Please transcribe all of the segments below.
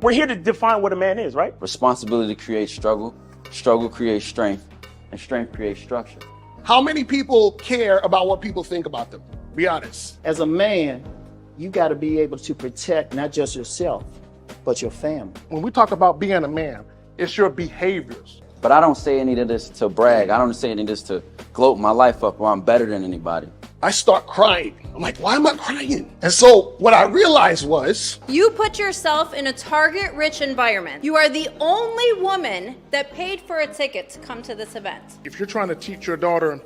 We're here to define what a man is, right? Responsibility creates struggle, struggle creates strength, and strength creates structure. How many people care about what people think about them? Be honest. As a man, you got to be able to protect not just yourself, but your family. When we talk about being a man, it's your behaviors. But I don't say any of this to brag. I don't say any of this to gloat my life up or I'm better than anybody. I start crying. I'm like, why am I crying? And so what I realized was, you put yourself in a target-rich environment. You are the only woman that paid for a ticket to come to this event. if you're trying to teach your daughter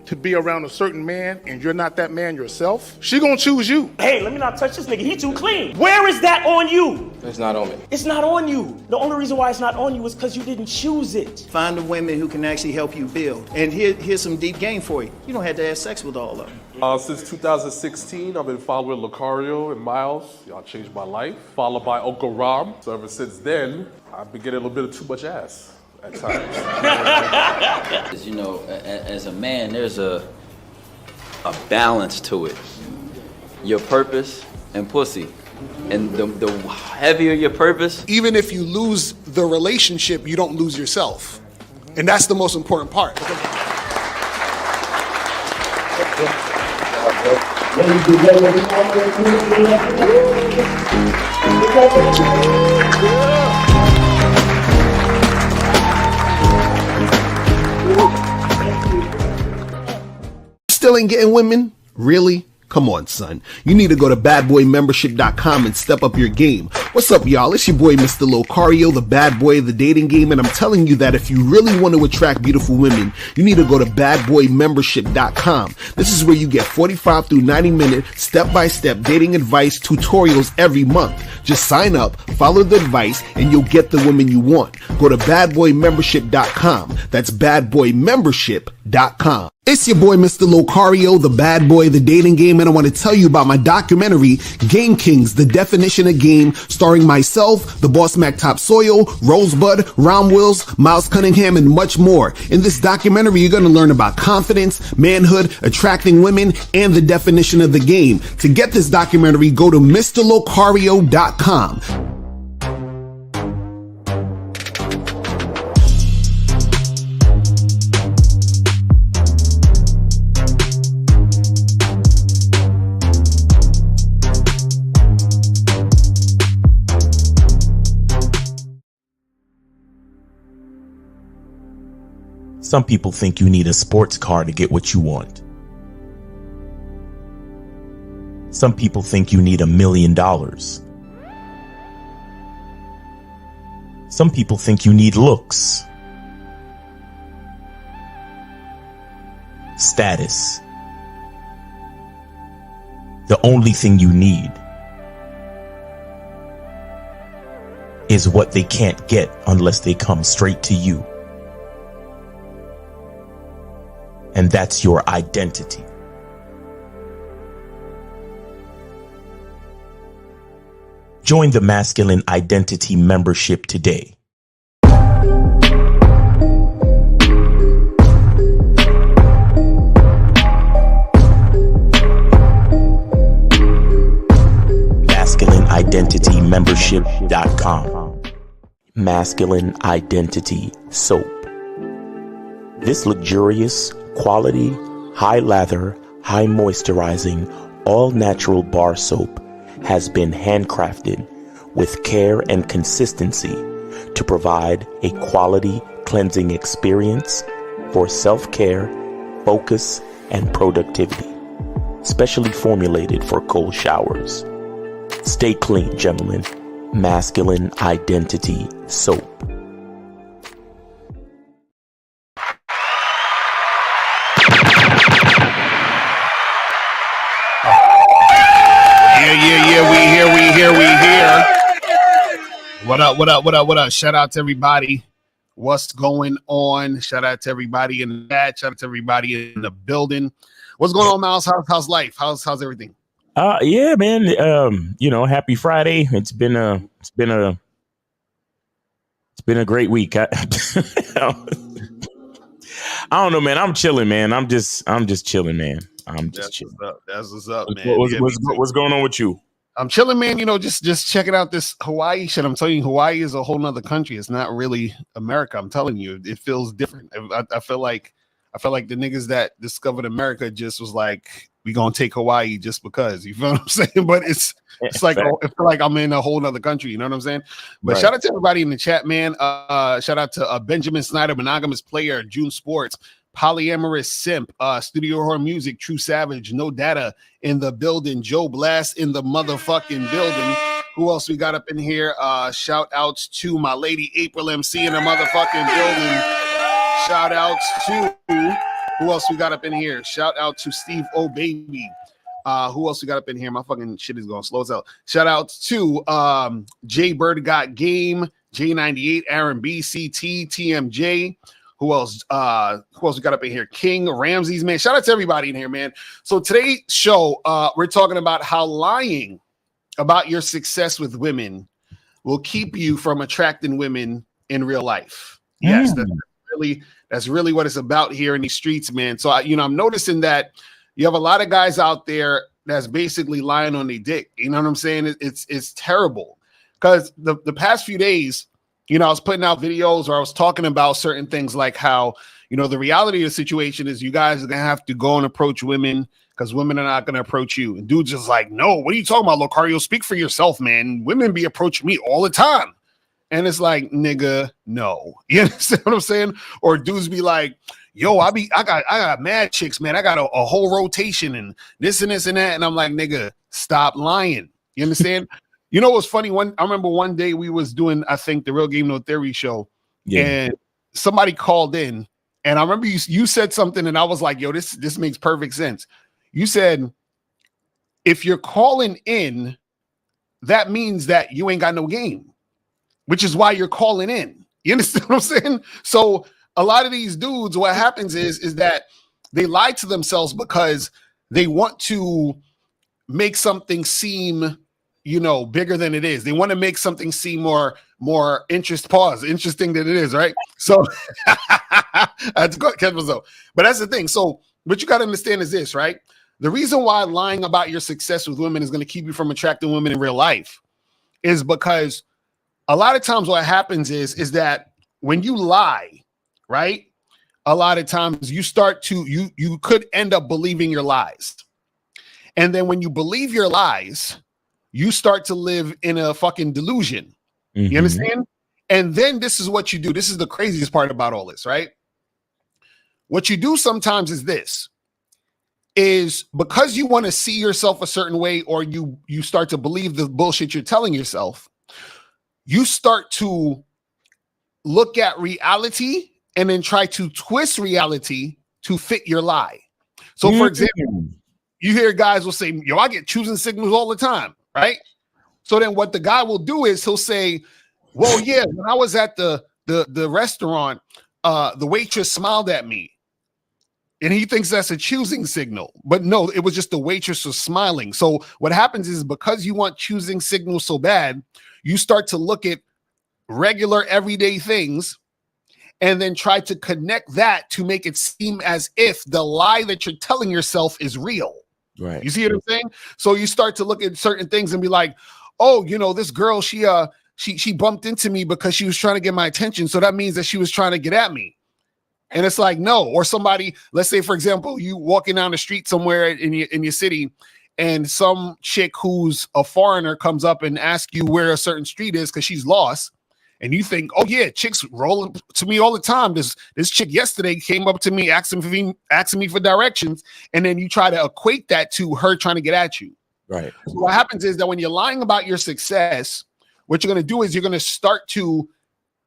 to be around a certain man and you're not that man yourself, she gonna choose you. Hey, let me not touch this nigga. He too clean. Where is that on you? It's not on me. It's not on you. The only reason why it's not on you is because you didn't choose it. Find the women who can actually help you build. And here's some deep game for you. You don't have to have sex with all of them. Since 2016, I've been following Lucario and Miles. Y'all changed my life. Followed by Uncle Ram. So ever since then, I've been getting a little bit of too much ass at times. As you know, as a man, there's a balance to it. Your purpose and pussy. And the heavier your purpose. Even if you lose the relationship, you don't lose yourself. And that's the most important part. Still ain't getting women? Really? Come on, son. You need to go to badboymembership.com and step up your game. What's up, y'all? It's your boy, Mr. Lucario, the bad boy of the dating game, and I'm telling you that if you really want to attract beautiful women, you need to go to badboymembership.com. This is where you get 45 through 90-minute step-by-step dating advice tutorials every month. Just sign up, follow the advice, and you'll get the women you want. Go to badboymembership.com. That's badboymembership.com. It's your boy, Mr. Lucario, the bad boy of the dating game, and I want to tell you about my documentary, Game Kings, The Definition of Game, starring myself, the Boss Mac Topsoil, Rosebud, Ron Wills, Miles Cunningham, and much more. In this documentary, you're going to learn about confidence, manhood, attracting women, and the definition of the game. To get this documentary, go to MrLucario.com. Some people think you need a sports car to get what you want. Some people think you need $1 million. Some people think you need looks, status. The only thing you need is what they can't get unless they come straight to you. And that's your identity. Join the Masculine Identity membership today. MasculineIdentityMembership.com. Masculine Identity Soap. This luxurious, quality, high lather, high moisturizing, all natural bar soap has been handcrafted with care and consistency to provide a quality cleansing experience for self-care, focus, and productivity. Specially formulated for cold showers. Stay clean, gentlemen. Masculine Identity Soap. We here. What up? Shout out to everybody. What's going on? Shout out to everybody in the chat. Shout out to everybody in the building. What's going on, Miles? How's life? How's everything? Yeah, man. Happy Friday. It's been a great week. I don't know, man. I'm chilling, man. I'm just chilling, man. I'm just chilling. That's what's up, man. What's going on with you? I'm chilling, man. You know, just checking out this Hawaii shit. I'm telling you, Hawaii is a whole nother country. It's not really America. I'm telling you, it feels different. I feel like the niggas that discovered America just was like, we gonna take Hawaii just because. You feel what I'm saying? But it's like, I feel like I'm in a whole nother country. You know what I'm saying? But shout out to everybody in the chat, man. Shout out to Benjamin Snyder, Monogamous Player, June Sports, Polyamorous Simp, Studio Horror Music, True Savage, No Data in the building, Joe Blast in the motherfucking building. Who else we got up in here? Shout outs to my lady April MC in the motherfucking building. Shout outs to who else we got up in here? Shout out to Steve O Baby. Who else we got up in here? My fucking shit is going slow as hell. Shout out to J Bird Got Game, J98, Aaron B, CT, TMJ. Who else we got up in here? King Ramses, man. Shout out to everybody in here, man. So today's show, we're talking about how lying about your success with women will keep you from attracting women in real life. Yes, that's really what it's about here in these streets, man. So I'm noticing that you have a lot of guys out there that's basically lying on their dick. You know what I'm saying? It's terrible because the past few days, I was putting out videos or I was talking about certain things like how, the reality of the situation is you guys are going to have to go and approach women because women are not going to approach you. And dude's just like, no, what are you talking about, Locario? Speak for yourself, man. Women be approaching me all the time. And it's like, nigga, no. You understand what I'm saying? Or dudes be like, yo, I got mad chicks, man. I got a whole rotation and this and this and that. And I'm like, nigga, stop lying. You understand? You know what's funny? I remember one day we was doing, I think, the Real Game No Theory show, and somebody called in, and I remember you said something, and I was like, yo, this makes perfect sense. You said, if you're calling in, that means that you ain't got no game, which is why you're calling in. You understand what I'm saying? So a lot of these dudes, what happens is that they lie to themselves because they want to make something seem bigger than it is. They want to make something seem more interesting than it is, right? So that's good, but that's the thing. So what you got to understand is this, right? The reason why lying about your success with women is going to keep you from attracting women in real life is because a lot of times what happens is that when you lie, right? A lot of times you start to, you could end up believing your lies. And then when you believe your lies, you start to live in a fucking delusion. Mm-hmm. You understand? And then this is what you do. This is the craziest part about all this, right? What you do sometimes is this, is because you want to see yourself a certain way, or you start to believe the bullshit you're telling yourself, you start to look at reality and then try to twist reality to fit your lie. So for example, you hear guys will say, yo, I get choosing signals all the time. Right. So then what the guy will do is he'll say, well, yeah, when I was at the restaurant, the waitress smiled at me. And he thinks that's a choosing signal. But no, it was just the waitress was smiling. So what happens is because you want choosing signals so bad, you start to look at regular everyday things and then try to connect that to make it seem as if the lie that you're telling yourself is real. Right. You see what I'm saying? So you start to look at certain things and be like, oh, this girl, she bumped into me because she was trying to get my attention. So that means that she was trying to get at me. And it's like, no. Or somebody, let's say, for example, you walking down the street somewhere in your city and some chick who's a foreigner comes up and asks you where a certain street is because she's lost. And you think, oh yeah, chicks rolling to me all the time. This chick yesterday came up to me asking me for directions, and then you try to equate that to her trying to get at you. Right. So what happens is that when you're lying about your success, what you're going to do is you're going to start to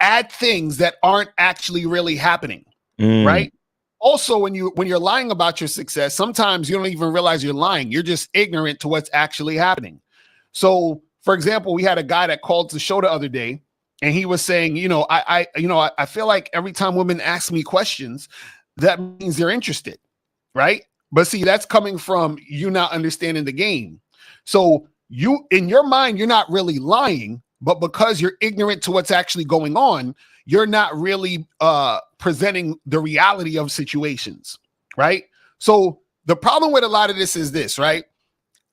add things that aren't actually really happening. Right. Also, when you're lying about your success, sometimes you don't even realize you're lying. You're just ignorant to what's actually happening. So, for example, we had a guy that called the show the other day. And he was saying, I feel like every time women ask me questions, that means they're interested, right? But see, that's coming from you not understanding the game. So in your mind, you're not really lying, but because you're ignorant to what's actually going on, you're not really presenting the reality of situations, right? So the problem with a lot of this is this, right?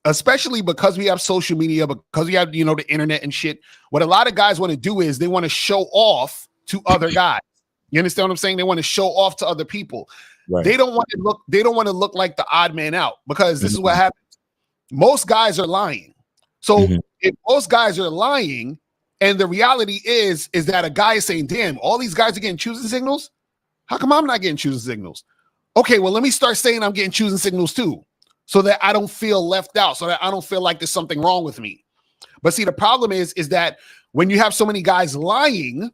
especially because we have social media, because we have, you know, the internet and shit, what a lot of guys want to do is they want to show off to other guys. You understand what I'm saying? They want to show off to other people. Right. They don't want to look like the odd man out, because this is what happens. Most guys are lying. So if most guys are lying, and the reality is that a guy is saying, damn, all these guys are getting choosing signals. How come I'm not getting choosing signals? Okay, well, let me start saying I'm getting choosing signals too, so that I don't feel left out, so that I don't feel like there's something wrong with me. But see, the problem is that when you have so many guys lying,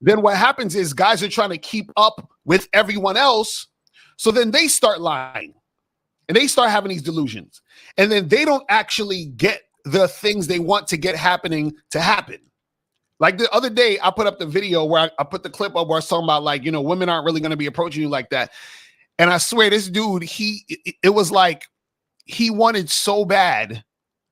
then what happens is guys are trying to keep up with everyone else. So then they start lying and they start having these delusions. And then they don't actually get the things they want to get happening to happen. Like the other day, I put up the video where I put the clip up where I was talking about, like, you know, women aren't really going to be approaching you like that. And I swear this dude, it was like he wanted so bad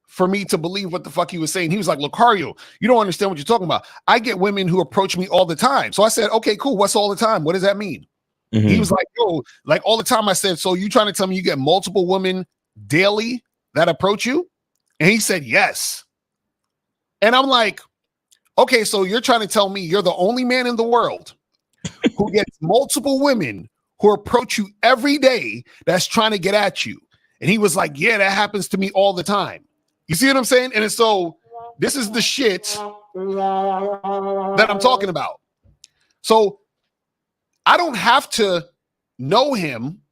for me to believe what the fuck he was saying. He was like, Lucario, you don't understand what you're talking about. I get women who approach me all the time. So I said, okay, cool. What's all the time? What does that mean? He was like, yo, like all the time. I said, so you trying to tell me you get multiple women daily that approach you? And he said, yes. And I'm like, okay, so you're trying to tell me you're the only man in the world who gets multiple women who approach you every day that's trying to get at you. And he was like, yeah, that happens to me all the time. You see what I'm saying? And so this is the shit that I'm talking about. So I don't have to know him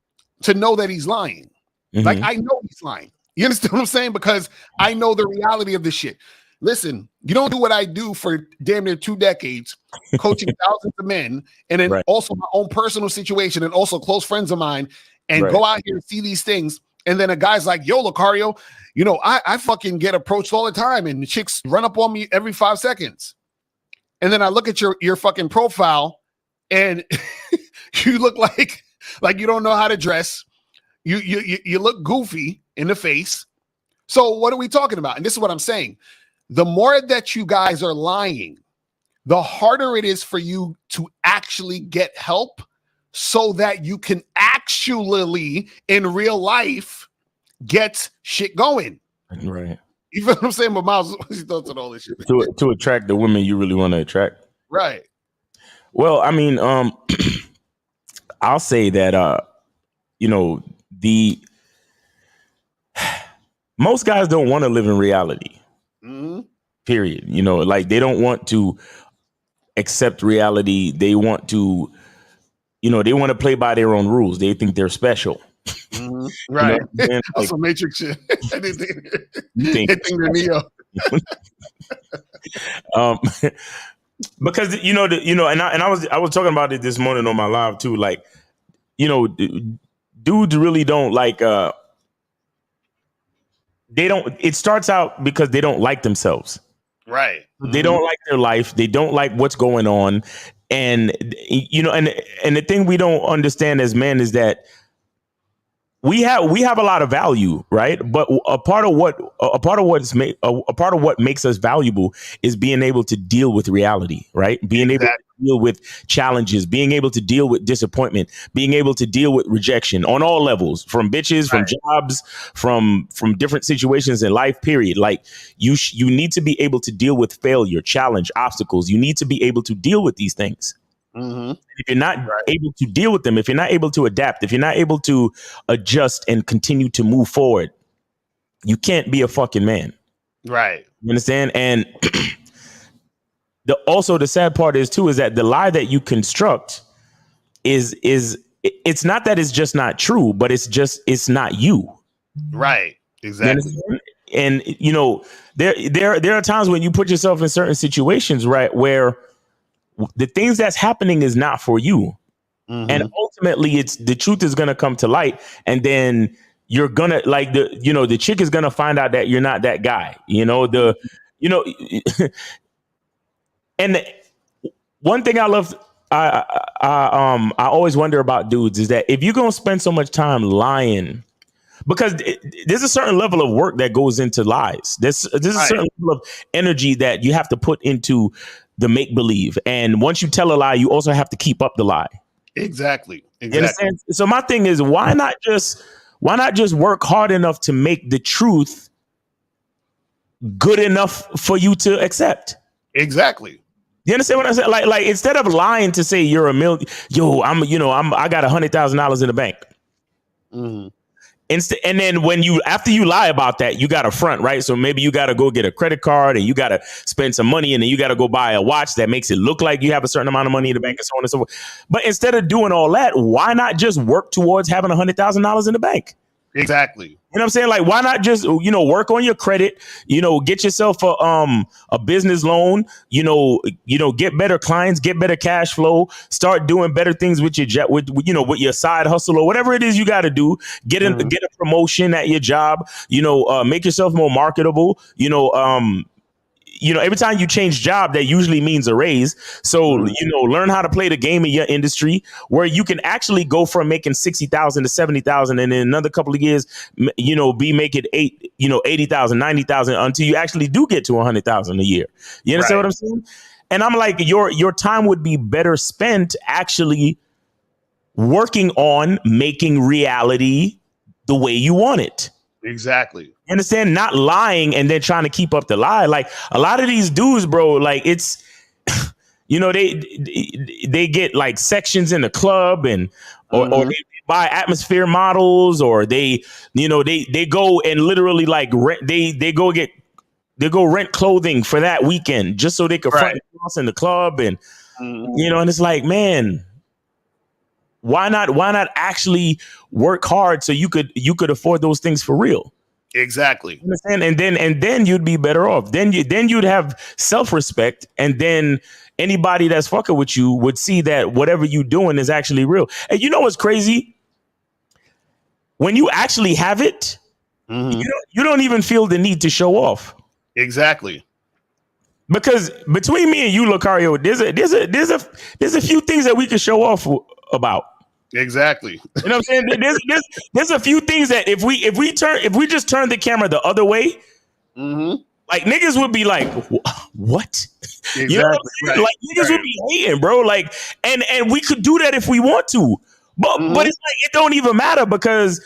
to know that he's lying. Like, I know he's lying. You understand what I'm saying? Because I know the reality of this shit. Listen, you don't do what I do for damn near 2 decades, coaching thousands of men, and then also my own personal situation, and also close friends of mine, and go out here and see these things. And then a guy's like, yo, Lucario, you know, I fucking get approached all the time, and the chicks run up on me every 5 seconds. And then I look at your fucking profile, and you look like you don't know how to dress. You look goofy in the face. So what are we talking about? And this is what I'm saying. The more that you guys are lying, the harder it is for you to actually get help, so that you can actually in real life get shit going. Right. You feel what I'm saying? But Miles, what's your thoughts on all this shit? To attract the women you really want to attract. Right. Well, I mean, I'll say that you know, most guys don't want to live in reality. Period. You know, like, they don't want to accept reality. They want to, you know, they want to play by their own rules. They think they're special. Right. You know, That's some Matrix shit. They think they're Neo. Because you know, and I was talking about it this morning on my live too. Like, you know, dudes really don't like. They don't. It starts out because they don't like themselves. Right. They don't like their life. They don't like what's going on, and you know, and the thing we don't understand as men is that we have a lot of value, right? But a part of what makes us valuable is being able to deal with reality, right? Being able to deal with challenges, being able to deal with disappointment, being able to deal with rejection on all levels, from bitches, from jobs, from different situations in life, period. Like, you need to be able to deal with failure, challenge, obstacles. You need to be able to deal with these things. If you're not able to deal with them, if you're not able to adapt, if you're not able to adjust and continue to move forward, you can't be a fucking man. Right. You understand? And also the sad part is that the lie that you construct is it's not that it's just not true, but it's not you. Right. Exactly. And you know, there are times when you put yourself in certain situations, right, where the things that's happening is not for you. And ultimately the truth is going to come to light. And then you're going to the chick is going to find out that you're not that guy, and one thing I love, I always wonder about dudes is that if you're going to spend so much time lying, because there's a certain level of work that goes into lies. There's a certain level of energy that you have to put into the make believe. And once you tell a lie, you also have to keep up the lie. Exactly. You understand? So my thing is, why not just why not just work hard enough to make the truth good enough for you to accept? Exactly. You understand what I'm saying? Like instead of lying to say you're a million, I got $100,000 in the bank. Mm-hmm. And then after you lie about that, you got a front, right? So maybe you got to go get a credit card and you got to spend some money and then you got to go buy a watch that makes it look like you have a certain amount of money in the bank and so on and so forth. But instead of doing all that, why not just work towards having $100,000 in the bank? Exactly. You know what I'm saying? Like, why not just, work on your credit, get yourself a business loan, get better clients, get better cash flow, start doing better things with with your side hustle or whatever it is you got to do. Get a promotion at your job, make yourself more marketable, every time you change job, that usually means a raise. So, learn how to play the game in your industry where you can actually go from making 60,000 to 70,000. And in another couple of years, be making 80,000, 90,000 until you actually do get to 100,000 a year. You understand what I'm saying? And I'm like, your time would be better spent actually working on making reality the way you want it. Exactly. You understand? Not lying and then trying to keep up the lie. Like a lot of these dudes, bro, like it's, they get like sections in the club or they buy atmosphere models or they go and literally like rent, they go rent clothing for that weekend just so they could front the house in the club. And, and it's like, man, why not actually work hard so you could afford those things for real? Exactly. Understand? And then you'd be better off. Then you'd have self-respect, and then anybody that's fucking with you would see that whatever you're doing is actually real. And you know what's crazy? When you actually have it, you don't even feel the need to show off. Exactly. Because between me and you, Lucario, there's a few things that we can show off about. Exactly. You know what I'm saying? There's a few things that if we just turn the camera the other way, like niggas would be like, what? Exactly. You know what I'm saying? Like niggas would be hating, bro. Like, and we could do that if we want to, but it's like it don't even matter because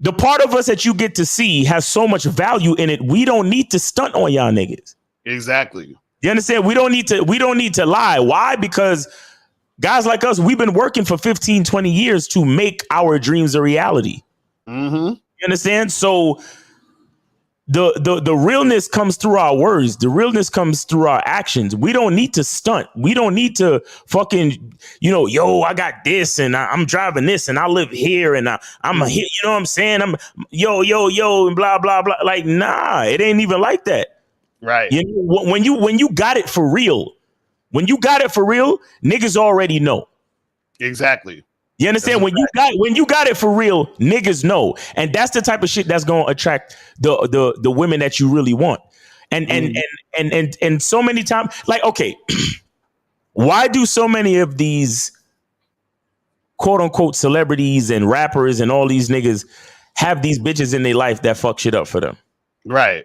the part of us that you get to see has so much value in it. We don't need to stunt on y'all niggas. Exactly. You understand? We don't need to lie. Why? Because guys like us, we've been working for 15, 20 years to make our dreams a reality. You understand? So the realness comes through our words. The realness comes through our actions. We don't need to stunt. We don't need to fucking, I got this and I'm driving this and I live here and I'm here. You know what I'm saying? I'm yo and blah, blah, blah. Like, nah, it ain't even like that. Right. When you got it for real, niggas already know. Exactly. You understand? When you got it for real, niggas know. And that's the type of shit that's going to attract the women that you really want. And so many times, like, okay, why do so many of these quote unquote celebrities and rappers and all these niggas have these bitches in their life that fuck shit up for them? Right.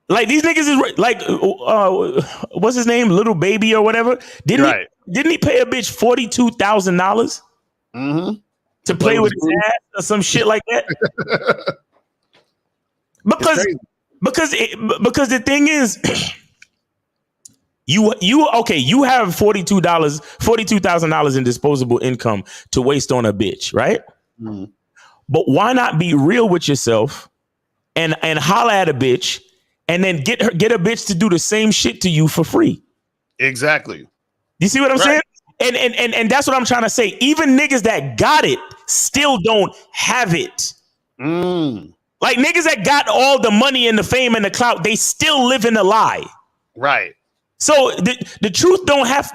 Like these niggas is like, what's his name? Little Baby or whatever. Didn't he pay a bitch $42,000 to play with his ass or some shit like that? because the thing is, you have $42,000 in disposable income to waste on a bitch, right? But why not be real with yourself and holla at a bitch? And then get a bitch to do the same shit to you for free. Exactly. You see what I'm saying? And that's what I'm trying to say. Even niggas that got it still don't have it. Like niggas that got all the money and the fame and the clout, they still live in a lie. Right. So the truth don't have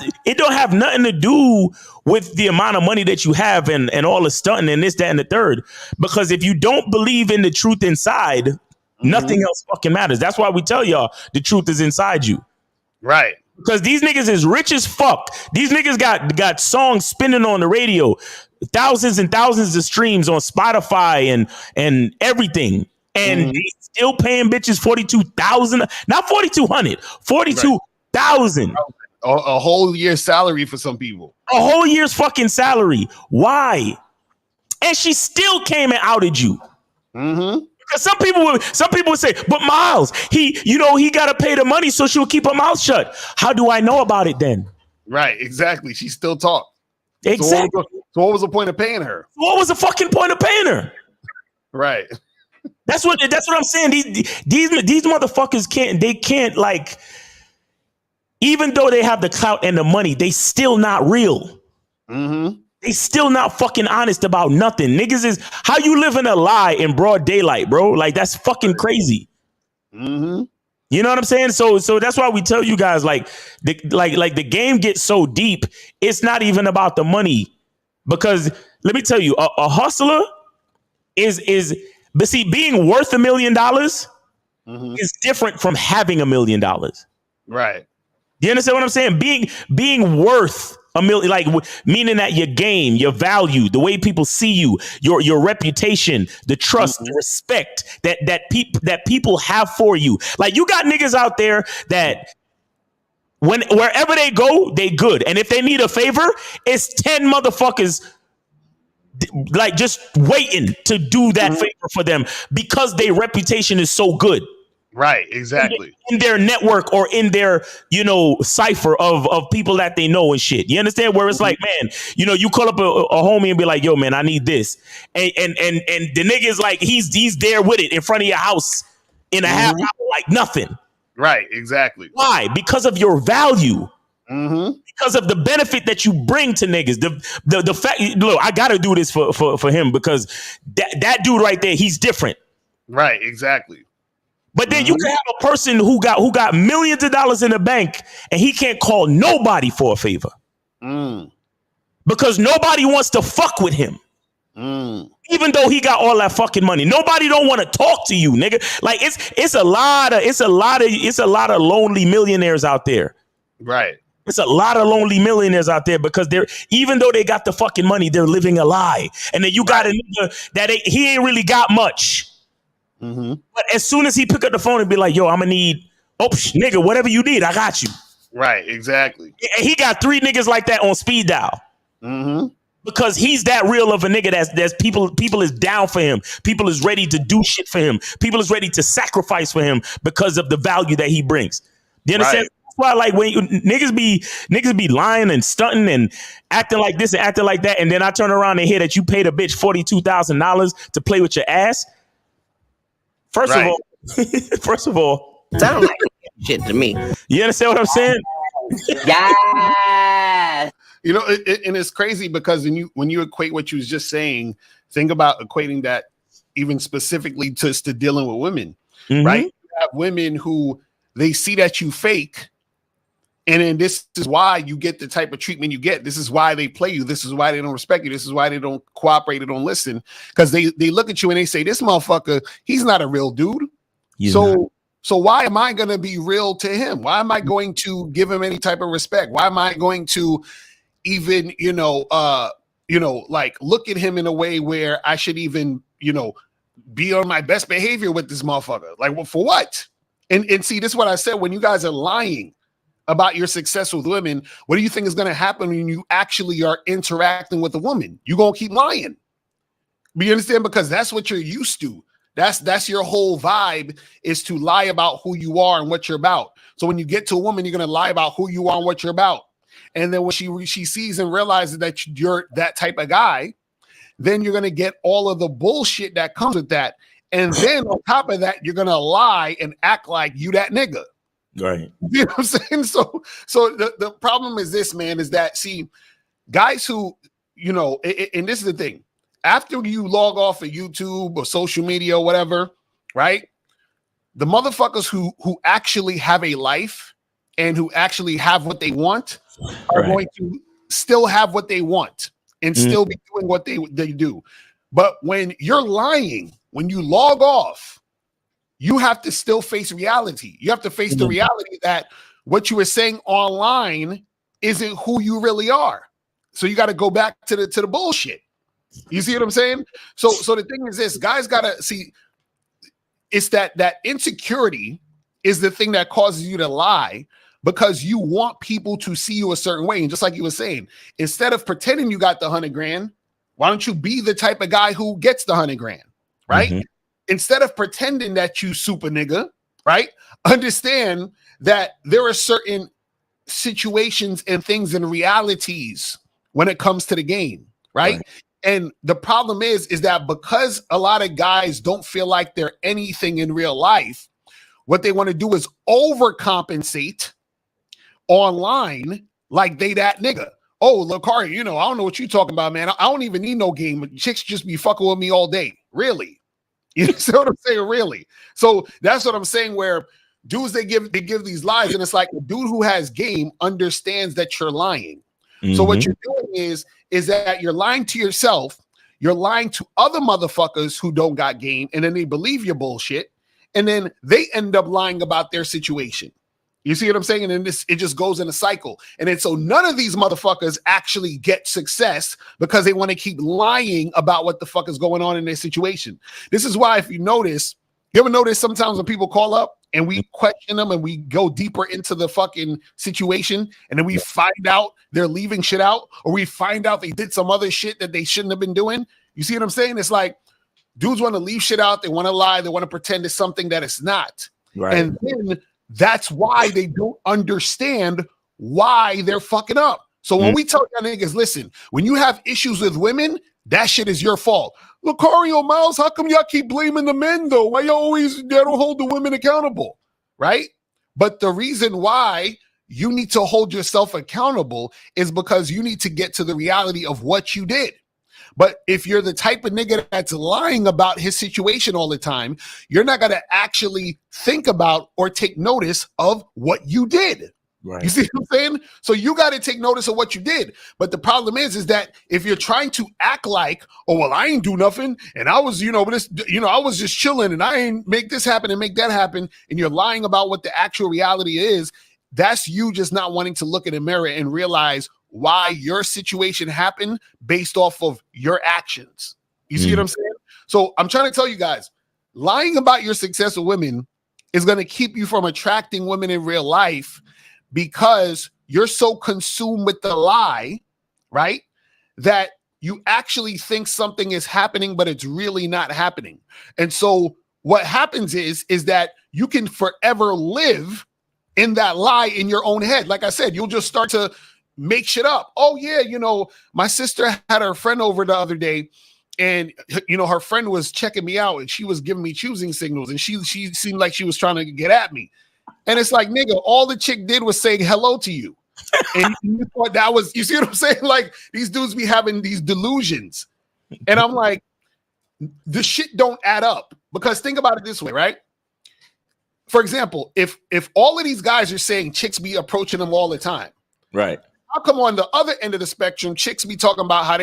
nothing to do with the amount of money that you have and all the stunting and this, that, and the third. Because if you don't believe in the truth inside, nothing else fucking matters. That's why we tell y'all the truth is inside you. Right. Because these niggas is rich as fuck. These niggas got songs spinning on the radio, thousands and thousands of streams on Spotify and everything. And they still paying bitches 42,000, not 4,200, 42,000. A whole year's salary for some people. A whole year's fucking salary. Why? and she still came and outed you. Mm-hmm. Because some people would say, but Miles, he got to pay the money, so she'll keep her mouth shut. How do I know about it then? Right, exactly. She still talked. Exactly. So what was the point of paying her? What was the fucking point of paying her? Right. That's what I'm saying. These motherfuckers can't like, even though they have the clout and the money, they still not real. Mm-hmm. They still not fucking honest about nothing. Niggas is how you living a lie in broad daylight, bro. Like that's fucking crazy. Mm-hmm. You know what I'm saying? So that's why we tell you guys like the game gets so deep. It's not even about the money, because let me tell you, a hustler is but see, being worth $1 million is different from having $1 million. Right. Do you understand what I'm saying? Being worth $1 million, like meaning that your game, your value, the way people see you, your reputation, the trust, the respect that people have for you. Like you got niggas out there that wherever they go, they good. And if they need a favor, it's 10 motherfuckers like just waiting to do that favor for them because their reputation is so good. Right, exactly. In their network or in their, cipher of people that they know and shit. You understand? Where it's like, man, you call up a homie and be like, yo, man, I need this. And the nigga is like, he's there with it in front of your house in a half hour, like nothing. Right, exactly. Why? Because of your value. Mm-hmm. Because of the benefit that you bring to niggas. The fact, look, I gotta do this for him because that dude right there, he's different. Right, exactly. But then you can have a person who got millions of dollars in the bank and he can't call nobody for a favor. Because nobody wants to fuck with him. Even though he got all that fucking money. Nobody don't want to talk to you, nigga. Like it's a lot of lonely millionaires out there. Right. It's a lot of lonely millionaires out there because even though they got the fucking money, they're living a lie. And then you got a nigga that he ain't really got much. But as soon as he pick up the phone and be like, yo, I'm gonna need, nigga, whatever you need, I got you. Right, exactly. And he got 3 niggas like that on speed dial. Because he's that real of a nigga that's people is down for him. People is ready to do shit for him. People is ready to sacrifice for him because of the value that he brings. Do you understand? Right. That's why, like, when niggas be lying and stunting and acting like this and acting like that, and then I turn around and hear that you paid a bitch $42,000 to play with your ass. First of all, sound like shit to me. You understand what I'm saying? Yeah. And it's crazy because when you equate what you was just saying, think about equating that even specifically to dealing with women, right? You have women who they see that you fake, and then this is why you get the type of treatment you get. This is why they play you. This is why they don't respect you. This is why they don't cooperate. They don't listen, because they look at you and they say, this motherfucker, he's not a real dude. So why am I going to be real to him? Why am I going to give him any type of respect? Why am I going to even, like look at him in a way where I should even, be on my best behavior with this motherfucker? Like, well, for what? And see, this is what I said, when you guys are lying about your success with women, what do you think is going to happen when you actually are interacting with a woman? You're going to keep lying. But you understand? Because that's what you're used to. That's your whole vibe, is to lie about who you are and what you're about. So when you get to a woman, you're going to lie about who you are and what you're about. And then when she sees and realizes that you're that type of guy, then you're going to get all of the bullshit that comes with that. And then on top of that, you're going to lie and act like you that nigga. Right. You know what I'm saying? So the problem is this, man, is that, see, guys who, and this is the thing, after you log off of YouTube or social media or whatever, right? The motherfuckers who actually have a life and who actually have what they want are going to still have what they want and still be doing what they do. But when you're lying, when you log off, you have to still face reality. You have to face the reality that what you were saying online isn't who you really are. So you got to go back to the bullshit. You see what I'm saying? So the thing is this, guys got to see, it's that insecurity is the thing that causes you to lie, because you want people to see you a certain way. And just like you were saying, instead of pretending you got the $100,000, Why don't you be the type of guy who gets the 100 grand, right? Mhm. Instead of pretending that you super nigga, right? Understand that there are certain situations and things and realities when it comes to the game, right? And the problem is that because a lot of guys don't feel like they're anything in real life, what they want to do is overcompensate online like they that nigga. Oh, Lucario, you know, I don't know what you talking about, man. I don't even need no game. Chicks just be fucking with me all day. Really? You see what I'm saying? Really? So that's what I'm saying, where dudes, they give these lies, and it's like a dude who has game understands that you're lying. So what you're doing is that you're lying to yourself, you're lying to other motherfuckers who don't got game, and then they believe your bullshit, and then they end up lying about their situation. You see what I'm saying? And then it just goes in a cycle. And then so none of these motherfuckers actually get success because they want to keep lying about what the fuck is going on in their situation. This is why, if you ever notice sometimes when people call up and we question them and we go deeper into the fucking situation, and then we find out they're leaving shit out, or we find out they did some other shit that they shouldn't have been doing. You see what I'm saying? It's like dudes want to leave shit out. They want to lie. They want to pretend it's something that it's not. Right. And then that's why they don't understand why they're fucking up. So when we tell y'all niggas, listen, when you have issues with women, that shit is your fault. Lucario, Miles, how come y'all keep blaming the men though? Why y'all always, they don't hold the women accountable, right? But the reason why you need to hold yourself accountable is because you need to get to the reality of what you did. But if you're the type of nigga that's lying about his situation all the time, you're not going to actually think about or take notice of what you did. Right. You see what I'm saying? So you got to take notice of what you did. But the problem is that if you're trying to act like, oh, well, I ain't do nothing, and I was, I was just chilling, and I ain't make this happen and make that happen, and you're lying about what the actual reality is, that's you just not wanting to look in the mirror and realize why your situation happened based off of your actions. You see what I'm saying? So I'm trying to tell you guys, lying about your success with women is going to keep you from attracting women in real life, because you're so consumed with the lie, right, that you actually think something is happening, but it's really not happening. And so what happens is that you can forever live in that lie in your own head. Like I said, you'll just start to make shit up. Oh yeah, my sister had her friend over the other day, and her friend was checking me out, and she was giving me choosing signals, and she seemed like she was trying to get at me. And it's like, nigga, all the chick did was say hello to you. And you thought that was, you see what I'm saying? Like, these dudes be having these delusions. And I'm like, the shit don't add up. Because think about it this way, right? For example, if all of these guys are saying chicks be approaching them all the time, right? How come on the other end of the spectrum, chicks be talking about how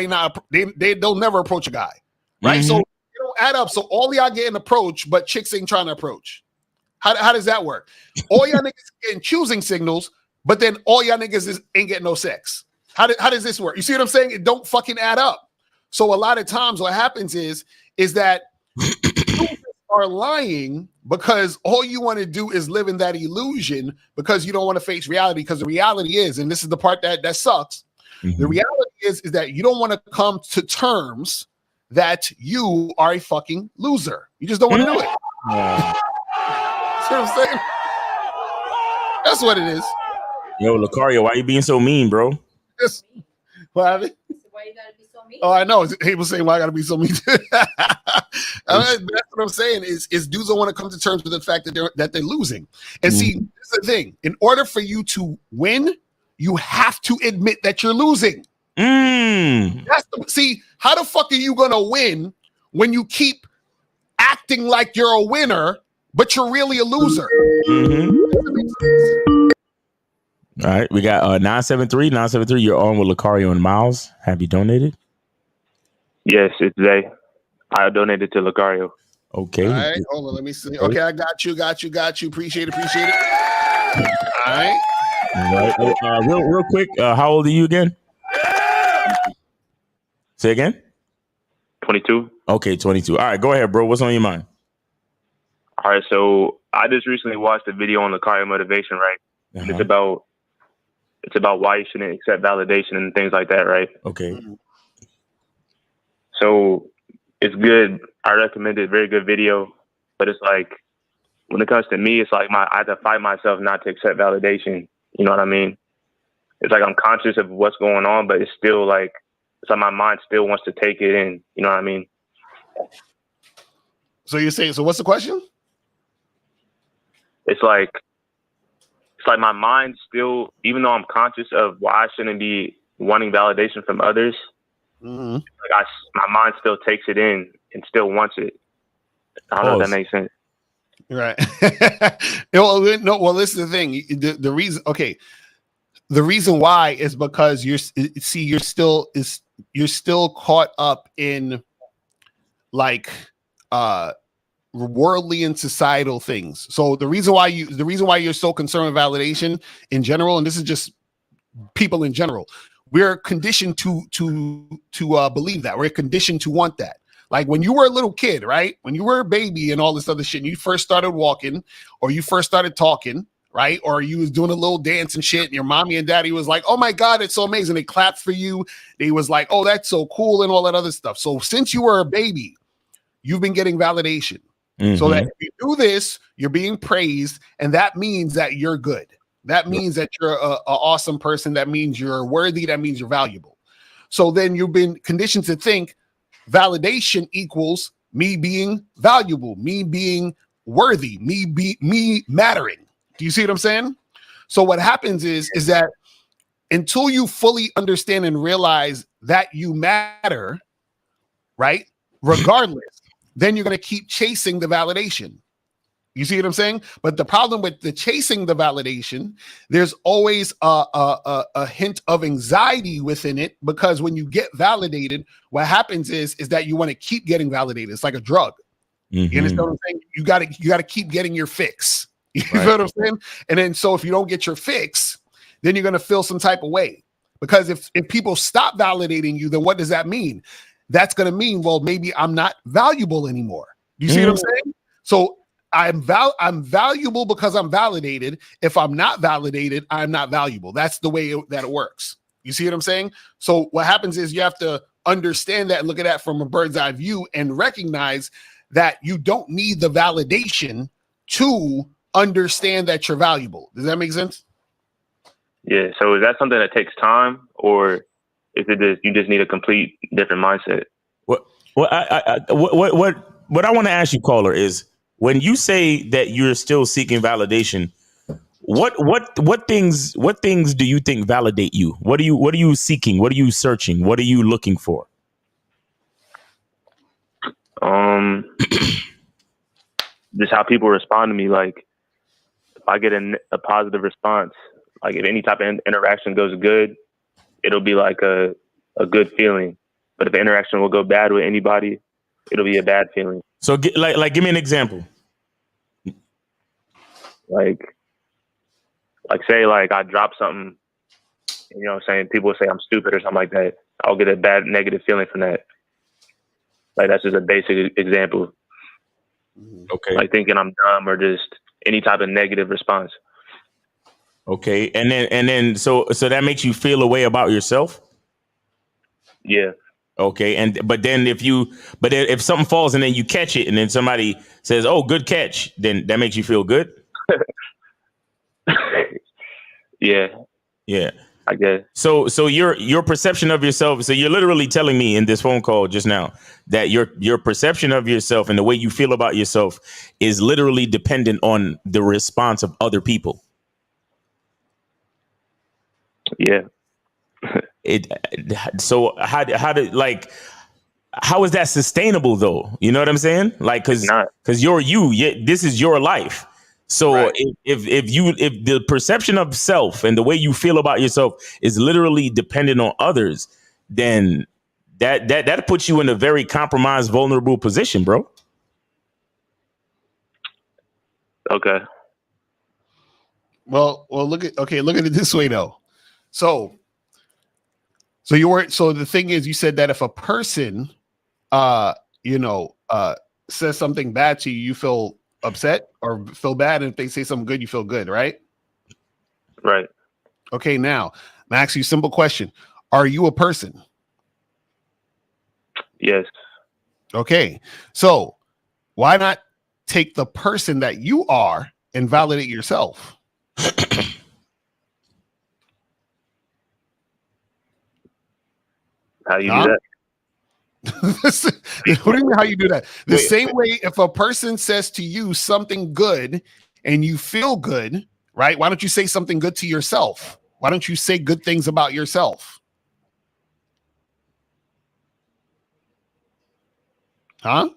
they'll never approach a guy, right? So it don't add up. So all y'all getting approached, but chicks ain't trying to approach. How does that work? All y'all niggas getting choosing signals, but then all y'all niggas ain't getting no sex. How does this work? You see what I'm saying? It don't fucking add up. So a lot of times what happens is that you are lying because all you want to do is live in that illusion, because you don't want to face reality. Because the reality is, and this is the part that sucks, the reality is that you don't want to come to terms that you are a fucking loser. You just don't want to do it. See what I'm saying? That's what it is. Yo, Lucario, why you being so mean, bro? Why you gotta be so mean? Oh, I know. He was saying, why I gotta be so mean? That's what I'm saying. Is dudes don't want to come to terms with the fact that they're losing. And see, this is the thing. In order for you to win, you have to admit that you're losing. See, how the fuck are you gonna win when you keep acting like you're a winner, but you're really a loser? All right, we got 973. You're on with Lucario and Miles. Have you donated? Yes, it's Zay. I donated to Lucario. Okay. All right, hold on, let me see. Okay, I got you. Appreciate it. All right. Real quick, how old are you again? Say again? 22. Okay, 22. All right, go ahead, bro. What's on your mind? All right, so I just recently watched a video on Lucario motivation, right? And it's about why you shouldn't accept validation and things like that, right? Okay. So it's good. I recommend it. Very good video. But it's like, when it comes to me, it's like I have to fight myself not to accept validation. You know what I mean? It's like I'm conscious of what's going on, but it's still like, it's like my mind still wants to take it in. You know what I mean? So you're saying, so what's the question? It's like my mind still, even though I'm conscious of why I shouldn't be wanting validation from others, like my mind still takes it in and still wants it. I don't know if that makes sense. Right. No, well, this is the thing. The reason, okay, the reason why is because you're still caught up in like worldly and societal things. So the reason why you're so concerned with validation in general, and this is just people in general, we're conditioned to believe that. We're conditioned to want that. Like when you were a little kid, right? When you were a baby and all this other shit, and you first started walking or you first started talking, right? Or you was doing a little dance and shit, and your mommy and daddy was like, oh my God, it's so amazing. They clapped for you. They was like, oh, that's so cool and all that other stuff. So since you were a baby, you've been getting validation. So that if you do this, you're being praised, and that means that you're good. That means that you're a awesome person. That means you're worthy. That means you're valuable. So then you've been conditioned to think validation equals me being valuable, me being worthy, me mattering. Do you see what I'm saying? So what happens is that until you fully understand and realize that you matter, right? Regardless, then you're going to keep chasing the validation. You see what I'm saying? But the problem with the chasing the validation, there's always a hint of anxiety within it, because when you get validated, what happens is that you want to keep getting validated. It's like a drug. You understand what I'm saying? You got to keep getting your fix. You know what I'm saying? And then so if you don't get your fix, then you're going to feel some type of way. Because if people stop validating you, then what does that mean? That's going to mean, well, maybe I'm not valuable anymore. Do you see what I'm saying? So I'm valuable because I'm validated. If I'm not validated, I'm not valuable. That's the way that it works. You see what I'm saying? So what happens is you have to understand that and look at that from a bird's eye view and recognize that you don't need the validation to understand that you're valuable. Does that make sense? Yeah. So is that something that takes time, or is it just you just need a complete different mindset? What I want to ask you, caller, is when you say that you're still seeking validation, what things do you think validate you? What are you seeking? What are you searching? What are you looking for? Just how people respond to me. Like if I get a positive response, like if any type of interaction goes good, it'll be like a good feeling. But if the interaction will go bad with anybody, it'll be a bad feeling. So like give me an example. Like say like I drop something, you know what I'm saying? People say I'm stupid or something like that. I'll get a bad negative feeling from that. Like that's just a basic example. Okay. Like thinking I'm dumb or just any type of negative response. Okay. And then so that makes you feel a way about yourself? Yeah. Okay. But if something falls and then you catch it and then somebody says, "Oh, good catch," then that makes you feel good? Yeah. Yeah. I guess. So your perception of yourself, so you're literally telling me in this phone call just now that your perception of yourself and the way you feel about yourself is literally dependent on the response of other people. Yeah. So how is that sustainable though? You know what I'm saying? Like, cause you're you, this is your life. So right. if the perception of self and the way you feel about yourself is literally dependent on others, then that puts you in a very compromised, vulnerable position, bro. Okay. Well, look at it this way though. So the thing is, you said that if a person, says something bad to you, you feel upset or feel bad, and if they say something good, you feel good, right? Right. Okay, now I'm asking you a simple question: are you a person? Yes. Okay. So why not take the person that you are and validate yourself? How you do that? What do you mean how you do that? The same way if a person says to you something good and you feel good, right? Why don't you say something good to yourself? Why don't you say good things about yourself? Huh?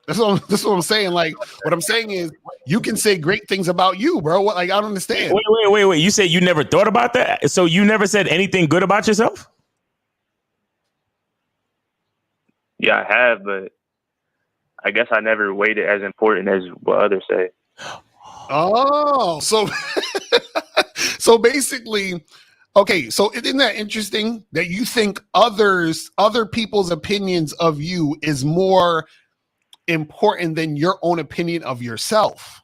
That's what I'm saying. Like, what I'm saying is you can say great things about you, bro. What, like, I don't understand. Wait. You said you never thought about that? So you never said anything good about yourself? Yeah, I have, but I guess I never weighed it as important as what others say. Oh, so so basically, okay, so isn't that interesting that you think other people's opinions of you is more important than your own opinion of yourself?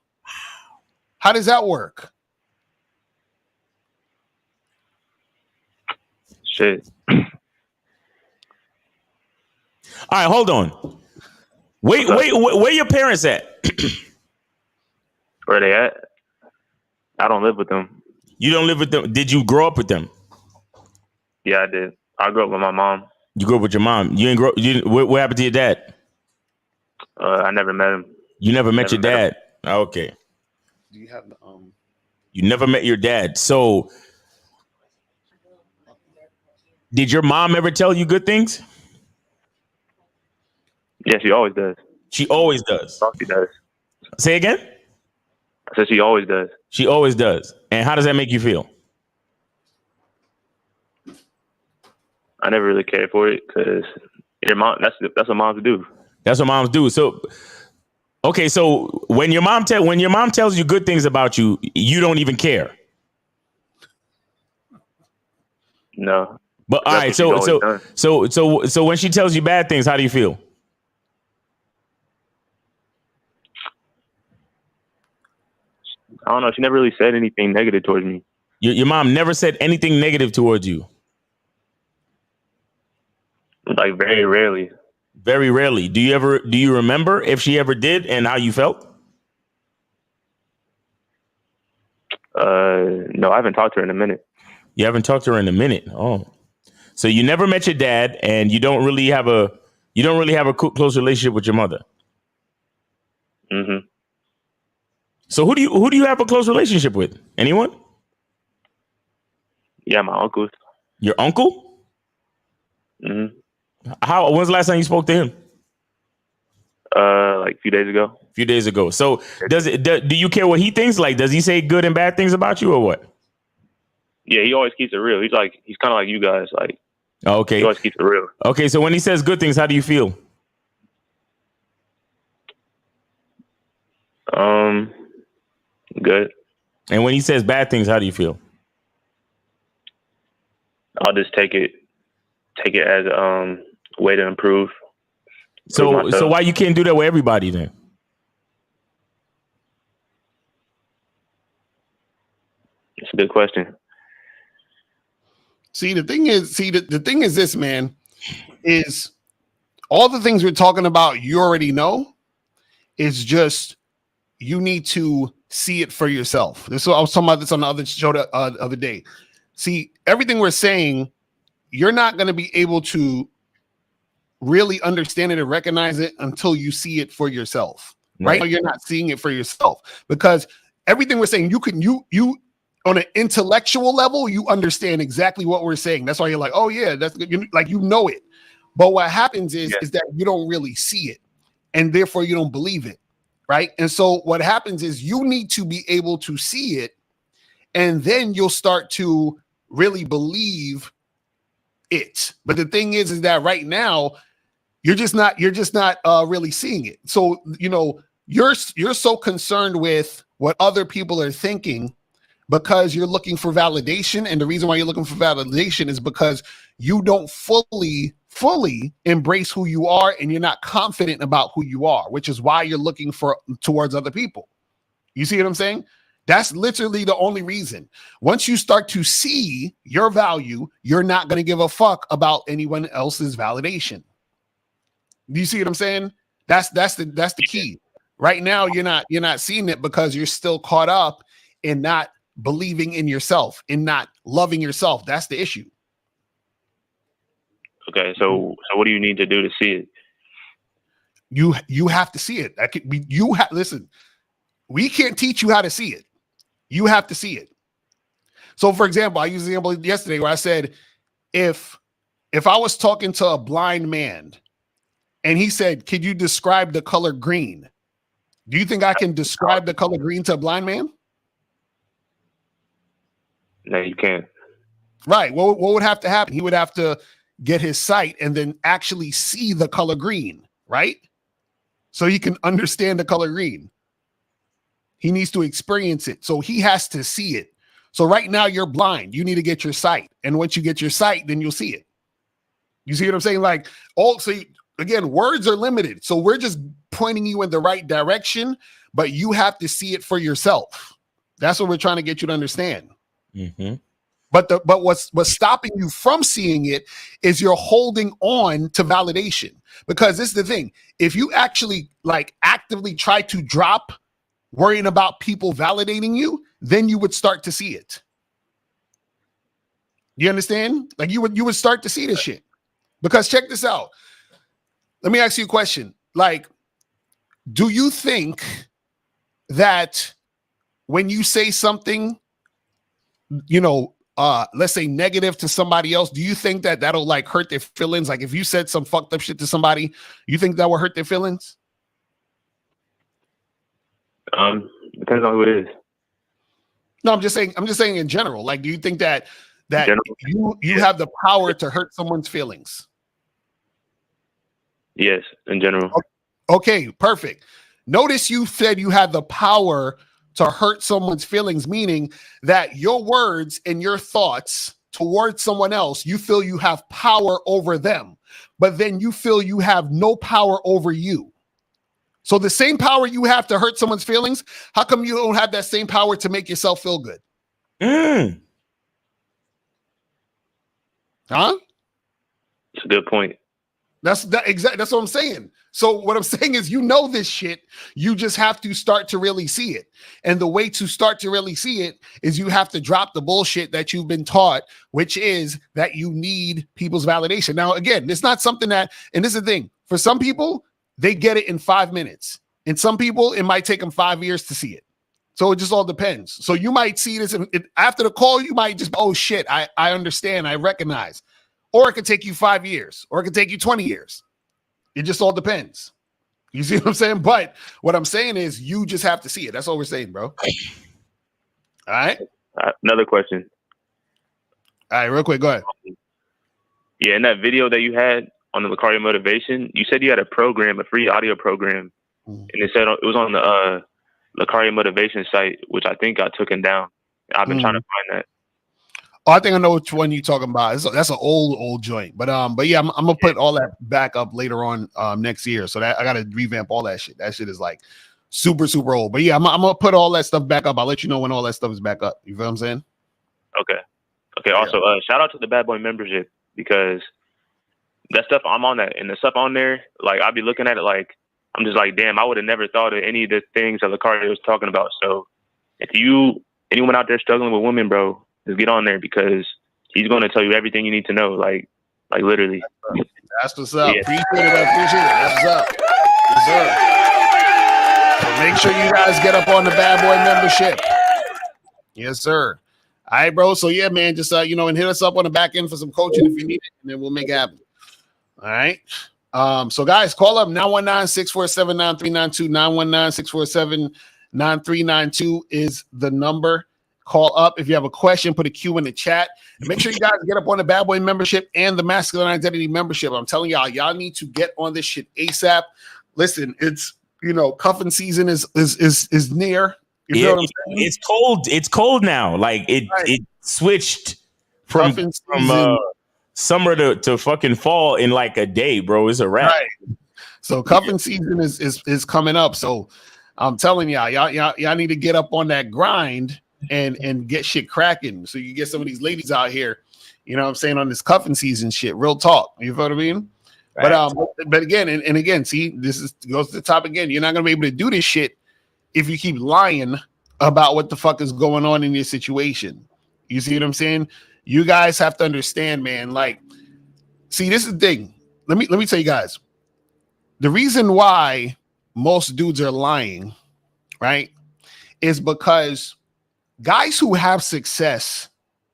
How does that work? Shit. All right, hold on. Wait, where your parents at? Where they at? I don't live with them. You don't live with them. Did you grow up with them? Yeah, I did. I grew up with my mom. You grew up with your mom. You didn't grow. What happened to your dad? I never met him. You never met your dad? Okay. Do you have the You never met your dad. So did your mom ever tell you good things? Yeah, she always does. She always does. She does. Say again? I said she always does. She always does. And how does that make you feel? I never really cared for it because your mom. That's what moms do. That's what moms do. So, okay. So when your mom tells you good things about you, you don't even care. No. But all right. So when she tells you bad things, how do you feel? I don't know. She never really said anything negative towards me. Your mom never said anything negative towards you? Like very rarely. Very rarely. Do you remember if she ever did and how you felt? No, I haven't talked to her in a minute. You haven't talked to her in a minute. Oh, so you never met your dad and you don't really have a close relationship with your mother. Mm-hmm. So who do you have a close relationship with? Anyone? Yeah, my uncles. Your uncle? Mm-hmm. When's the last time you spoke to him? Like a few days ago. A few days ago. So do you care what he thinks? Like, does he say good and bad things about you or what? Yeah, he always keeps it real. He's kind of like you guys. Like, okay, he always keeps it real. Okay, so when he says good things, how do you feel? Good. And when he says bad things, how do you feel? I'll just take it as a way to improve. So why you can't do that with everybody then? It's a good question. See, the thing is this, man, is all the things we're talking about, you already know. It's just you need to see it for yourself. This is what I was talking about this on the other show the other day. See, everything we're saying, you're not going to be able to really understand it and recognize it until you see it for yourself. Right? You're not seeing it for yourself because everything we're saying, you on an intellectual level, you understand exactly what we're saying. That's why you're like, oh yeah, that's good. You know it. But what happens is that you don't really see it, and therefore you don't believe it, right? And so what happens is you need to be able to see it, and then you'll start to really believe it. But the thing is that right now you're just not really seeing it. So you're so concerned with what other people are thinking because you're looking for validation. And the reason why you're looking for validation is because you don't fully embrace who you are and you're not confident about who you are, which is why you're looking towards other people. You see what I'm saying? That's literally the only reason. Once you start to see your value, you're not going to give a fuck about anyone else's validation. Do you see what I'm saying? That's the key. Right now, you're not seeing it because you're still caught up in not believing in yourself, in not loving yourself. That's the issue. Okay, so what do you need to do to see it? You have to see it. Listen, we can't teach you how to see it. You have to see it. So, for example, I used the example yesterday where I said, if I was talking to a blind man and he said, "Could you describe the color green?" Do you think I can describe the color green to a blind man? No, you can't. Right. What would have to happen? He would have to get his sight and then actually see the color green, right? So he can understand the color green. He needs to experience it. So he has to see it. So right now you're blind. You need to get your sight. And once you get your sight, then you'll see it. You see what I'm saying? Like, also, again, words are limited. So we're just pointing you in the right direction, but you have to see it for yourself. That's what we're trying to get you to understand. Mm-hmm. But what's stopping you from seeing it is you're holding on to validation. Because this is the thing. If you actually actively try to drop worrying about people validating you, then you would start to see it. You understand? Like you would start to see this shit. Because check this out. Let me ask you a question. Like, do you think that when you say something, let's say negative to somebody else, do you think that that'll like hurt their feelings? Like if you said some fucked up shit to somebody, you think that will hurt their feelings? Depends on who it is. No, I'm just saying in general. Like, do you think that you have the power to hurt someone's feelings? Yes, in general. Okay, perfect. Notice you said you had the power to hurt someone's feelings, meaning that your words and your thoughts towards someone else, you feel you have power over them, but then you feel you have no power over you. So the same power you have to hurt someone's feelings, how come you don't have that same power to make yourself feel good? Huh? It's a good point. That's what I'm saying. So what I'm saying is, this shit, you just have to start to really see it. And the way to start to really see it is you have to drop the bullshit that you've been taught, which is that you need people's validation. Now, again, it's not something that, and this is the thing, for some people, they get it in 5 minutes. And some people, it might take them 5 years to see it. So it just all depends. So you might see this after the call, you might just, oh shit, I understand, I recognize. Or it could take you 5 years, or it could take you 20 years. It just all depends. You see what I'm saying? But what I'm saying is you just have to see it. That's all we're saying, bro. All right? Another question. All right, real quick, go ahead. Yeah, in that video that you had on the Lucario Motivation, you said you had a program, a free audio program, and it said it was on the Lucario Motivation site, which I think got taken down. I've been trying to find that. Oh, I think I know which one you're talking about. That's an old joint, but yeah, I'm gonna put all that back up later on next year. So that I gotta revamp all that shit. That shit is like super old. But yeah, I'm gonna put all that stuff back up. I'll let you know when all that stuff is back up. You feel what I'm saying? Okay. Also, shout out to the Bad Boy membership, because that stuff, I'm on that, and the stuff on there, like I'll be looking at it like I'm just like, damn, I would have never thought of any of the things that Lucario was talking about. So if anyone out there struggling with women, bro, just get on there, because he's going to tell you everything you need to know. Like literally. That's what's up. Yeah. Appreciate it. That's what's up. Yes, sir. So make sure you guys get up on the Bad Boy membership. Yes, sir. All right, bro. So yeah, man, just and hit us up on the back end for some coaching if you need it, and then we'll make it happen. All right. So guys, call up 919-647-9392. 919-647-9392 is the number. Call up if you have a question. Put a Q in the chat. Make sure you guys get up on the Bad Boy membership and the Masculine Identity membership. I'm telling y'all need to get on this shit ASAP. Listen, it's cuffing season is near. You know what I'm saying? It's cold. It's cold now. Like it switched from summer to fucking fall in like a day, bro. It's a wrap. Right. So cuffing season is coming up. So I'm telling y'all need to get up on that grind and get shit cracking. So you get some of these ladies out here, you know what I'm saying, on this cuffing season shit. Real talk. You feel what I mean? Right. But again, and again, see, goes to the top again. You're not gonna be able to do this shit if you keep lying about what the fuck is going on in your situation. You see what I'm saying? You guys have to understand, man. Like, see, this is the thing. Let me tell you guys. The reason why most dudes are lying, right, is because guys who have success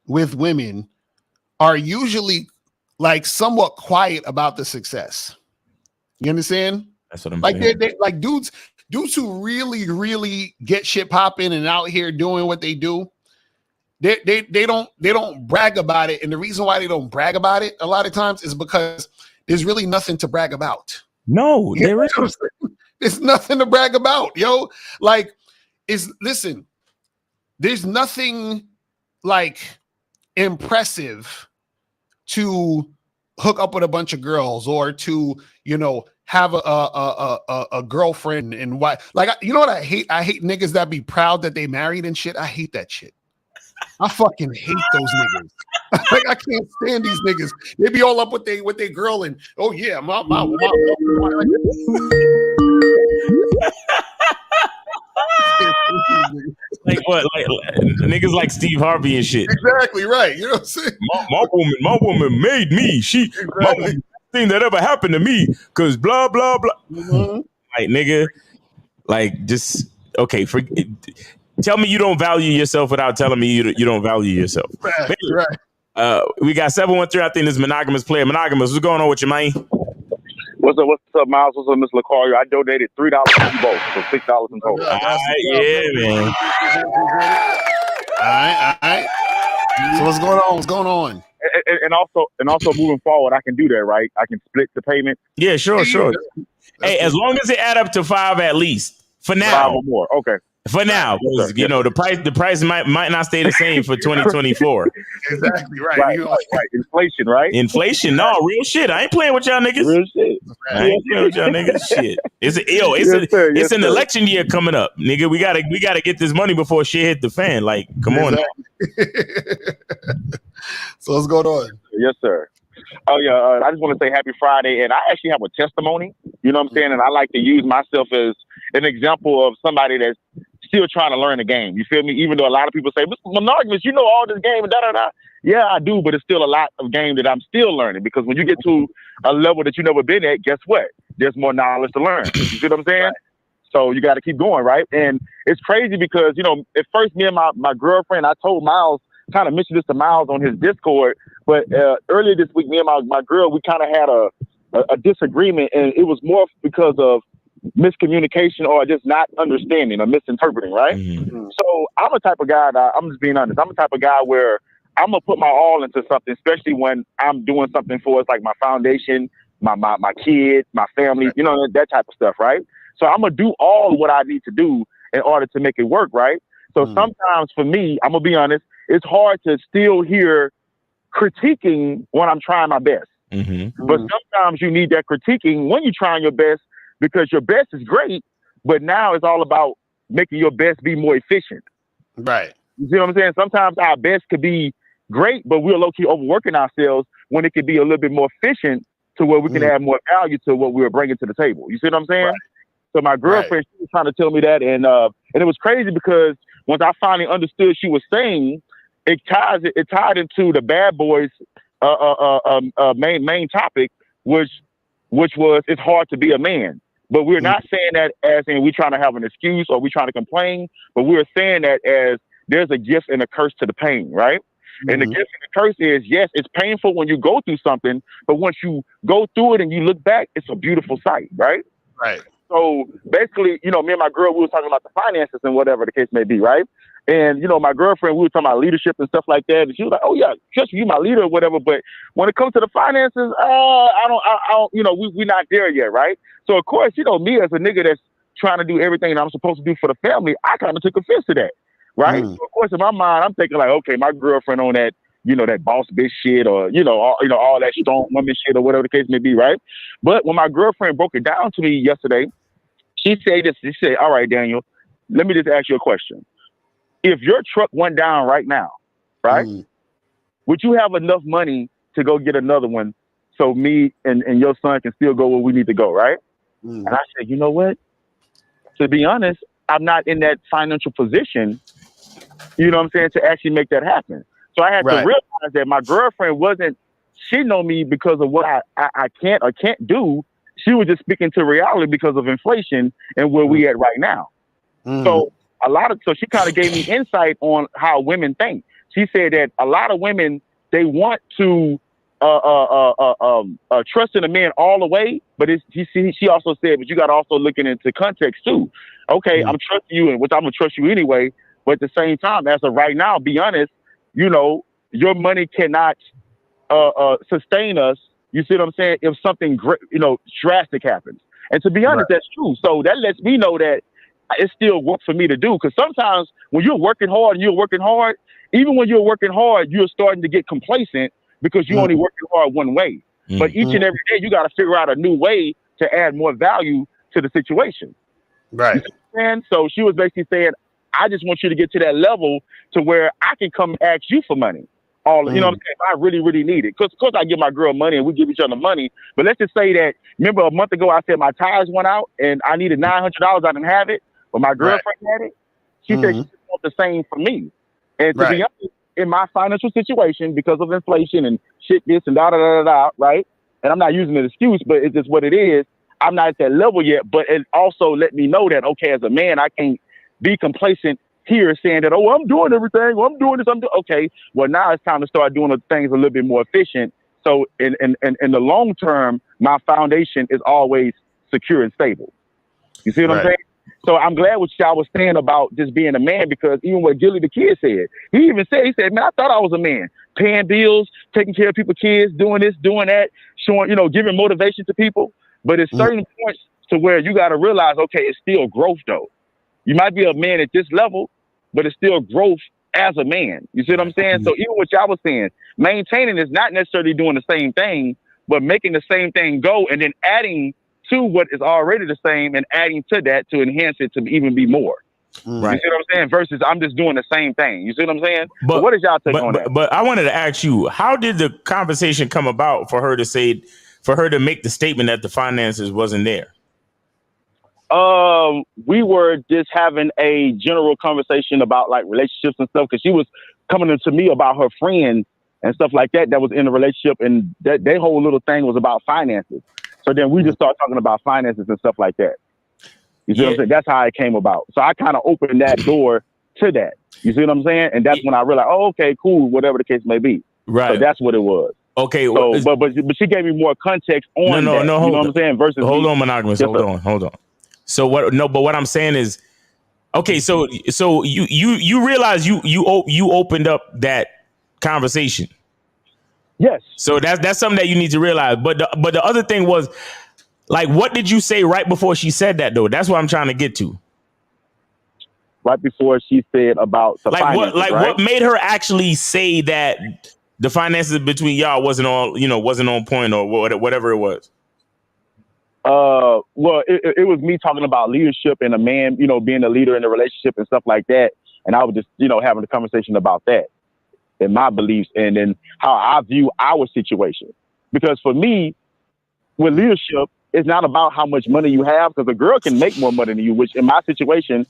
with women are usually like somewhat quiet about the success. You understand? That's what I'm like. saying. They like dudes who really get shit popping and out here doing what they do. They don't brag about it, and the reason why they don't brag about it a lot of times is because there's really nothing to brag about. No, there is. There's nothing to brag about, yo. Like, listen. There's nothing like impressive to hook up with a bunch of girls or to, you know, have a girlfriend and why. Like, you know what I hate? I hate niggas that be proud that they married and shit. I hate that shit. I fucking hate those niggas. Like, I can't stand these niggas. They be all up with their girl and oh yeah, my like what? Like niggas like Steve Harvey and shit. Exactly right. You know what I'm saying? My woman made me. My woman, thing that ever happened to me, cause blah blah blah. Mm-hmm. Like nigga, like just okay. Tell me you don't value yourself without telling me you don't value yourself. Right. We got 713. I think this monogamous player. Monogamous, what's going on with you, man? What's up, Miles? What's up, Miss LaCario? I donated $3 to you both, so $6 in total. All right, yeah, man. All right. So what's going on? And also moving forward, I can do that, right? I can split the payment. Yeah, sure. Hey, as long as it add up to 5 at least for now. 5 or more, okay. For now, you know, the price might not stay the same for 2024. Exactly right. Right. Inflation, right? Inflation, no, real shit. I ain't playing with y'all niggas. Real shit. I ain't playing with y'all niggas. Shit. It's an election year coming up, nigga. We gotta get this money before shit hit the fan. Like, come on. So what's going on? Yes, sir. Oh yeah, I just want to say happy Friday, and I actually have a testimony. You know what I'm saying? And I like to use myself as an example of somebody that's still trying to learn the game. You feel me? Even though a lot of people say, Mr. Monogamous, you know all this game and da-da-da. Yeah, I do, but it's still a lot of game that I'm still learning, because when you get to a level that you've never been at, guess what? There's more knowledge to learn. You see what I'm saying? Right. So you got to keep going, right? And it's crazy because, you know, at first me and my girlfriend, I told Miles, kind of mentioned this to Miles on his Discord, but earlier this week, me and my girl, we kind of had a disagreement, and it was more because of miscommunication or just not understanding or misinterpreting, right? Mm-hmm. So I'm a type of guy that, I'm just being honest, I'm a type of guy where I'm gonna put my all into something, especially when I'm doing something for us, like my foundation, my kids, my family, you know, that type of stuff, right? So I'm gonna do all what I need to do in order to make it work, right? So sometimes for me, I'm gonna be honest, it's hard to still hear critiquing when I'm trying my best. Mm-hmm. But sometimes you need that critiquing when you're trying your best, because your best is great, but now it's all about making your best be more efficient. Right. You see what I'm saying? Sometimes our best could be great, but we're low-key overworking ourselves when it could be a little bit more efficient to where we can add more value to what we were bringing to the table. You see what I'm saying? Right. So my girlfriend, she was trying to tell me that, and it was crazy because once I finally understood she was saying, it tied into the Bad Boys main topic, which was it's hard to be a man. But we're not saying that as in we're trying to have an excuse or we're trying to complain, but we're saying that as there's a gift and a curse to the pain, right? Mm-hmm. And the gift and the curse is, yes, it's painful when you go through something, but once you go through it and you look back, it's a beautiful sight, right? Right. So basically, you know, me and my girl, we were talking about the finances and whatever the case may be, right? And, you know, my girlfriend, we were talking about leadership and stuff like that. And she was like, oh, yeah, just you my leader or whatever. But when it comes to the finances, I don't, you know, we're not there yet, right? So, of course, you know, me as a nigga that's trying to do everything that I'm supposed to do for the family, I kind of took offense to that, right? So, of course, in my mind, I'm thinking like, okay, my girlfriend on that, you know, that boss bitch shit or, you know, all that strong woman shit or whatever the case may be, right? But when my girlfriend broke it down to me yesterday, She said this. She said, "All right, Daniel, let me just ask you a question. If your truck went down right now, right, would you have enough money to go get another one so me and your son can still go where we need to go, right?" And I said, "You know what? To be honest, I'm not in that financial position, you know what I'm saying, to actually make that happen." So I had to realize that my girlfriend wasn't shitting on me because of what I can't or can't do. She was just speaking to reality because of inflation and where we at right now. So she kind of gave me insight on how women think. She said that a lot of women, they want to trust in a man all the way, but she also said, but you got to also look into context too. Okay, I'm trusting you, and which I'm gonna trust you anyway. But at the same time, as of right now, be honest, you know, your money cannot sustain us. You see what I'm saying? If something drastic happens, and to be honest, that's true. So that lets me know that it still work for me to do. Because sometimes when you're working hard, even when you're working hard, you're starting to get complacent because you're only working hard one way. But each and every day, you got to figure out a new way to add more value to the situation. Right. And so she was basically saying, I just want you to get to that level to where I can come ask you for money. You know what I'm saying? I really, really need it. Because of course I give my girl money and we give each other money. But let's just say that, remember a month ago I said my tires went out and I needed $900. I didn't have it, but my girlfriend had it. She said she wants the same for me. And to be honest, in my financial situation, because of inflation and shit this and da-da-da-da-da, right? And I'm not using an excuse, but it's just what it is. I'm not at that level yet, but it also let me know that, okay, as a man, I can't be complacent here saying that, oh, I'm doing everything. Well, I'm doing this. Okay. Well, now it's time to start doing the things a little bit more efficient. So in the long term, my foundation is always secure and stable. You see what I'm saying? So I'm glad what y'all was saying about just being a man, because even what Gilly the kid said, he said, man, I thought I was a man, paying bills, taking care of people's kids, doing this, doing that, showing, giving motivation to people. But at certain points to where you got to realize, okay, it's still growth though. You might be a man at this level, but it's still growth as a man. You see what I'm saying? So even what y'all was saying, maintaining is not necessarily doing the same thing, but making the same thing go and then adding to what is already the same and adding to that to enhance it to even be more. Right. You see what I'm saying? Versus I'm just doing the same thing. You see what I'm saying? But what is y'all take on that? But I wanted to ask you, how did the conversation come about for her to make the statement that the finances wasn't there? We were just having a general conversation about like relationships and stuff, because she was coming to me about her friend and stuff like that was in a relationship, and that their whole little thing was about finances. So then we just started talking about finances and stuff like that. You see what I'm saying? That's how it came about. So I kind of opened that door to that. You see what I'm saying? And that's when I realized, oh, okay, cool, whatever the case may be. Right. So that's what it was. Okay. So, but she gave me more context on that. You know what I'm saying? Versus hold on, Monogamous. Hold on. So what? No, but what I'm saying is, okay. So you realize you opened up that conversation. Yes. So that's something that you need to realize. But the other thing was, like, what did you say right before she said that though? That's what I'm trying to get to. Right before she said about the finances, what made her actually say that the finances between y'all wasn't on point or whatever it was? Well, it was me talking about leadership and a man, being a leader in a relationship and stuff like that. And I was just, having a conversation about that and my beliefs and then how I view our situation. Because for me, with leadership, it's not about how much money you have, because a girl can make more money than you, which in my situation,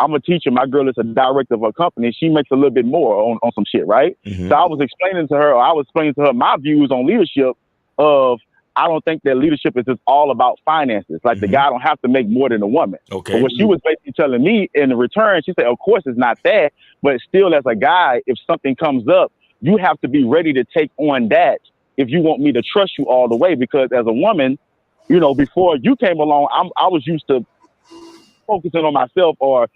I'm a teacher. My girl is a director of a company. She makes a little bit more on some shit, right? Mm-hmm. So I was explaining to her my views on leadership of, I don't think that leadership is just all about finances. Like the guy don't have to make more than a woman. Okay. But what she was basically telling me in return, she said, of course it's not that, but still as a guy, if something comes up, you have to be ready to take on that if you want me to trust you all the way. Because as a woman, before you came along, I was used to focusing on myself or,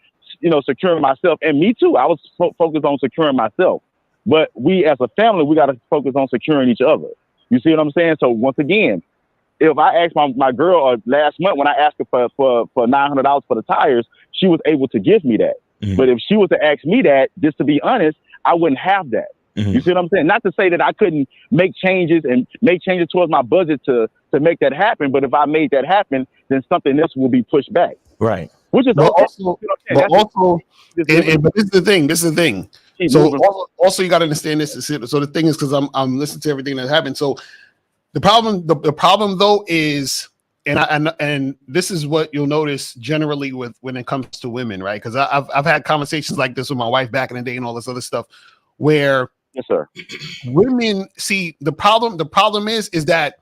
securing myself. And me too. I was focused on securing myself. But we as a family, we got to focus on securing each other. You see what I'm saying? So once again, if I asked my girl last month when I asked her for $900 for the tires, she was able to give me that. Mm-hmm. But if she was to ask me that, just to be honest, I wouldn't have that. Mm-hmm. You see what I'm saying? Not to say that I couldn't make changes towards my budget to to make that happen. But if I made that happen, then something else will be pushed back. Right. Which is But okay. also, You know what I'm saying? but this is the thing. This is the thing. Keep So moving. also you got to understand this. So the thing is, because I'm listening to everything that happened. So the problem though is, and this is what you'll notice generally with when it comes to women, right? Because I've had conversations like this with my wife back in the day and all this other stuff, where yes, sir, women see the problem. The problem is that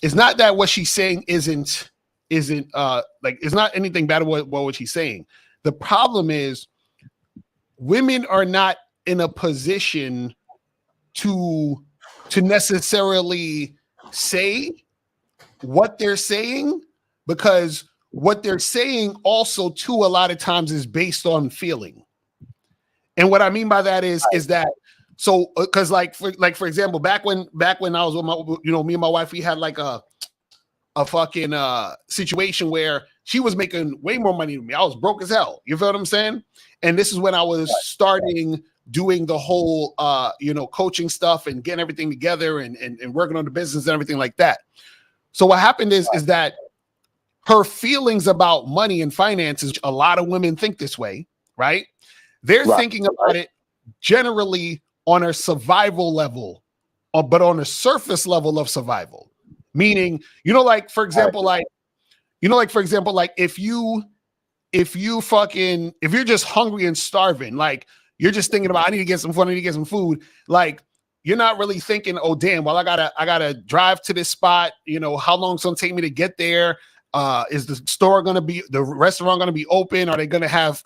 it's not that what she's saying isn't like, it's not anything bad about what she's saying. The problem is women are not in a position to necessarily say what they're saying, because what they're saying also too a lot of times is based on feeling. And what I mean by that is that, so because for example, back when I was with my, me and my wife, we had like a fucking situation where she was making way more money than me. I was broke as hell. You feel what I'm saying? And this is when I was starting doing the whole coaching stuff and getting everything together and working on the business and everything like that. So what happened is that her feelings about money and finances, a lot of women think this way, right? They're thinking about it generally on a survival level, but on a surface level of survival. Meaning, like for example, if you're just hungry and starving, like you're just thinking about, I need to get some food, I need to get some food. Like you're not really thinking, oh damn, well I gotta drive to this spot. How long it's gonna take me to get there? Is the restaurant gonna be open? Are they gonna have?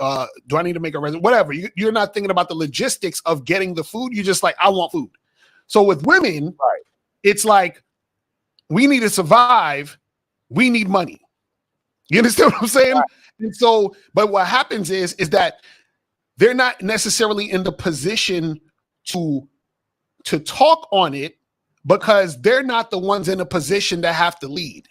Do I need to make a reservation? Whatever. You're not thinking about the logistics of getting the food. You're just like, I want food. So with women, it's like, we need to survive. We need money. You understand what I'm saying? Right. And so, but what happens is that they're not necessarily in the position to talk on it, because they're not the ones in a position to have to lead.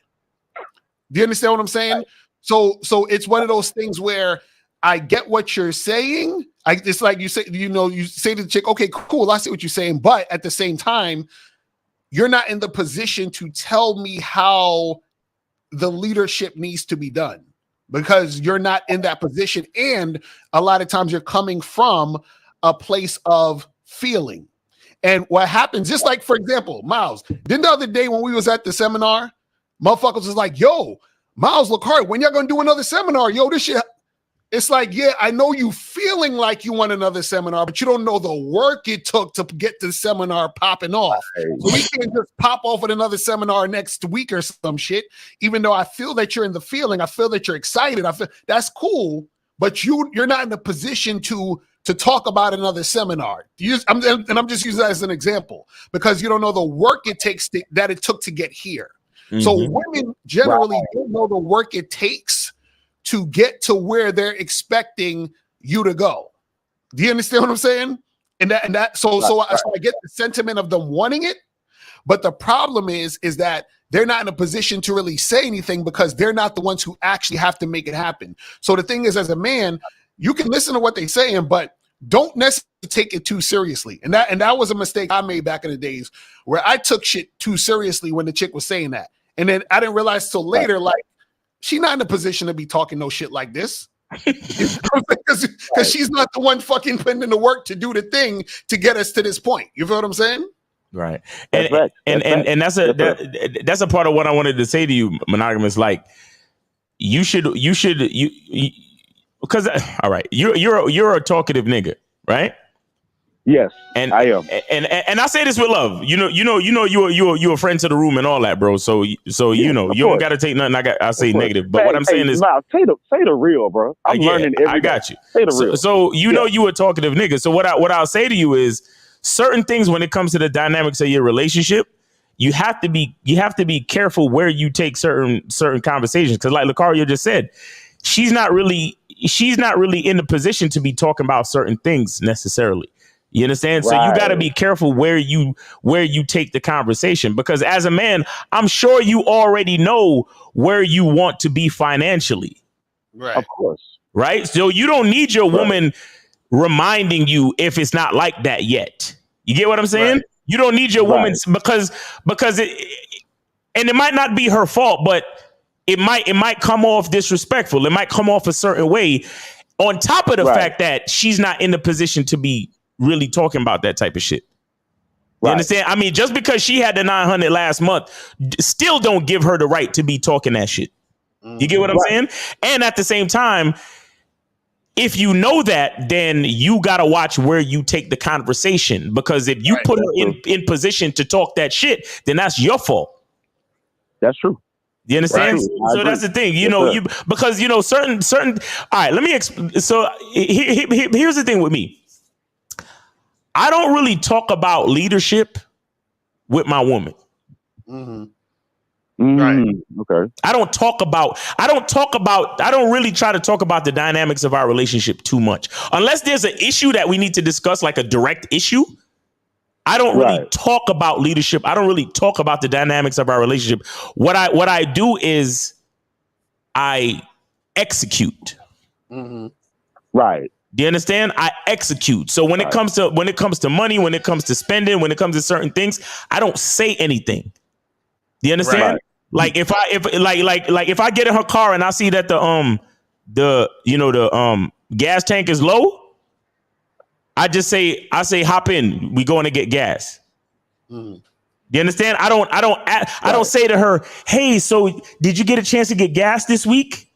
Do you understand what I'm saying? Right. So it's one of those things where I get what you're saying. It's like you say, you say to the chick, okay, cool, I see what you're saying, but at the same time, you're not in the position to tell me how the leadership needs to be done, because you're not in that position. And a lot of times you're coming from a place of feeling. And what happens, just like, for example, Miles, then the other day when we was at the seminar, motherfuckers was like, yo, Miles Lucari, when y'all gonna do another seminar? Yo, this shit. It's like, yeah, I know you feeling like you want another seminar, but you don't know the work it took to get the seminar popping off. So we can't just pop off with another seminar next week or some shit. Even though I feel that you're in the feeling, I feel that you're excited. I feel that's cool, but you're not in a position to talk about another seminar. I'm just using that as an example, because you don't know the work it takes that it took to get here. Mm-hmm. So women generally don't know the work it takes to get to where they're expecting you to go. Do you understand what I'm saying? So I get the sentiment of them wanting it, but the problem is that they're not in a position to really say anything, because they're not the ones who actually have to make it happen. So the thing is, as a man, you can listen to what they're saying, but don't necessarily take it too seriously. And that was a mistake I made back in the days, where I took shit too seriously when the chick was saying that. And then I didn't realize till later, like, she's not in a position to be talking no shit like this. Because she's not the one fucking putting in the work to do the thing to get us to this point. You feel what I'm saying? Right. And that's a part of what I wanted to say to you, Monogamous. Like, you should because all right, you're a talkative nigga, right? Yes, and I am. And I say this with love. You're a friend to the room and all that, bro. So you don't got to take nothing I say negative. But what I'm saying is, say the real, bro. I'm learning every day. I got you. Say the real. So you a talkative nigga. So what I'll say to you is, certain things when it comes to the dynamics of your relationship, you have to be careful where you take certain conversations, because like Lucario just said, she's not really in the position to be talking about certain things necessarily. You understand? Right. So you got to be careful where you take the conversation, because as a man, I'm sure you already know where you want to be financially. Right. Of course. Right. So you don't need your woman reminding you if it's not like that yet. You get what I'm saying? Right. You don't need your woman because And it might not be her fault, but it might come off disrespectful. It might come off a certain way. On top of the fact that she's not in the position to be really talking about that type of shit. You understand? I mean, just because she had the 900 last month, still don't give her the right to be talking that shit. You get what I'm saying? And at the same time, if you know that, then you got to watch where you take the conversation, because if you put her in position to talk that shit, then that's your fault. That's true. You understand? So that's the thing, because certain. All right, let me explain. So here's the thing with me. I don't really talk about leadership with my woman. Right. Okay. I don't really try to talk about the dynamics of our relationship too much. Unless there's an issue that we need to discuss, like a direct issue. I don't really talk about leadership. I don't really talk about the dynamics of our relationship. What I do is I execute. Right. Do you understand? I execute. So when it comes to money, when it comes to spending, when it comes to certain things, I don't say anything. Do you understand? Right. Like if I get in her car and I see that the gas tank is low, I say hop in. We going to get gas. Do you understand? I don't say to her, hey, so did you get a chance to get gas this week?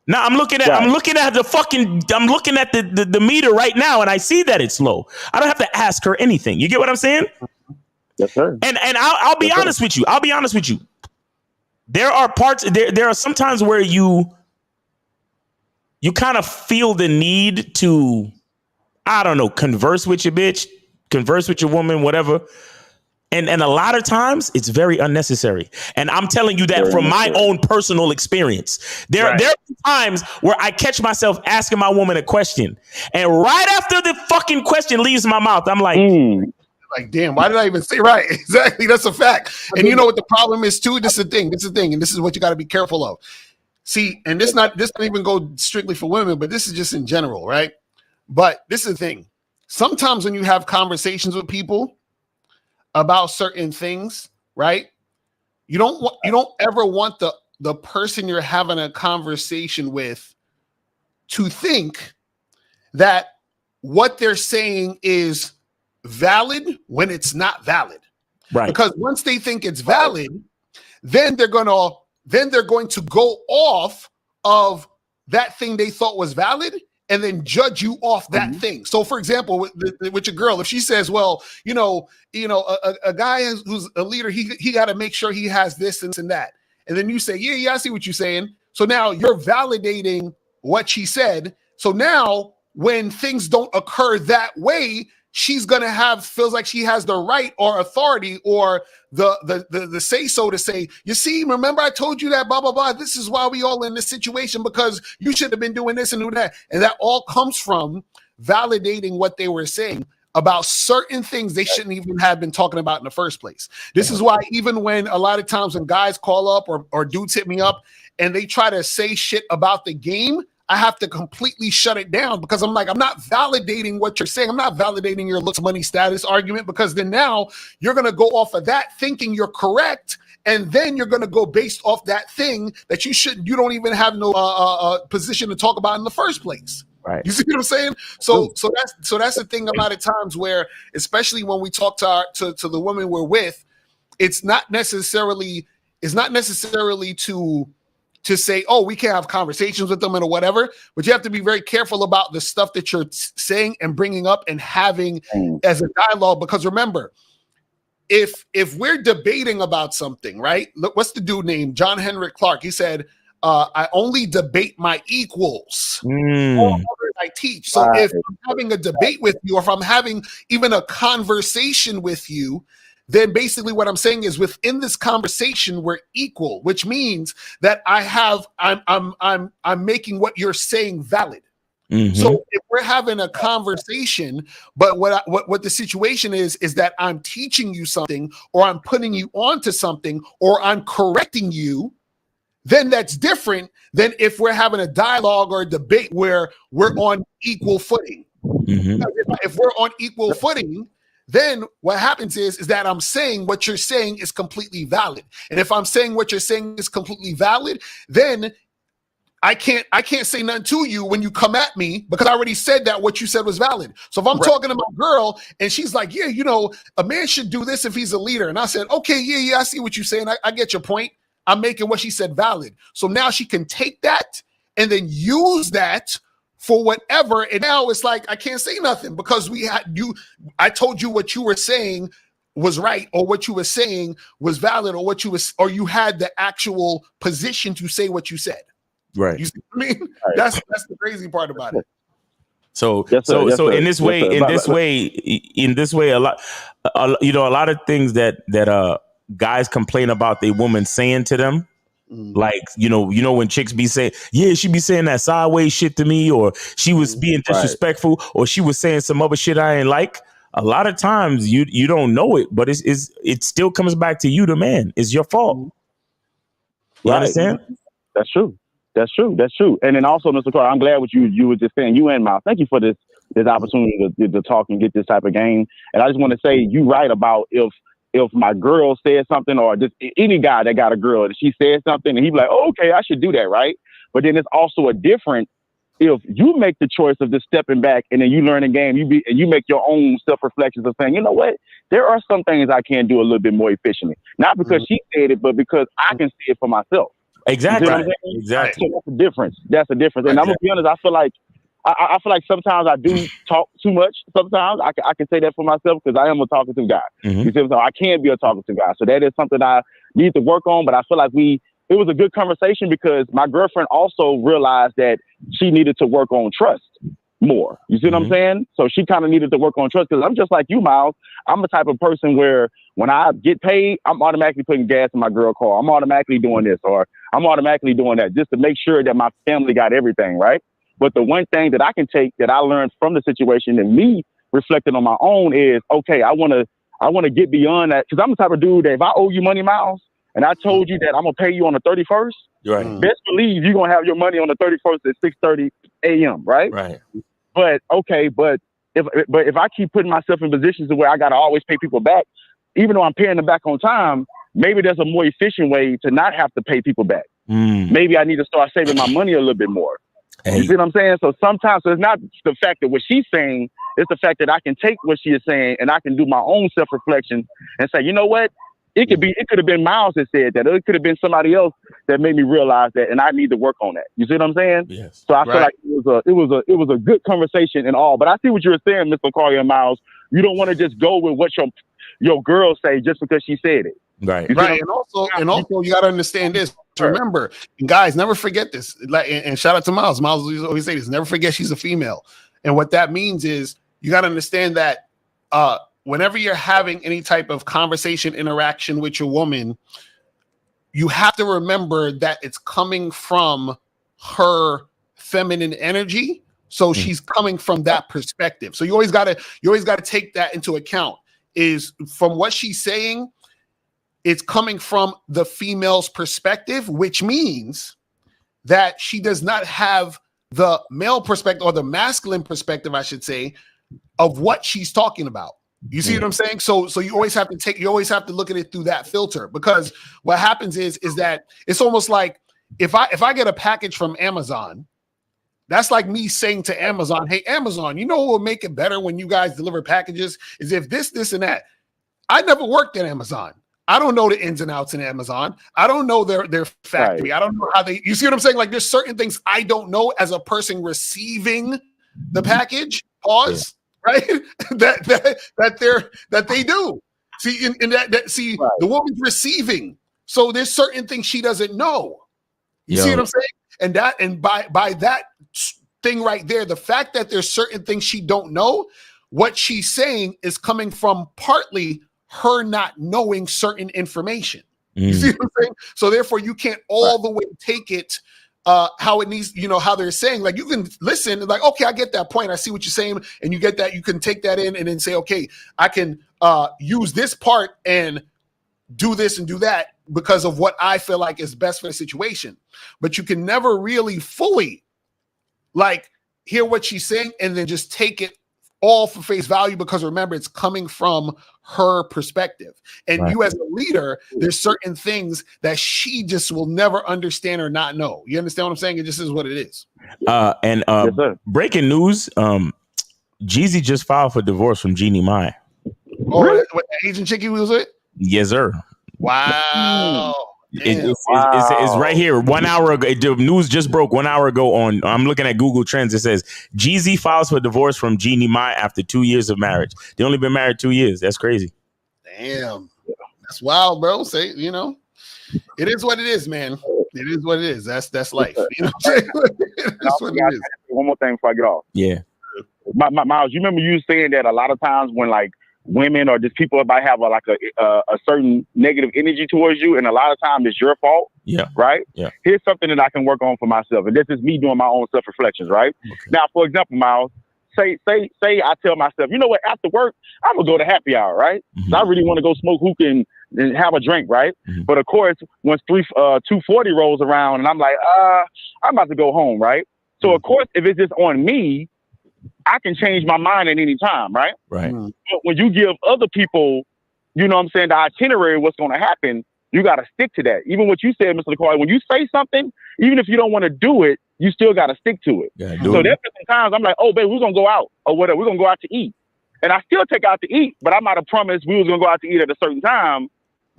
Now I'm looking at the meter right now, and I see that it's low. I don't have to ask her anything. You get what I'm saying? Yes, sir. And I'll be honest with you. I'll be honest with you. There are parts. There are some times where you kind of feel the need to, I don't know, converse with your bitch, converse with your woman, whatever. And a lot of times it's very unnecessary. And I'm telling you that from my own personal experience. There are times where I catch myself asking my woman a question, and right after the fucking question leaves my mouth, I'm like, damn, why did I even say right? Exactly. That's a fact. And you know what the problem is too? This is the thing. And this is what you got to be careful of. See, and this don't even go strictly for women, but this is just in general, right? But this is the thing. Sometimes when you have conversations with people about certain things, right? You don't ever want the person you're having a conversation with to think that what they're saying is valid when it's not valid. Right. Because once they think it's valid, then they're going to go off of that thing they thought was valid and then judge you off that thing. So, for example, with your girl, if she says, "Well, a guy who's a leader, he got to make sure he has this and that," and then you say, "Yeah, I see what you're saying." So now you're validating what she said. So now when things don't occur that way, she's gonna feels like she has the right or authority or the say so to say, you see, remember I told you that blah blah blah. This is why we all in this situation because you should have been doing this and doing that. And that all comes from validating what they were saying about certain things they shouldn't even have been talking about in the first place. This is why even when a lot of times when guys call up or dudes hit me up and they try to say shit about the game, I have to completely shut it down because I'm like, I'm not validating what you're saying. I'm not validating your looks, money, status argument because then now you're going to go off of that thinking you're correct. And then you're going to go based off that thing that you don't even have no position to talk about in the first place. Right. You see what I'm saying? So that's the thing a lot of times where, especially when we talk to the women we're with, it's not necessarily to say, oh, we can't have conversations with them or whatever, but you have to be very careful about the stuff that you're saying and bringing up and having as a dialogue. Because remember, if we're debating about something, right? Look, what's the dude named John Henrik Clark? He said, I only debate my equals. All others I teach. So if I'm having a debate with you, or if I'm having even a conversation with you, then basically what I'm saying is within this conversation, we're equal, which means that I'm making what you're saying valid. So if we're having a conversation, but what the situation is that I'm teaching you something, or I'm putting you onto something, or I'm correcting you, then that's different than if we're having a dialogue or a debate where we're on equal footing. If we're on equal footing, then what happens is that I'm saying what you're saying is completely valid. And if I'm saying what you're saying is completely valid, then I can't say nothing to you when you come at me because I already said that what you said was valid. So if I'm talking to my girl and she's like, yeah, you know, a man should do this if he's a leader. And I said, okay, yeah, I see what you're saying. I get your point. I'm making what she said valid. So now she can take that and then use that for whatever. And now it's like, I can't say nothing because I told you what you were saying was right, or what you were saying was valid, or you had the actual position to say what you said. Right. You see what I mean? That's the crazy part about it. So Yes, sir. Yes, sir. in this way, a lot of things that guys complain about their woman saying to them. Like, you know, when chicks be saying, yeah, she be saying that sideways shit to me, or she was being disrespectful, or she was saying some other shit I ain't like. A lot of times you don't know it, but it still comes back to you, the man. It's your fault. You understand? That's true. That's true. And then also, Mr. Carter, I'm glad what you were just saying, you and Miles. Thank you for this opportunity to talk and get this type of game. And I just want to say, you right about if my girl says something, or just any guy that got a girl, and she says something and he be like, oh, okay, I should do that, right? But then it's also a different if you make the choice of just stepping back and then you learn the game, you make your own self-reflections of saying, you know what, there are some things I can do a little bit more efficiently. Not because she said it, but because I can see it for myself. Exactly. Exactly. So that's the difference. That's the difference. And I'm gonna be honest, I feel like sometimes I do talk too much. Sometimes I can say that for myself because I am a talkative guy. You see what I'm saying? I can be a talkative guy. So that is something I need to work on. But I feel like it was a good conversation because my girlfriend also realized that she needed to work on trust more. You see what I'm saying? So she kind of needed to work on trust because I'm just like you, Miles. I'm the type of person where when I get paid, I'm automatically putting gas in my girl car. I'm automatically doing this or I'm automatically doing that just to make sure that my family got everything, right? But the one thing that I can take that I learned from the situation and me reflecting on my own is, okay, I want to get beyond that because I'm the type of dude that if I owe you money, Miles, and I told you that I'm going to pay you on the 31st, best believe you're going to have your money on the 31st at 6:30 a.m., right? Right. But if I keep putting myself in positions where I got to always pay people back, even though I'm paying them back on time, maybe there's a more efficient way to not have to pay people back. Maybe I need to start saving my money a little bit more. You see what I'm saying? So sometimes it's not the fact that what she's saying, it's the fact that I can take what she is saying and I can do my own self-reflection and say, you know what? It could have been Miles that said that, or it could have been somebody else that made me realize that, and I need to work on that. You see what I'm saying? Yes. So I feel like it was a good conversation and all. But I see what you were saying, Mr. Carter and Miles. You don't want to just go with what your girl say just because she said it. Right. Right. And also you got to understand this. Remember, guys, never forget this. Like, and shout out to Miles. Miles always say this, never forget she's a female. And what that means is you got to understand that whenever you're having any type of conversation, interaction with your woman, you have to remember that it's coming from her feminine energy. So she's coming from that perspective. So you always got to take that into account. Is from what she's saying, it's coming from the female's perspective, which means that she does not have the male perspective or the masculine perspective, I should say, of what she's talking about. You see what I'm saying? So you always have to look at it through that filter, because what happens is that it's almost like if I get a package from Amazon, that's like me saying to Amazon, hey, Amazon, you know what will make it better when you guys deliver packages is if this, and that. I never worked at Amazon. I don't know the ins and outs in Amazon. I don't know their factory. Right. I don't know how you see what I'm saying? Like there's certain things I don't know as a person receiving the package. Pause. Right? that they do. See, right. The woman's receiving. So there's certain things she doesn't know. You see what I'm saying? And by that thing right there, the fact that there's certain things she don't know, what she's saying is coming from partly her not knowing certain information. You see what I'm saying? So therefore you can't all the way take it how it needs, how they're saying. Like you can listen and like, okay, I get that point. I see what you're saying. And you get that, you can take that in and then say, okay, I can use this part and do this and do that because of what I feel like is best for the situation. But you can never really fully like hear what she's saying and then just take it all for face value, because remember, it's coming from her perspective. And Right. you as a leader, there's certain things that she just will never understand or not know. You understand what I'm saying? It just is what it is. And breaking news, Jeezy just filed for divorce from Jeannie Mai. Oh, what the Asian chick he was with? Yes, sir. Wow. It's right here. 1 hour ago, the news just broke 1 hour ago. I'm looking at Google Trends. It says Jeezy files for divorce from Jeannie Mai after 2 years of marriage. They only been married 2 years. That's crazy. Damn, that's wild, bro. Say, you know, it is what it is, man. It is what it is. That's life. You know what I'm saying? That's what it is. One more thing before I get off. Yeah. Miles, you remember you saying that a lot of times when like women or just people might have a certain negative energy towards you, and a lot of times it's your fault. Yeah. Right? Yeah. Here's something that I can work on for myself. And this is me doing my own self-reflections, right? Okay. Now, for example, Miles, say I tell myself, you know what, after work, I'm gonna go to happy hour, right? Mm-hmm. So I really want to go smoke hookah and have a drink, right? Mm-hmm. But of course, once 2:40 rolls around and I'm like, I'm about to go home, right? So of course, if it's just on me, I can change my mind at any time, right? Right. But when you give other people, you know what I'm saying, the itinerary of what's going to happen, you got to stick to that. Even what you said, Mr. LaCroix, when you say something, even if you don't want to do it, you still got to stick to it. So there's been times I'm like, oh, babe, we're going to go out or whatever. We're going to go out to eat. And I still take out to eat, but I might have promised we was going to go out to eat at a certain time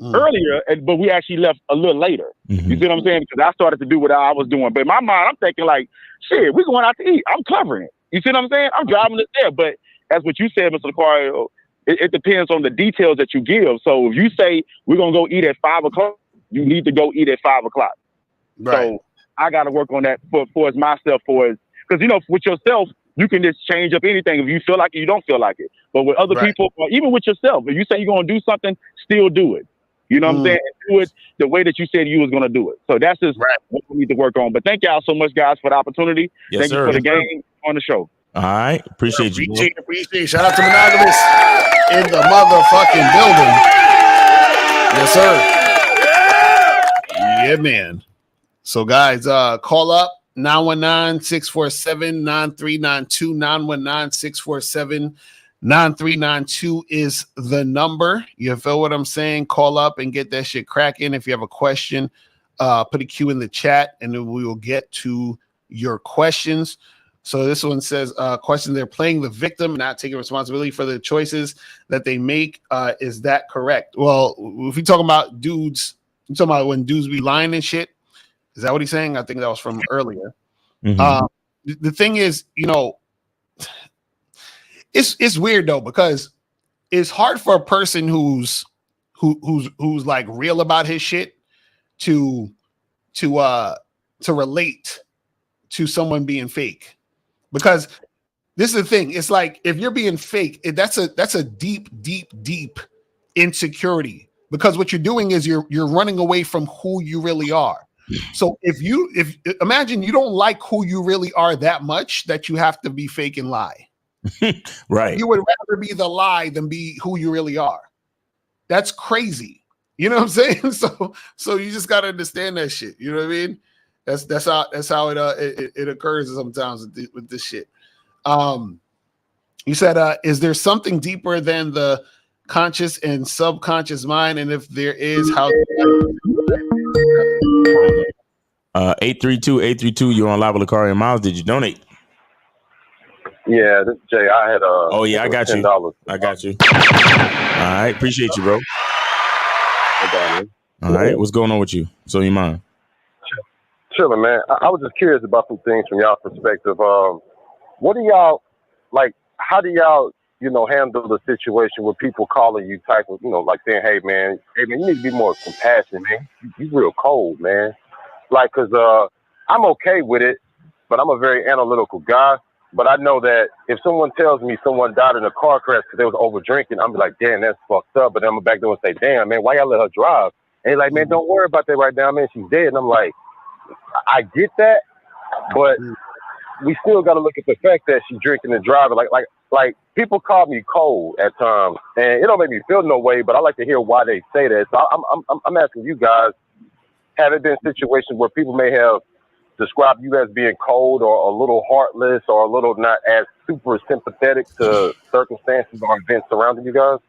earlier, but we actually left a little later. Mm-hmm. You see what I'm saying? Because I started to do what I was doing. But in my mind, I'm thinking like, shit, we're going out to eat. I'm covering it. You see what I'm saying? I'm driving it there. But as what you said, Mr. LaCroix, it depends on the details that you give. So if you say we're going to go eat at 5 o'clock, you need to go eat at 5 o'clock. Right. So I got to work on that for myself, because, you know, with yourself, you can just change up anything if you feel like it, you don't feel like it. But with other people, or even with yourself, if you say you're going to do something, still do it. You know what I'm saying? Do it the way that you said you was going to do it. So that's just what we need to work on. But thank y'all so much, guys, for the opportunity. Yes, thank you for the game on the show. All right. Appreciate you. Appreciate. Shout out to Monogamous in the motherfucking building. Yes, sir. Yeah, man. So, guys, call up 919-647-9392. 919-647-9392 is the number. You feel what I'm saying? Call up and get that shit cracking. If you have a question, put a Q in the chat, and then we will get to your questions. So this one says, question, they're playing the victim, not taking responsibility for the choices that they make. Is that correct? Well, if you're talking about dudes, you're talking about when dudes be lying and shit. Is that what he's saying? I think that was from earlier. Mm-hmm. The thing is, you know, it's weird though, because it's hard for a person who's like real about his shit to relate to someone being fake. Because this is the thing. It's like if you're being fake, that's a deep insecurity. Because what you're doing is you're running away from who you really are. So if imagine you don't like who you really are that much that you have to be fake and lie. Right. You would rather be the lie than be who you really are. That's crazy. You know what I'm saying? So you just gotta understand that shit. You know what I mean? That's how it occurs sometimes with this shit. You said, is there something deeper than the conscious and subconscious mind? And if there is, how? 832, you're on live with LaCroix and Miles. Did you donate? Yeah, this is Jay. I had oh yeah, I got $10. You. I got you. All right, appreciate you, bro. All right, what's going on with you? So you mind? Chilling, man. I was just curious about some things from y'all perspective. What do y'all like? How do y'all, handle the situation with people calling you type of, like saying, hey man, you need to be more compassionate, man. You real cold, man. Like, cause I'm okay with it, but I'm a very analytical guy. But I know that if someone tells me someone died in a car crash because they was over drinking, I'm like, damn, that's fucked up. But then I'm gonna back there and say, damn, man, why y'all let her drive? And he's like, man, don't worry about that right now, man. She's dead. And I'm like, I get that, but we still got to look at the fact that she's drinking and driving. Like people call me cold at times, and it don't make me feel no way. But I like to hear why they say that. So I'm asking you guys, have it been situations where people may have describe you as being cold or a little heartless or a little not as super sympathetic to circumstances or events surrounding you guys?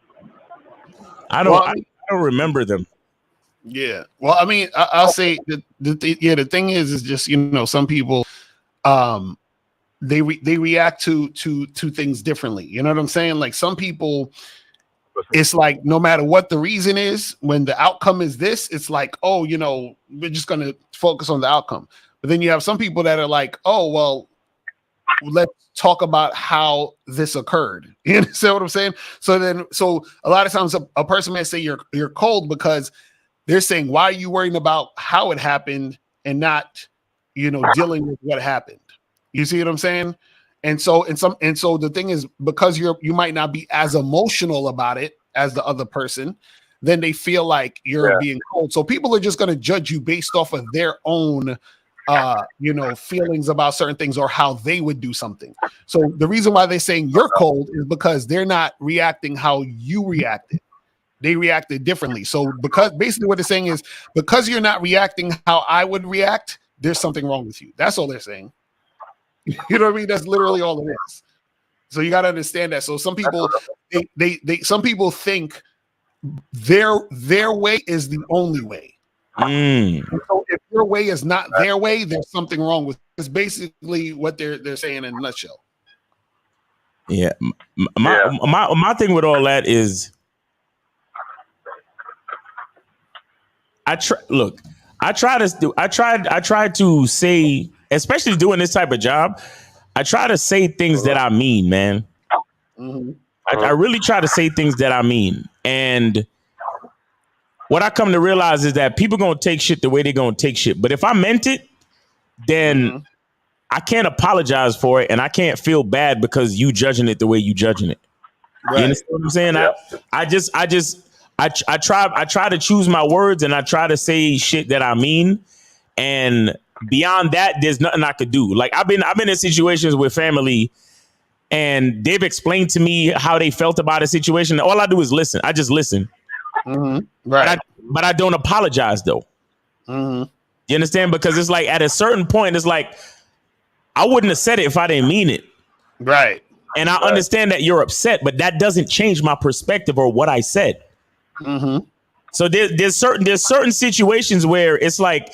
I don't remember them. Yeah. Well, I mean, I'll say that the thing is just, you know, some people they react to things differently. You know what I'm saying? Like some people, it's like no matter what the reason is, when the outcome is this, it's like, oh, you know, we're just gonna focus on the outcome. But then you have some people that are like, oh, well, let's talk about how this occurred. You understand what I'm saying? So a lot of times a person may say you're cold because they're saying, why are you worrying about how it happened and not, you know, dealing with what happened? You see what I'm saying? And so the thing is, because you might not be as emotional about it as the other person, then they feel like you're being cold. So people are just going to judge you based off of their own you know, feelings about certain things or how they would do something. So the reason why they're saying you're cold is because they're not reacting how you reacted. They reacted differently. So because basically what they're saying is, because you're not reacting how I would react, there's something wrong with you. That's all they're saying. You know what I mean? That's literally all it is. So you got to understand that. So some people, some people think their way is the only way. So if your way is not their way, there's something wrong with it. It's basically what they're saying in a nutshell. Yeah. My thing with all that is, I try to say, especially doing this type of job, I try to say things that I mean, man. Mm-hmm. I really try to say things that I mean. And what I come to realize is that people going to take shit the way they're going to take shit. But if I meant it, then I can't apologize for it. And I can't feel bad because you judging it the way you judging it. Right. You understand what I'm saying? Yeah. I try to choose my words and I try to say shit that I mean. And beyond that, there's nothing I could do. Like I've been in situations with family and they've explained to me how they felt about a situation. All I do is listen. I just listen. Mm-hmm. Right. But I don't apologize though. Mm-hmm. You understand? Because it's like at a certain point, it's like, I wouldn't have said it if I didn't mean it. Right. And I understand that you're upset, but that doesn't change my perspective or what I said. Mm-hmm. So there's certain situations where it's like,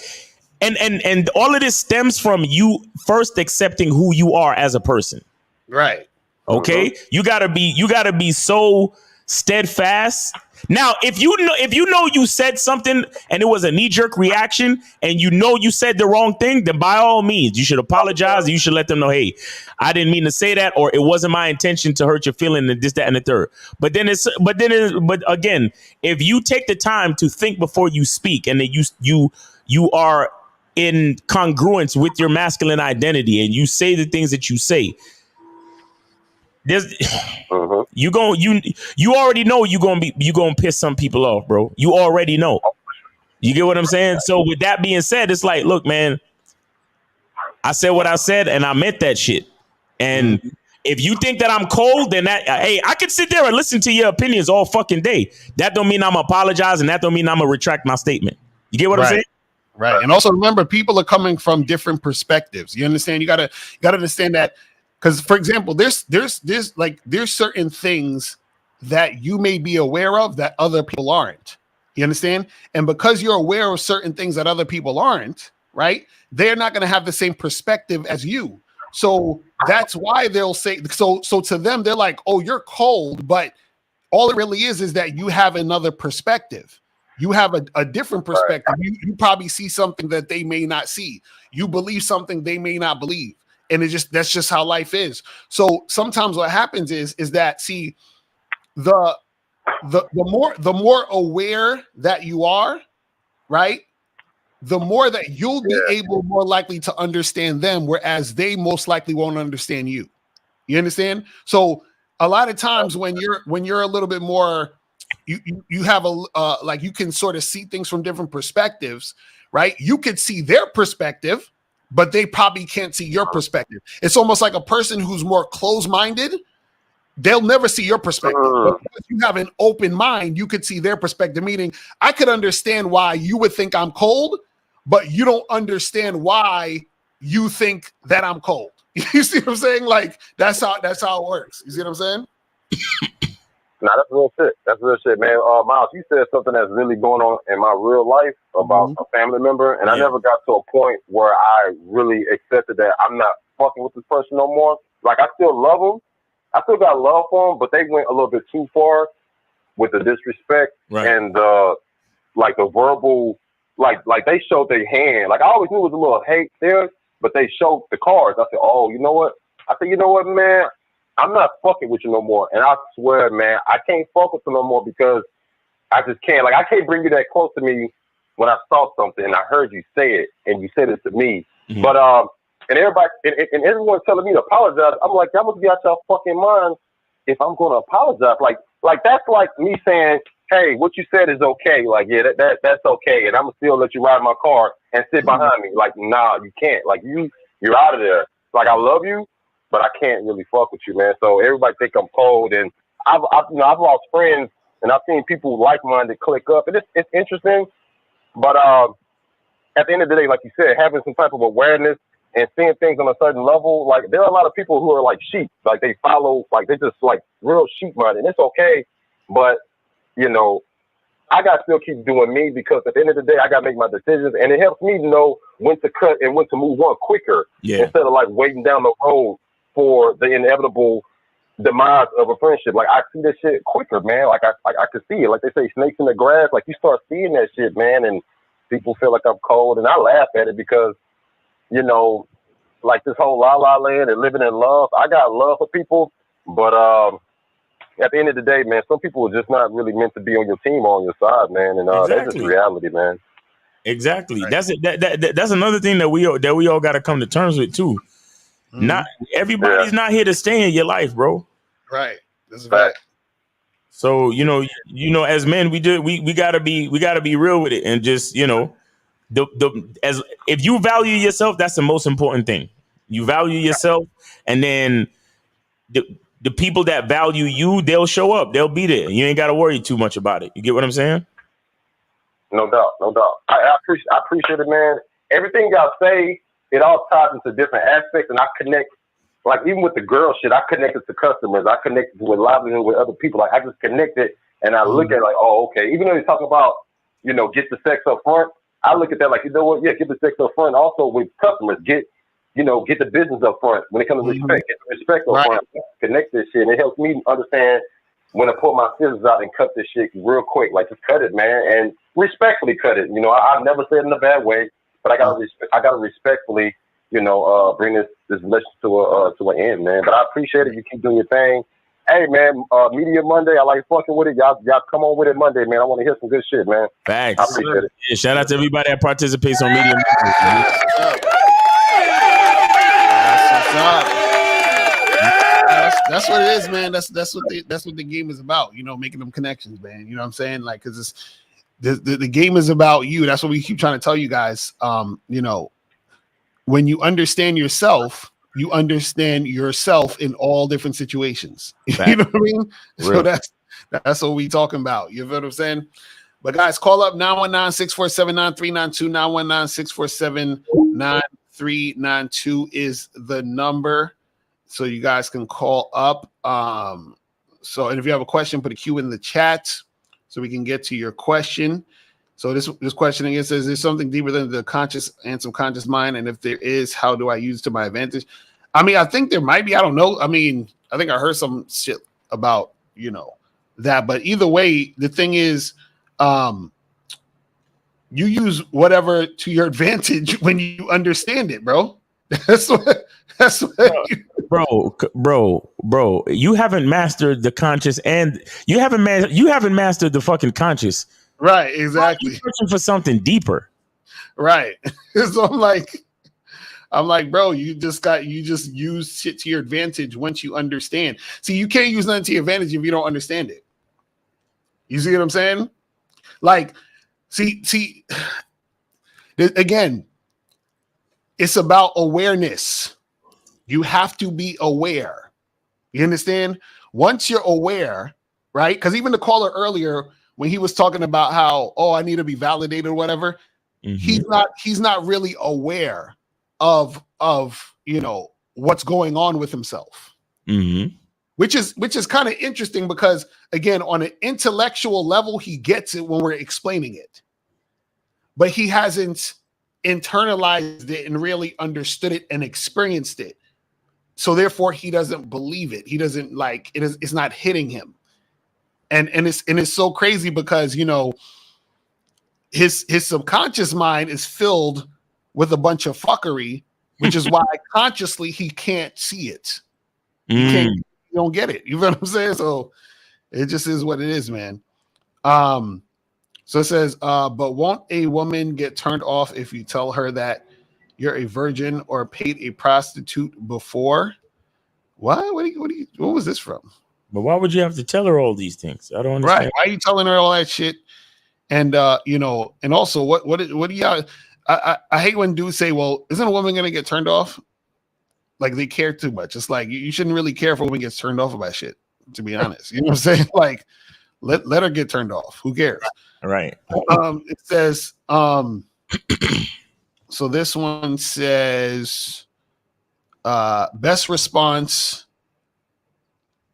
and all of this stems from you first accepting who you are as a person. Right. Okay. Mm-hmm. You gotta be so steadfast. Now, if you know you said something and it was a knee-jerk reaction and you know you said the wrong thing, then by all means, you should apologize. You should let them know, hey, I didn't mean to say that, or it wasn't my intention to hurt your feeling and this, that, and the third. But again, if you take the time to think before you speak and that you are in congruence with your masculine identity and you say the things that you say, you already know you're gonna piss some people off, bro. You already know. You get what I'm saying? So with that being said, it's like, look, man, I said what I said and I meant that shit. And if you think that I'm cold, then hey, I can sit there and listen to your opinions all fucking day. That don't mean I'm apologizing. That don't mean I'm gonna retract my statement. You get what I'm saying? Right. And also remember, people are coming from different perspectives. You understand? You gotta understand that. Because, for example, there's certain things that you may be aware of that other people aren't. You understand? And because you're aware of certain things that other people aren't, right? They're not going to have the same perspective as you. So that's why they'll say so to them, they're like, oh, you're cold. But all it really is that you have another perspective. You have a different perspective. You probably see something that they may not see. You believe something they may not believe. And that's just how life is. So sometimes what happens is that, see, the more aware that you are, right, the more that you'll be more likely to understand them, whereas they most likely won't understand you. You understand? So a lot of times when you're a little bit more, you have like you can sort of see things from different perspectives, right? You could see their perspective, but they probably can't see your perspective. It's almost like a person who's more closed-minded. They'll never see your perspective. But if you have an open mind, you could see their perspective, meaning I could understand why you would think I'm cold, but you don't understand why you think that I'm cold. You see what I'm saying? Like that's how it works. You see what I'm saying? Nah, that's real shit. That's real shit, man. Miles, you said something that's really going on in my real life about a family member, and I never got to a point where I really accepted that I'm not fucking with this person no more. Like, I still love them. I still got love for them, but they went a little bit too far with the disrespect and like the verbal, like they showed their hand. Like, I always knew it was a little hate there, but they showed the cards. I said, oh, you know what? I said, you know what, man? I'm not fucking with you no more. And I swear, man, I can't fuck with you no more because I just can't. Like, I can't bring you that close to me when I saw something and I heard you say it and you said it to me. Mm-hmm. But, and everybody, and everyone's telling me to apologize. I'm like, y'all must be out your fucking mind if I'm going to apologize. Like that's like me saying, hey, what you said is okay. Like, yeah, that's okay. And I'm going to still let you ride my car and sit behind me. Like, nah, you can't. Like, you're out of there. Like, I love you, but I can't really fuck with you, man. So everybody think I'm cold, and I've lost friends, and I've seen people like-minded click up, and it's interesting. But at the end of the day, like you said, having some type of awareness and seeing things on a certain level, like there are a lot of people who are like sheep, like they follow, like they just like real sheep-minded, and it's okay. But you know, I got to still keep doing me because at the end of the day, I got to make my decisions, and it helps me to know when to cut and when to move on quicker instead of like waiting down the road for the inevitable demise of a friendship. Like, I see this shit quicker, man. Like I could see it. Like they say, snakes in the grass. Like, you start seeing that shit, man, and people feel like I'm cold, and I laugh at it because, you know, like this whole La La Land and living in love. I got love for people, but at the end of the day, man, some people are just not really meant to be on your team or on your side, man, and that's just reality, man. Exactly. Right. That's another thing that we all got to come to terms with too. Not everybody's not here to stay in your life, bro. Right. That's a fact. So you know, as men, we gotta be real with it, and just, you know, as if you value yourself, that's the most important thing. You value yourself, and then the people that value you, they'll show up, they'll be there. You ain't got to worry too much about it. You get what I'm saying? No doubt. I appreciate it, man. Everything y'all say, it all ties into different aspects, and I connect, like even with the girl shit, I connected to customers, I connected with livelihood with other people. Like, I just connected, and I look at it like, oh, okay. Even though you're talking about, you know, get the sex up front, I look at that like, you know what? Yeah, get the sex up front. Also with customers, get the business up front. When it comes to respect, get the respect up front. Connect this shit, and it helps me understand when to pull my scissors out and cut this shit real quick. Like, just cut it, man, and respectfully cut it. You know, I've never said it in a bad way. But I gotta respectfully, you know, bring this relationship to an end, man. But I appreciate it. You keep doing your thing. Hey, man, Media Monday. I like fucking with it. Y'all come on with it Monday, man. I want to hear some good shit, man. Facts. I appreciate it. Yeah, shout out to everybody that participates on Media Monday. That's what it is, man. That's what the game is about. You know, making them connections, man. You know what I'm saying? Like, because it's. The game is about you. That's what we keep trying to tell you guys. You know, when you understand yourself in all different situations. You know what I mean? Real. So that's what we talking about. You know what I'm saying? But guys, call up 919-647-9392. 919-647-9392 is the number. So you guys can call up. And if you have a question, put a Q in the chat, so we can get to your question. So this question again says, is there something deeper than the conscious and subconscious mind? And if there is, how do I use it to my advantage? I mean, I think there might be. I don't know. I mean, I think I heard some shit about, you know, that. But either way, the thing is, you use whatever to your advantage when you understand it, bro. That's what bro, you haven't mastered the conscious, and you haven't mastered the fucking conscious. Right, exactly. You're searching for something deeper. Right. So I'm like, bro, you just use shit to your advantage once you understand. See, you can't use nothing to your advantage if you don't understand it. You see what I'm saying? Like, see, again, it's about awareness. You have to be aware. You understand? Once you're aware, right? Because even the caller earlier, when he was talking about how, I need to be validated or whatever, he's not really aware of what's going on with himself. Mm-hmm. Which is kind of interesting because, again, on an intellectual level, he gets it when we're explaining it, but he hasn't internalized it and really understood it and experienced it. So therefore, he doesn't believe it. He doesn't like it. It's not hitting him, and it's so crazy because his subconscious mind is filled with a bunch of fuckery, which is why consciously he can't see it. You don't get it. You know what I'm saying? So it just is what it is, man. So it says, but won't a woman get turned off if you tell her that you're a virgin or paid a prostitute before? What? What was this from? But why would you have to tell her all these things? I don't understand. Right. Why are you telling her all that shit? And and also what do y'all I hate when dudes say, well, isn't a woman gonna get turned off? Like they care too much. It's like you shouldn't really care if a woman gets turned off about shit, to be honest. You know what I'm saying? Like let her get turned off. Who cares? Right. It says, so this one says best response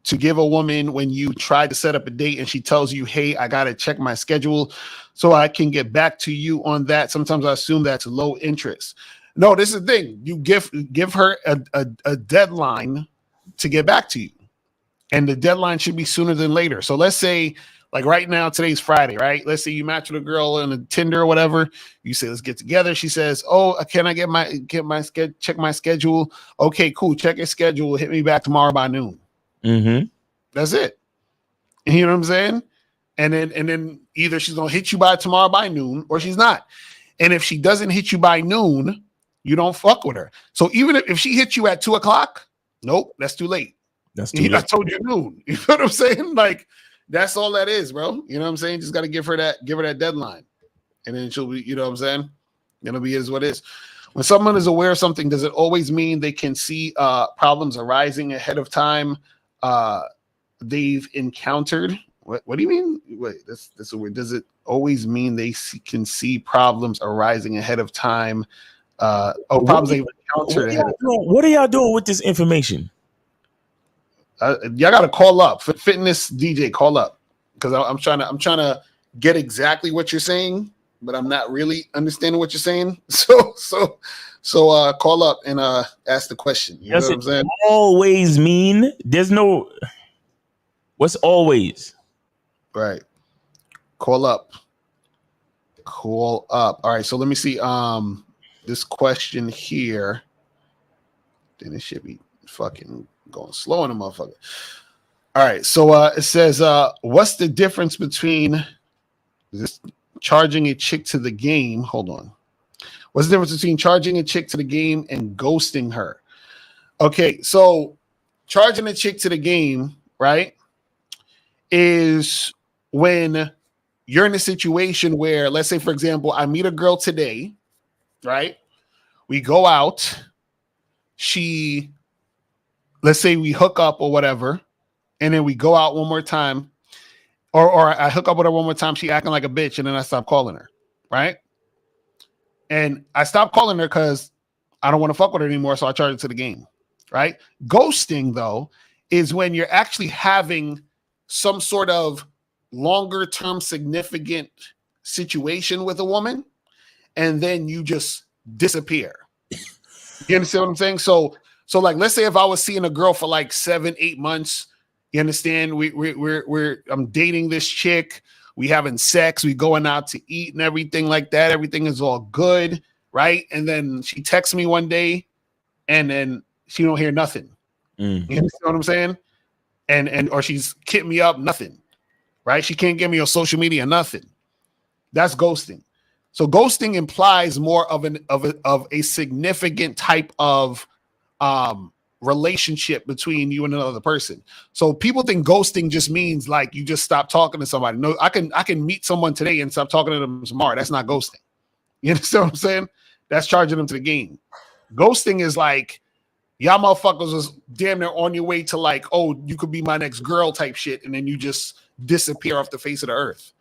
to give a woman when you try to set up a date and she tells you, hey, I gotta check my schedule so I can get back to you on that. Sometimes I assume that's low interest. No, this is the thing. You give her a deadline to get back to you. And the deadline should be sooner than later. So let's say, like right now, today's Friday, right? Let's say you match with a girl on a Tinder or whatever. You say, let's get together. She says, oh, can I check my schedule? Okay, cool. Check your schedule. Hit me back tomorrow by noon. Mm-hmm. That's it. You know what I'm saying? And then either she's gonna hit you by tomorrow by noon or she's not. And if she doesn't hit you by noon, you don't fuck with her. So even if she hits you at 2:00, nope, that's too late. That's too late. I told you noon. You know what I'm saying? Like that's all that is, bro. You know what I'm saying? Just got to give her that deadline, and then she'll be. You know what I'm saying? It'll be is what it is. When someone is aware of something, does it always mean they can see problems arising ahead of time they've encountered? What do you mean? Wait, that's a weird. Does it always mean they can see problems arising ahead of time? Problems they've encountered. What are y'all doing with this information? Y'all got to call up. Fitness DJ, call up, because I'm trying to get exactly what you're saying, but I'm not really understanding what you're saying. So call up and ask the question. You know what I'm saying? Always mean there's no. What's always? Right. Call up. All right. So let me see. This question here. Then it should be fucking going slow on the motherfucker. All right. So it says, what's the difference between this charging a chick to the game? Hold on. What's the difference between charging a chick to the game and ghosting her? Okay. So charging a chick to the game, right, is when you're in a situation where, let's say, for example, I meet a girl today, right? We go out. Let's say we hook up or whatever, and then we go out one more time, or I hook up with her one more time. She acting like a bitch, and then I stop calling her, right? And I stop calling her because I don't want to fuck with her anymore, so I charge it to the game, right? Ghosting, though, is when you're actually having some sort of longer term significant situation with a woman, and then you just disappear. You understand what I'm saying? So like, let's say if I was seeing a girl for like 7-8 months, you understand? I'm dating this chick, we having sex, we going out to eat and everything like that. Everything is all good, right? And then she texts me one day, and then she don't hear nothing. You understand what I'm saying? And or she's hitting me up, nothing. Right? She can't get me on social media, nothing. That's ghosting. So ghosting implies more of a significant type of relationship between you and another person. So people think ghosting just means like you just stop talking to somebody. No, I can meet someone today and stop talking to them tomorrow. That's not ghosting. You understand what I'm saying? That's charging them to the game. Ghosting is like y'all motherfuckers was damn near on your way to like, oh, you could be my next girl type shit, and then you just disappear off the face of the earth.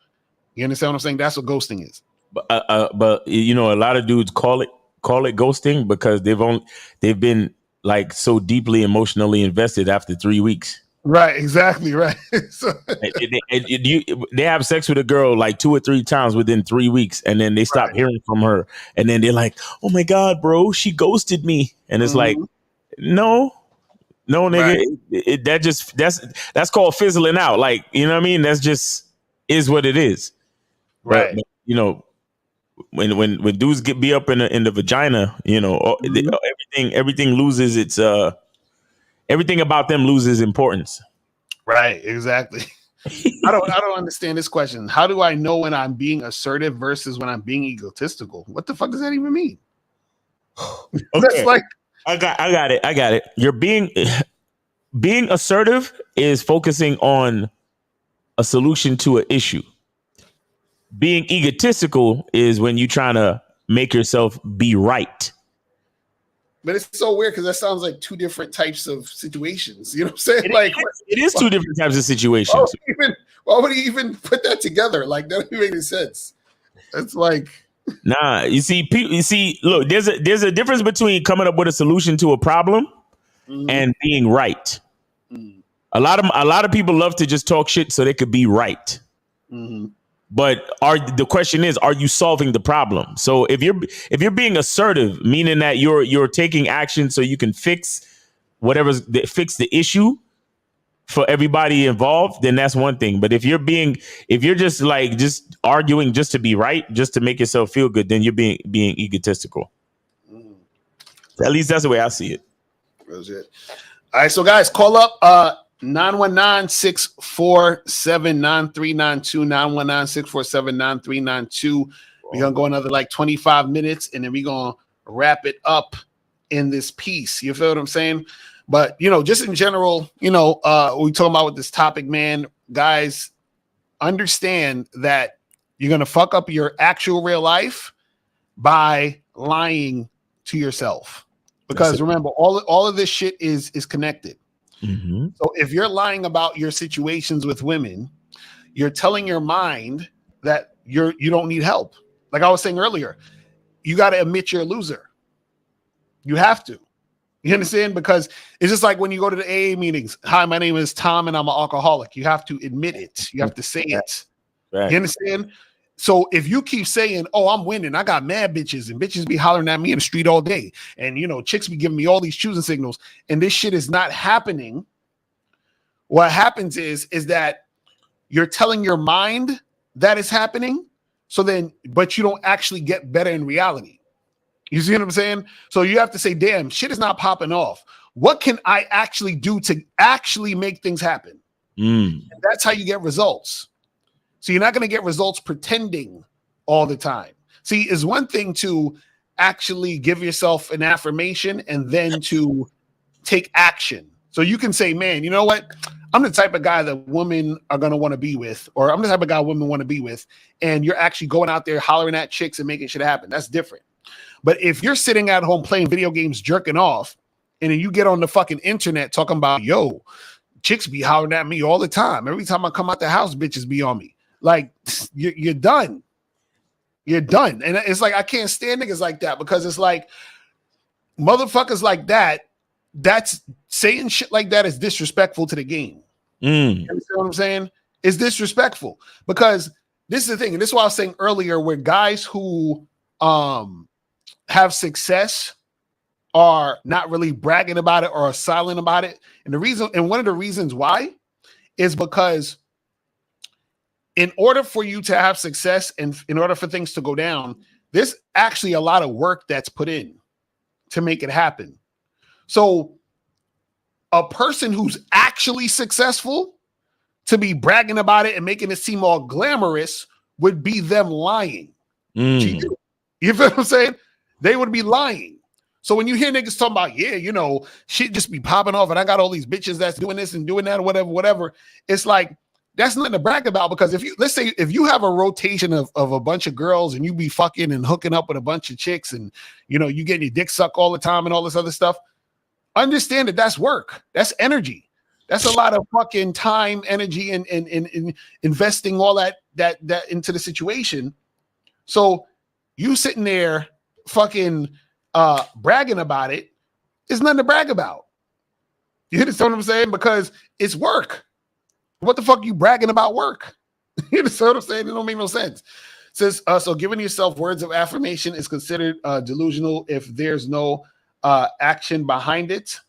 You understand what I'm saying? That's what ghosting is. But you know, a lot of dudes call it call it ghosting because they've been like so deeply emotionally invested after 3 weeks. Right, exactly, right. So, they have sex with a girl like 2 or 3 times within 3 weeks, and then they stop hearing from her, and then they're like, "Oh my God, bro, she ghosted me," and it's like, no, nigga, that's called fizzling out. Like, you know what I mean? That's just is what it is, right? But, you know, when dudes be up in the vagina, you know, everything loses its everything about them loses importance. Right, exactly. I don't understand this question. How do I know when I'm being assertive versus when I'm being egotistical? What the fuck does that even mean? That's like I got it. You're being assertive is focusing on a solution to an issue. Being egotistical is when you're trying to make yourself be right. But it's so weird because that sounds like 2 different types of situations. You know what I'm saying? It is 2 different types of situations. Why would he even put that together? Like, that doesn't make any sense. It's like, nah. You see. Look, there's a difference between coming up with a solution to a problem and being right. A lot of people love to just talk shit so they could be right. But the question is, are you solving the problem? So if you're being assertive, meaning that you're taking action so you can fix fix the issue for everybody involved, then that's one thing. But if you're just arguing just to be right, just to make yourself feel good, then you're being egotistical. At least that's the way I see it. That's it. All right, so guys, call up 919-647-9392, 919-647-9392. We're going to go another like 25 minutes, and then we're going to wrap it up in this piece. You feel what I'm saying? But, you know, just in general, you know, we talking about with this topic, man, guys, understand that you're going to fuck up your actual real life by lying to yourself. Because remember, all of this shit is connected. So if you're lying about your situations with women, you're telling your mind that you don't need help. Like I was saying earlier, you got to admit you're a loser. You have to. You understand? Because it's just like when you go to the AA meetings. Hi, my name is Tom and I'm an alcoholic. You have to admit it. You have to say it. Right. You understand? So if you keep saying, "Oh, I'm winning. I got mad bitches," and bitches be hollering at me in the street all day, and you know, chicks be giving me all these choosing signals, and this shit is not happening, what happens is that you're telling your mind that it's happening. So then, but you don't actually get better in reality. You see what I'm saying? So you have to say, "Damn, shit is not popping off. What can I actually do to actually make things happen?" And that's how you get results. So you're not going to get results pretending all the time. See, it's one thing to actually give yourself an affirmation and then to take action. So you can say, "Man, you know what? I'm the type of guy that women are going to want to be with," or "I'm the type of guy women want to be with." And you're actually going out there hollering at chicks and making shit happen. That's different. But if you're sitting at home playing video games, jerking off, and then you get on the fucking internet talking about, "Yo, chicks be hollering at me all the time. Every time I come out the house, bitches be on me." Like, you're done. You're done. And it's like, I can't stand niggas like that, because it's like, motherfuckers like that, that's saying shit like that is disrespectful to the game. You understand what I'm saying? It's disrespectful, because this is the thing. And this is what I was saying earlier, where guys who have success are not really bragging about it or are silent about it. And one of the reasons why is because in order for you to have success and in order for things to go down, there's actually a lot of work that's put in to make it happen. So a person who's actually successful, to be bragging about it and making it seem all glamorous, would be them lying to you. You feel what I'm saying? They would be lying. So when you hear niggas talking about, "Yeah, you know, shit just be popping off and I got all these bitches that's doing this and doing that or whatever, it's like, that's nothing to brag about. Because let's say if you have a rotation of a bunch of girls and you be fucking and hooking up with a bunch of chicks and, you know, you getting your dick sucked all the time and all this other stuff, understand that that's work. That's energy. That's a lot of fucking time, energy, and investing all that into the situation. So you sitting there fucking bragging about it, it's nothing to brag about. You understand what I'm saying? Because it's work. What the fuck are you bragging about work? You understand what I'm saying? It don't make no sense. It says, so giving yourself words of affirmation is considered delusional if there's no action behind it.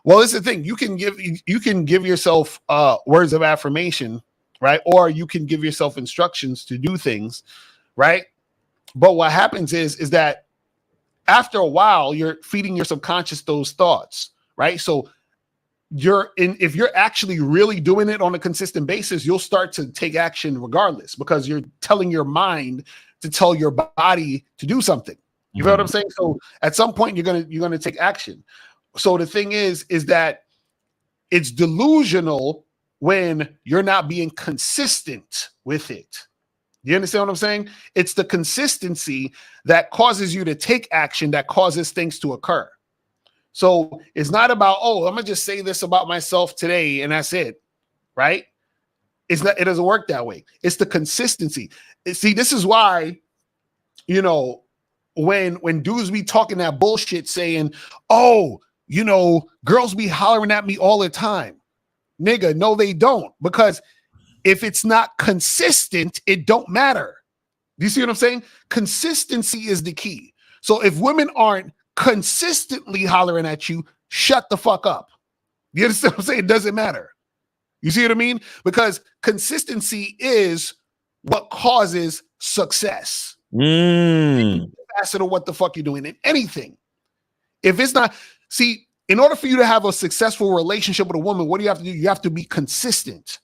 Well, it's the thing. You can give yourself words of affirmation, right? Or you can give yourself instructions to do things, right? But what happens is that after a while, you're feeding your subconscious those thoughts, right? So if you're actually really doing it on a consistent basis, you'll start to take action regardless, because you're telling your mind to tell your body to do something. You know what I'm saying? So at some point you're gonna take action. So the thing is that it's delusional when you're not being consistent with it. You understand what I'm saying? It's the consistency that causes you to take action, that causes things to occur. So it's not about, oh, I'm gonna just say this about myself today and that's it, right? It's not. It doesn't work that way. It's the consistency. See, this is why, you know, when dudes be talking that bullshit saying, oh, you know, girls be hollering at me all the time. Nigga, no, they don't. Because if it's not consistent, it don't matter. Do you see what I'm saying? Consistency is the key. So if women aren't consistently hollering at you, shut the fuck up. You understand what I'm saying? It doesn't matter. You see what I mean? Because consistency is what causes success. Facet of what the fuck you're doing in anything. If it's not, see, in order for you to have a successful relationship with a woman, what do you have to do? You have to be consistent.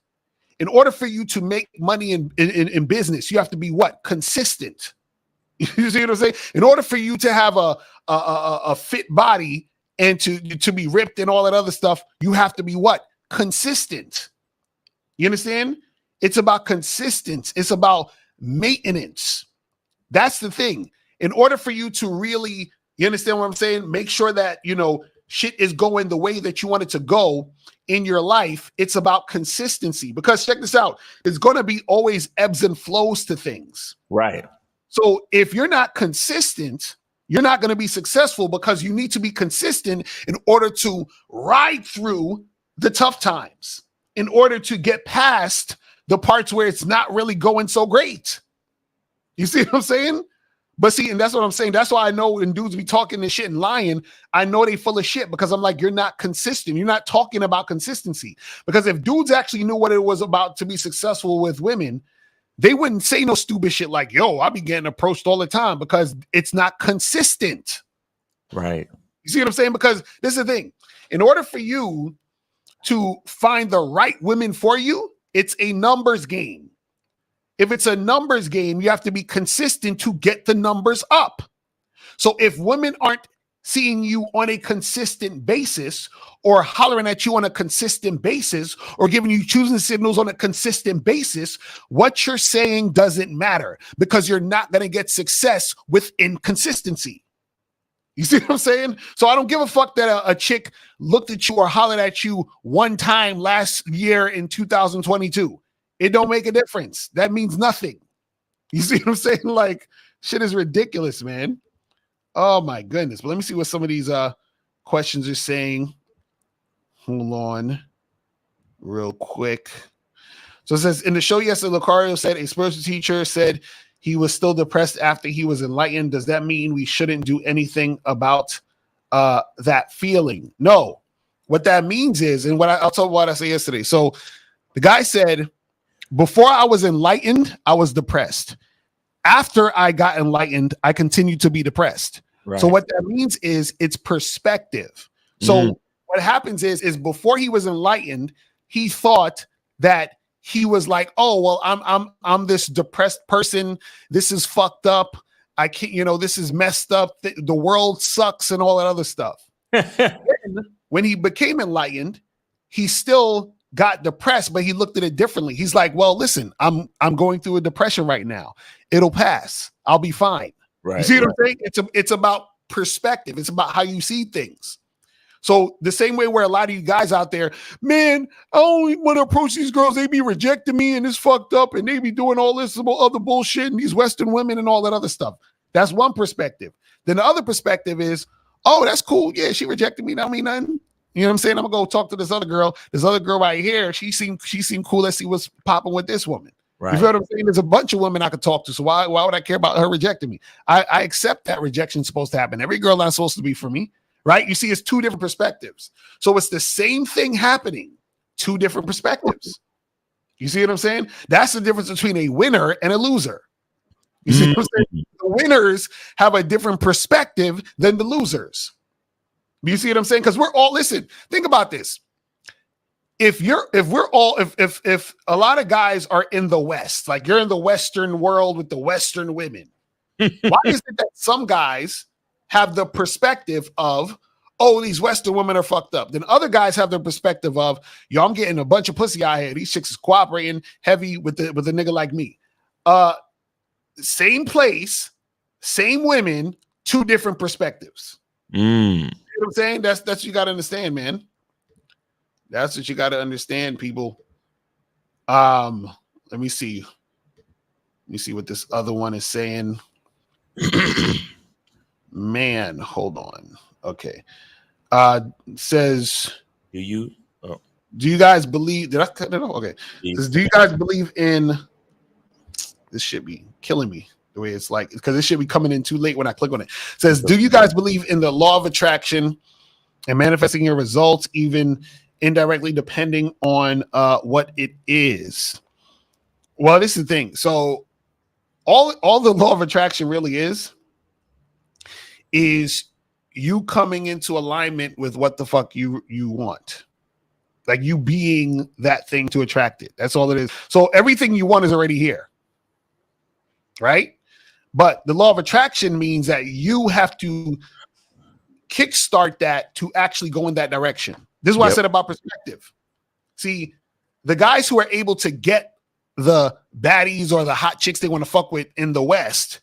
In order for you to make money in business, you have to be what? Consistent. You see what I'm saying? In order for you to have a fit body and to be ripped and all that other stuff, you have to be what? Consistent. You understand? It's about consistency. It's about maintenance. That's the thing. In order for you to really, you understand what I'm saying? Make sure that, you know, shit is going the way that you want it to go in your life. It's about consistency, because check this out. It's going to be always ebbs and flows to things. Right. So if you're not consistent, you're not going to be successful, because you need to be consistent in order to ride through the tough times, in order to get past the parts where it's not really going so great. You see what I'm saying? But see, and that's what I'm saying. That's why I know when dudes be talking this shit and lying, I know they full of shit, because I'm like, you're not consistent. You're not talking about consistency. Because if dudes actually knew what it was about to be successful with women, they wouldn't say no stupid shit like, yo, I be getting approached all the time, because it's not consistent. Right. You see what I'm saying? Because this is the thing. In order for you to find the right women for you, it's a numbers game. If it's a numbers game, you have to be consistent to get the numbers up. So if women aren't seeing you on a consistent basis, or hollering at you on a consistent basis, or giving you choosing signals on a consistent basis, what you're saying doesn't matter, because you're not going to get success with inconsistency. You see what I'm saying? So I don't give a fuck that a chick looked at you or hollered at you one time last year in 2022. It don't make a difference. That means nothing. You see what I'm saying? Like, shit is ridiculous, man. Oh my goodness. But let me see what some of these questions are saying. Hold on real quick. So it says, in the show yesterday, Lucario said a spiritual teacher said he was still depressed after he was enlightened. Does that mean we shouldn't do anything about that feeling? No. What that means is, and I'll tell you what I said yesterday. So the guy said, before I was enlightened, I was depressed. After I got enlightened, I continued to be depressed. Right. So what that means is it's perspective. So what happens is before he was enlightened, he thought that he was like, oh, well, I'm this depressed person. This is fucked up. I can't, you know, this is messed up. The world sucks and all that other stuff. When he became enlightened, he still got depressed, but he looked at it differently. He's like, well, listen, I'm going through a depression right now. It'll pass. I'll be fine. Right. You see what I'm saying? It's about perspective. It's about how you see things. So the same way where a lot of you guys out there, man, I only want to approach these girls. They be rejecting me and it's fucked up and they be doing all this other bullshit and these Western women and all that other stuff. That's one perspective. Then the other perspective is, oh, that's cool. Yeah, she rejected me. Don't mean nothing. You know what I'm saying? I'm gonna go talk to this other girl. This other girl right here, she seemed cool. Let's see what's popping with this woman. Right. You feel what I'm saying? There's a bunch of women I could talk to. So why would I care about her rejecting me? I accept that rejection is supposed to happen. Every girl not supposed to be for me, right? You see, it's two different perspectives. So it's the same thing happening, two different perspectives. You see what I'm saying? That's the difference between a winner and a loser. You see what I'm saying? The winners have a different perspective than the losers. You see what I'm saying? Because we're all, listen, think about this. If a lot of guys are in the West, like you're in the Western world with the Western women, why is it that some guys have the perspective of, oh, these Western women are fucked up? Then other guys have the perspective of, yo, I'm getting a bunch of pussy out here. These chicks is cooperating heavy with a nigga like me. Same place, same women, two different perspectives. You know what I'm saying? That's what you got to understand, man. That's what you got to understand, people. Let me see. Let me see what this other one is saying. Man, hold on. Okay. Says, do you guys believe? Did I cut it off? Okay. Says, do you guys believe in? This should be killing me the way it's like, because it should be coming in too late when I click on it. Says, do you guys believe in the law of attraction and manifesting your results, even indirectly, depending on what it is? Well, this is the thing. So all the law of attraction really is you coming into alignment with what the fuck you want. Like you being that thing to attract it. That's all it is. So everything you want is already here. Right? But the law of attraction means that you have to kickstart that to actually go in that direction. This is what I said about perspective. See, the guys who are able to get the baddies or the hot chicks they want to fuck with in the West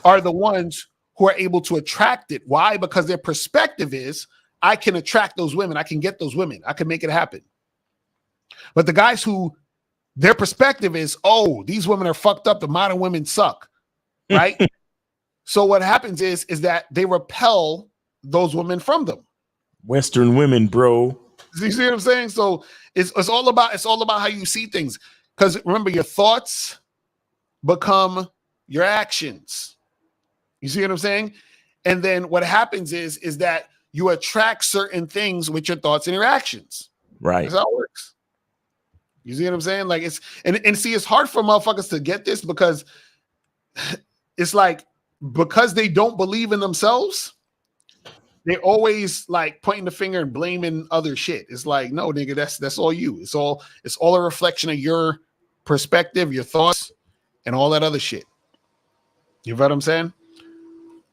are the ones who are able to attract it. Why? Because their perspective is, I can attract those women. I can get those women. I can make it happen. But the guys who their perspective is, oh, these women are fucked up. The modern women suck, right? So what happens is that they repel those women from them. Western women, bro. You see what I'm saying? So it's all about how you see things. Because remember, your thoughts become your actions. You see what I'm saying? And then what happens is that you attract certain things with your thoughts and your actions. Right. That's how it works. You see what I'm saying? Like it's see, it's hard for motherfuckers to get this because it's like, because they don't believe in themselves, they always like pointing the finger and blaming other shit. It's like, no, nigga, that's all you. It's all a reflection of your perspective, your thoughts, and all that other shit. You know what I'm saying?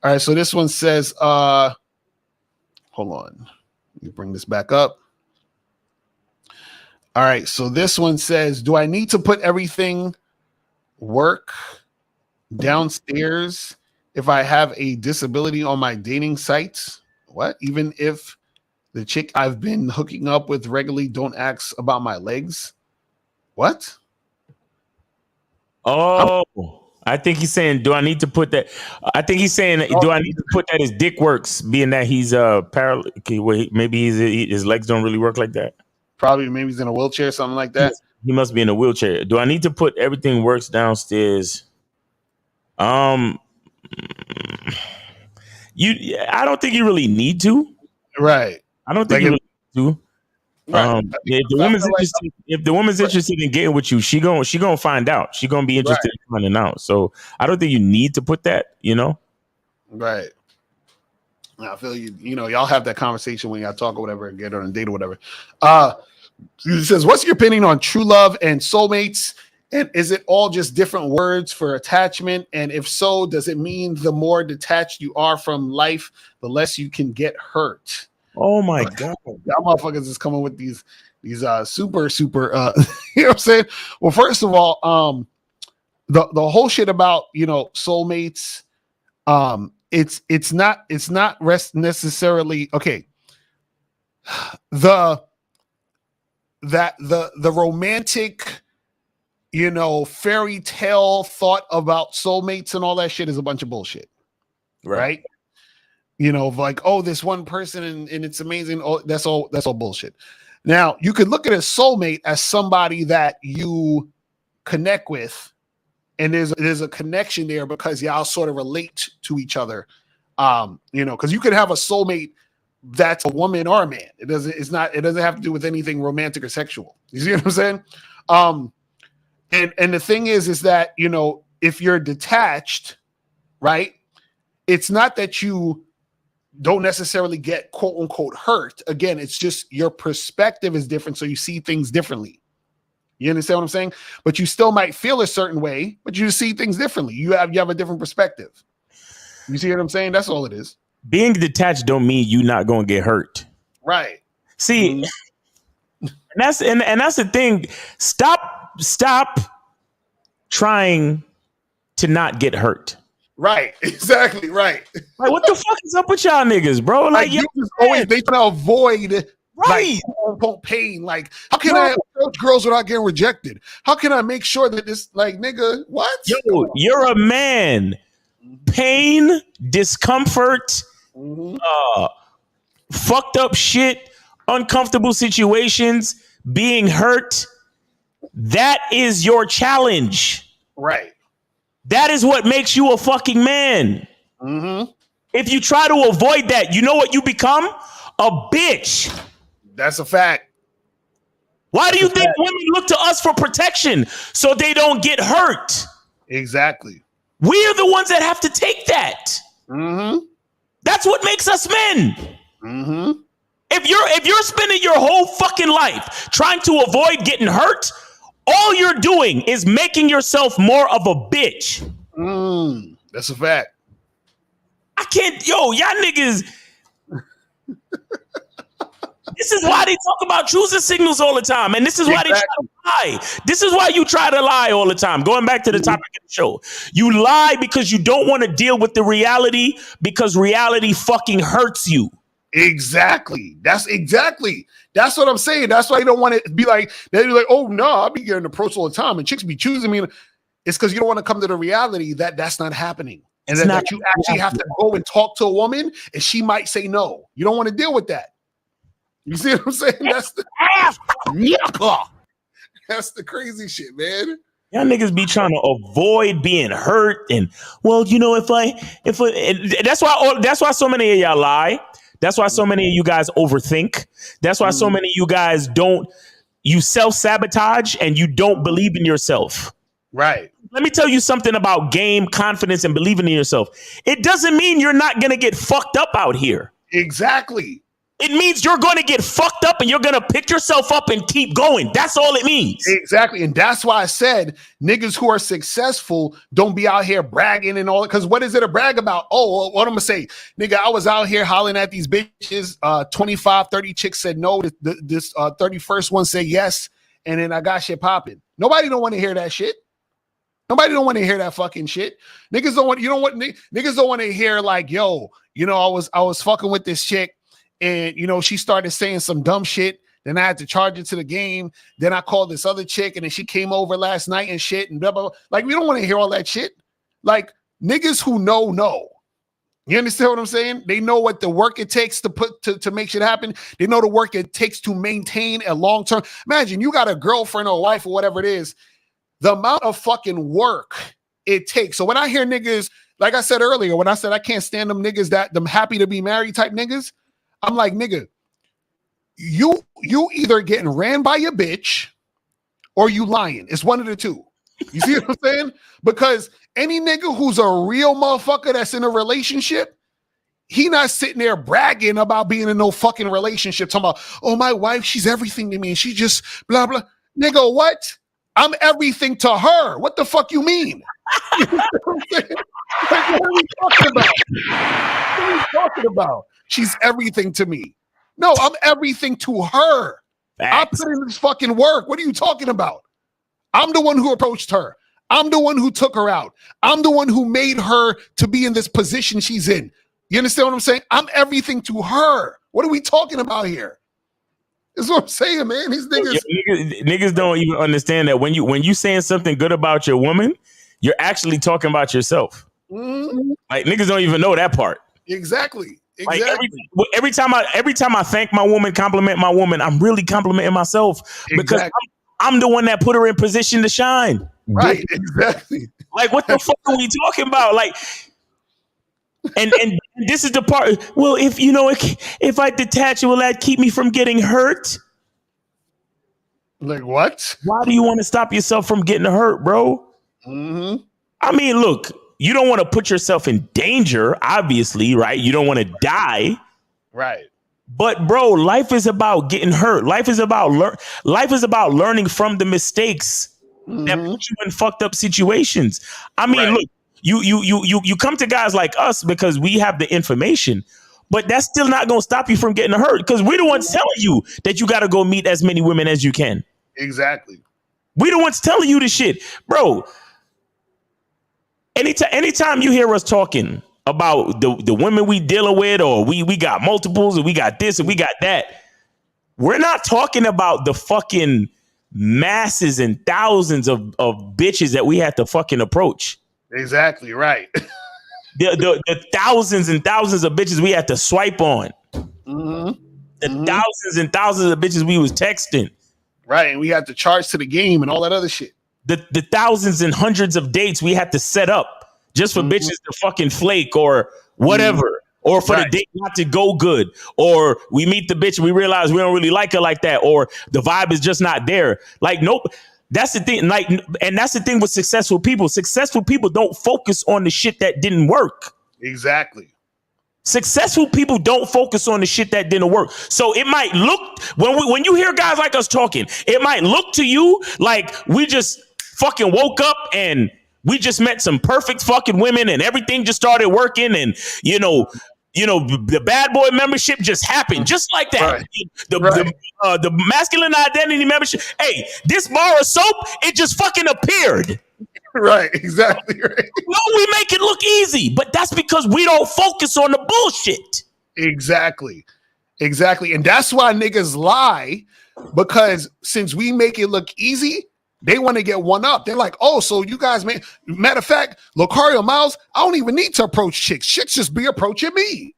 All right, so this one says, hold on. Let me bring this back up. All right, so this one says, do I need to put everything work downstairs if I have a disability on my dating sites? What? Even if the chick I've been hooking up with regularly don't ask about my legs? What? Oh, I think he's saying, do I need to put that? I think he's saying, do I need to put that his dick works, being that he's maybe his legs don't really work like that. Probably, maybe he's in a wheelchair, something like that. He must be in a wheelchair. Do I need to put everything works downstairs? I don't think you really need to. Right. I don't think you really need to. Right. If the woman's interested in getting with you, she gonna find out. She gonna be interested in finding out. So I don't think you need to put that. Right. I feel you. Y'all have that conversation when y'all talk or whatever, and get on a date or whatever. It says, what's your opinion on true love and soulmates? And is it all just different words for attachment? And if so, does it mean the more detached you are from life, the less you can get hurt? Oh my God. Y'all motherfuckers is coming with these super, you know what I'm saying? Well, first of all, the whole shit about, soulmates, it's not necessarily okay. The romantic, fairy tale thought about soulmates and all that shit is a bunch of bullshit. right? You know, like, oh, this one person and it's amazing. Oh, that's all bullshit. Now, you could look at a soulmate as somebody that you connect with, and there's a connection there because y'all sort of relate to each other. You know, because you could have a soulmate that's a woman or a man. It doesn't have to do with anything romantic or sexual. You see what I'm saying? And the thing is that, you know, if you're detached, right, it's not that you don't necessarily get quote unquote hurt. Again, it's just your perspective is different, so you see things differently. You understand what I'm saying? But you still might feel a certain way, but you see things differently. You have a different perspective. You see what I'm saying? That's all it is. Being detached don't mean you not gonna get hurt. Right. See, that's the thing. Stop trying to not get hurt. Right. Exactly. Right. Like, what the fuck is up with y'all niggas, bro? Like, you just always they try to avoid like pain. Like, how can I approach girls without getting rejected? How can I make sure that this, like, nigga, what? Yo, you're a man. Pain, discomfort, fucked up shit, uncomfortable situations, being hurt. That is your challenge. Right. That is what makes you a fucking man. If you try to avoid that, you know what you become? A bitch. That's a fact. Why do you think women look to us for protection so they don't get hurt? Exactly. We are the ones that have to take that. That's what makes us men. If you're spending your whole fucking life trying to avoid getting hurt, all you're doing is making yourself more of a bitch. That's a fact. I can't, y'all niggas. This is why they talk about choosing signals all the time. And this is why they try to lie. This is why you try to lie all the time. Going back to the topic of the show. You lie because you don't want to deal with the reality, because reality fucking hurts you. Exactly. That's what I'm saying. That's why you don't want to be like, they're like, oh no, I be getting approached all the time and chicks be choosing me. It's because you don't want to come to the reality that that's not happening. And that you actually have to go and talk to a woman and she might say no. You don't want to deal with that. You see what I'm saying? That's the that's the crazy shit, man. Y'all niggas be trying to avoid being hurt, and well, you know, if that's why so many of y'all lie. That's why so many of you guys overthink. That's why so many of you guys you self-sabotage and you don't believe in yourself. Right. Let me tell you something about game, confidence, and believing in yourself. It doesn't mean you're not gonna get fucked up out here. Exactly. It means you're going to get fucked up and you're going to pick yourself up and keep going. That's all it means. Exactly. And that's why I said niggas who are successful don't be out here bragging and all. Because what is it to brag about? Oh, what I'm going to say? Nigga, I was out here hollering at these bitches. 25, 30 chicks said no. This 31st one said yes. And then I got shit popping. Nobody don't want to hear that shit. Nobody don't want to hear that fucking shit. Niggas don't want, niggas don't want to hear like, yo, you know, I was fucking with this chick. And, you know, she started saying some dumb shit. Then I had to charge it to the game. Then I called this other chick and then she came over last night and shit and blah, blah, blah. Like, we don't want to hear all that shit. Like, niggas who know. You understand what I'm saying? They know what the work it takes to make shit happen. They know the work it takes to maintain a long-term. Imagine you got a girlfriend or wife or whatever it is. The amount of fucking work it takes. So when I hear niggas, like I said earlier, when I said I can't stand them niggas them happy to be married type niggas, I'm like, nigga, you either getting ran by your bitch or you lying. It's one of the two. You see what I'm saying? Because any nigga who's a real motherfucker that's in a relationship, he not sitting there bragging about being in no fucking relationship, talking about, oh, my wife, she's everything to me, and she just blah, blah. Nigga, what? I'm everything to her. What the fuck you mean? You know what I'm saying? Like, what are we talking about? What are we talking about? She's everything to me. No, I'm everything to her. I put in this fucking work. What are you talking about? I'm the one who approached her. I'm the one who took her out. I'm the one who made her to be in this position she's in. You understand what I'm saying? I'm everything to her. What are we talking about here? That's what I'm saying, man. These niggas don't even understand that when you saying something good about your woman, you're actually talking about yourself. Like niggas don't even know that part. Exactly. Like every time I thank my woman, compliment my woman, I'm really complimenting myself because I'm the one that put her in position to shine. Right. Exactly. Like what the fuck are we talking about? Like, and this is the part. Well, if I detach, will that keep me from getting hurt? Like what? Why do you want to stop yourself from getting hurt, bro? I mean, look, you don't want to put yourself in danger, obviously, right? You don't want to die. Right. But bro, life is about getting hurt. Life is about learning from the mistakes that put you in fucked up situations. I mean, look, you come to guys like us because we have the information, but that's still not going to stop you from getting hurt because we're the ones telling you that you got to go meet as many women as you can. Exactly. We the ones telling you the shit, bro. Anytime you hear us talking about the women we dealing with, or we got multiples and we got this and we got that, we're not talking about the fucking masses and thousands of bitches that we had to fucking approach. Exactly right. The thousands and thousands of bitches we had to swipe on. The thousands and thousands of bitches we was texting. Right, and we had to charge to the game and all that other shit. The thousands and hundreds of dates we had to set up just for bitches to fucking flake or whatever, or for the date not to go good, or we meet the bitch and we realize we don't really like her like that, or the vibe is just not there. Like, nope. That's the thing. Like, and that's the thing with successful people. Successful people don't focus on the shit that didn't work. Exactly. Successful people don't focus on the shit that didn't work. So it might look, when you hear guys like us talking, it might look to you like we just fucking woke up and we just met some perfect fucking women and everything just started working, and the bad boy membership just happened just like that. Right. The masculine identity membership. Hey, this bar of soap, it just fucking appeared. Right, exactly. Right. No, we make it look easy, but that's because we don't focus on the bullshit. Exactly. And that's why niggas lie, because since we make it look easy, they want to get one up. They're like, oh, so you guys, matter of fact, Locario, Miles, I don't even need to approach chicks. Chicks just be approaching me.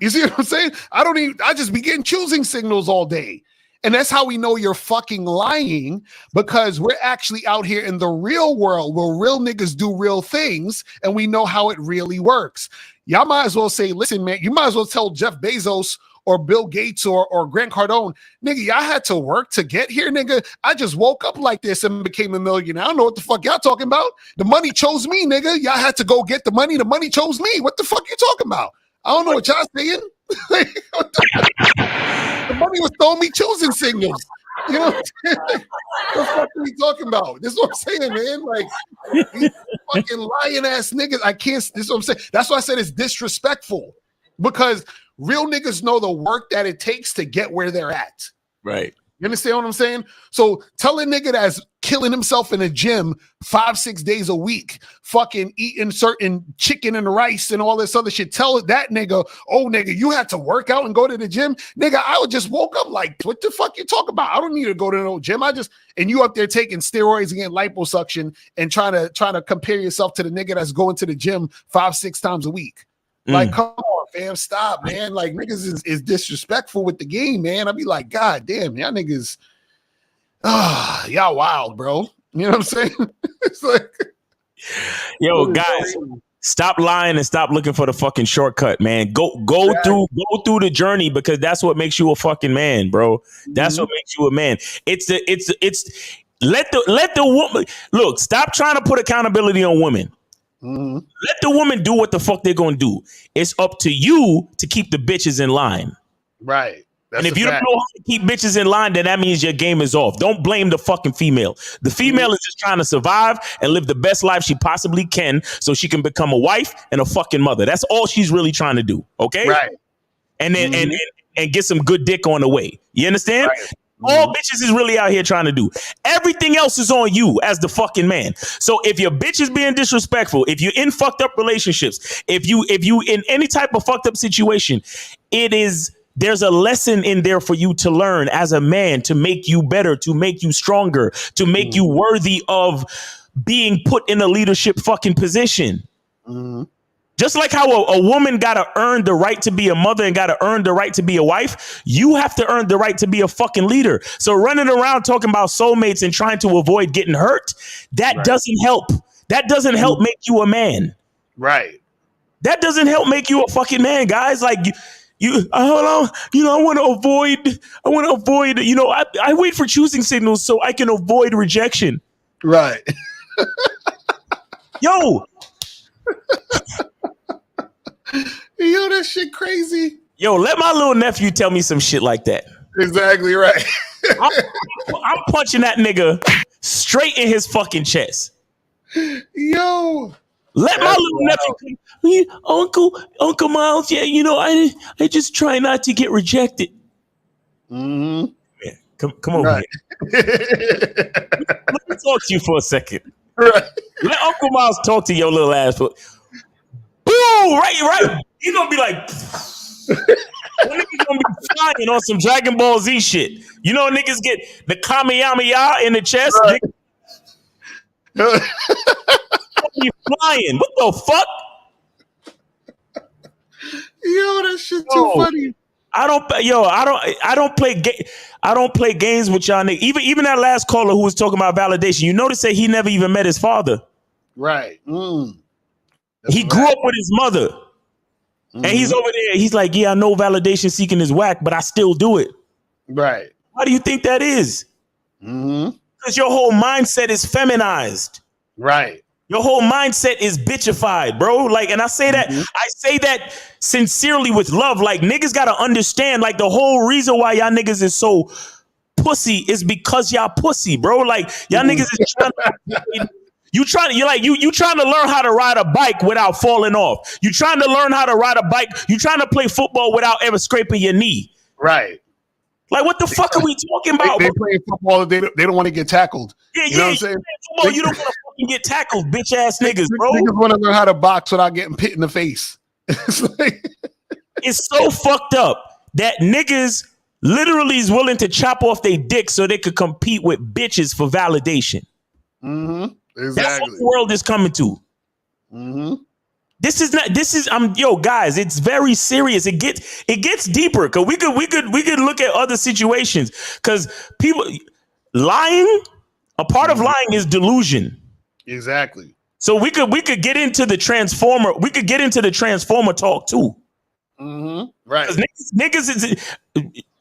You see what I'm saying? I just be getting choosing signals all day. And that's how we know you're fucking lying, because we're actually out here in the real world where real niggas do real things and we know how it really works. Y'all might as well say, listen, man, you might as well tell Jeff Bezos or Bill Gates or Grant Cardone, nigga, y'all had to work to get here, nigga. I just woke up like this and became a millionaire. I don't know what the fuck y'all talking about. The money chose me, nigga. Y'all had to go get the money. The money chose me. What the fuck you talking about? I don't know what y'all saying. The money was throwing me choosing signals. You know what I'm saying? What the fuck are we talking about? This is what I'm saying, man. Like, these fucking lying ass niggas. I can't. This is what I'm saying. That's why I said it's disrespectful, because real niggas know the work that it takes to get where they're at. Right. You understand what I'm saying? So tell a nigga that's killing himself in a gym 5-6 days a week, fucking eating certain chicken and rice and all this other shit. Tell that nigga, oh nigga, you had to work out and go to the gym. Nigga, I would just woke up like, what the fuck you talking about? I don't need to go to no gym. And you up there taking steroids and getting liposuction and trying to compare yourself to the nigga that's going to the gym 5-6 times a week. Like, come on, fam, stop, man. Like, niggas is disrespectful with the game, man. I'd be like, God damn, y'all niggas, y'all wild, bro. You know what I'm saying? It's like, yo, guys, stop lying and stop looking for the fucking shortcut, man. Go through the journey, because that's what makes you a fucking man, bro. That's what makes you a man. Let the woman look. Stop trying to put accountability on women. Let the woman do what the fuck they're gonna do. It's up to you to keep the bitches in line. Right. And if you don't know how to keep bitches in line, then that means your game is off. Don't blame the fucking female. The female is just trying to survive and live the best life she possibly can so she can become a wife and a fucking mother. That's all she's really trying to do. Okay? Right. And then and get some good dick on the way. You understand? Right. All bitches is really out here trying to do. Everything else is on you as the fucking man. So if your bitch is being disrespectful, if you're in fucked up relationships, if you in any type of fucked up situation, there's a lesson in there for you to learn as a man, to make you better, to make you stronger, to make you worthy of being put in a leadership fucking position. Just like how a woman got to earn the right to be a mother and got to earn the right to be a wife, you have to earn the right to be a fucking leader. So running around talking about soulmates and trying to avoid getting hurt, that doesn't help. That doesn't help make you a man. Right. That doesn't help make you a fucking man, guys. Like you hold on, I want to avoid, I wait for choosing signals so I can avoid rejection. Right. Yo, that shit crazy. Yo, let my little nephew tell me some shit like that. Exactly right. I'm punching that nigga straight in his fucking chest. Yo. Let my little nephew come, Uncle Miles, I just try not to get rejected. Mm-hmm. Yeah, come over here. Let me talk to you for a second. Right. Let Uncle Miles talk to your little ass. Boom! Right. He's gonna be like, that nigga's gonna be flying on some Dragon Ball Z shit. You know, niggas get the Kamehameha in the chest. Right. You flying? What the fuck? Yo, that shit too funny. I don't play games with y'all niggas. Even that last caller who was talking about validation, you notice that he never even met his father. Right. He grew up with his mother. And he's over there. He's like, yeah, I know validation seeking is whack, but I still do it. Right. Why do you think that is? Because your whole mindset is feminized. Right. Your whole mindset is bitchified, bro. Like, and I say that sincerely with love. Like, niggas gotta understand, like, the whole reason why y'all niggas is so pussy is because y'all pussy, bro. Like, y'all niggas is trying to you trying to learn how to ride a bike without falling off. You trying to learn how to ride a bike. You trying to play football without ever scraping your knee. Right. Like, what the fuck are we talking about? They play football. They don't want to get tackled. You know what I'm saying? Football, you don't want to fucking get tackled, bitch ass niggas, bro. Niggas want to learn how to box without getting hit in the face. It's so fucked up that niggas literally is willing to chop off their dick so they could compete with bitches for validation. Exactly. That's what the world is coming to. Guys, it's very serious. It gets deeper because we could look at other situations because people lying, a part of lying is delusion. Exactly. So we could get into the transformer. We could get into the transformer talk too. Right. Niggas is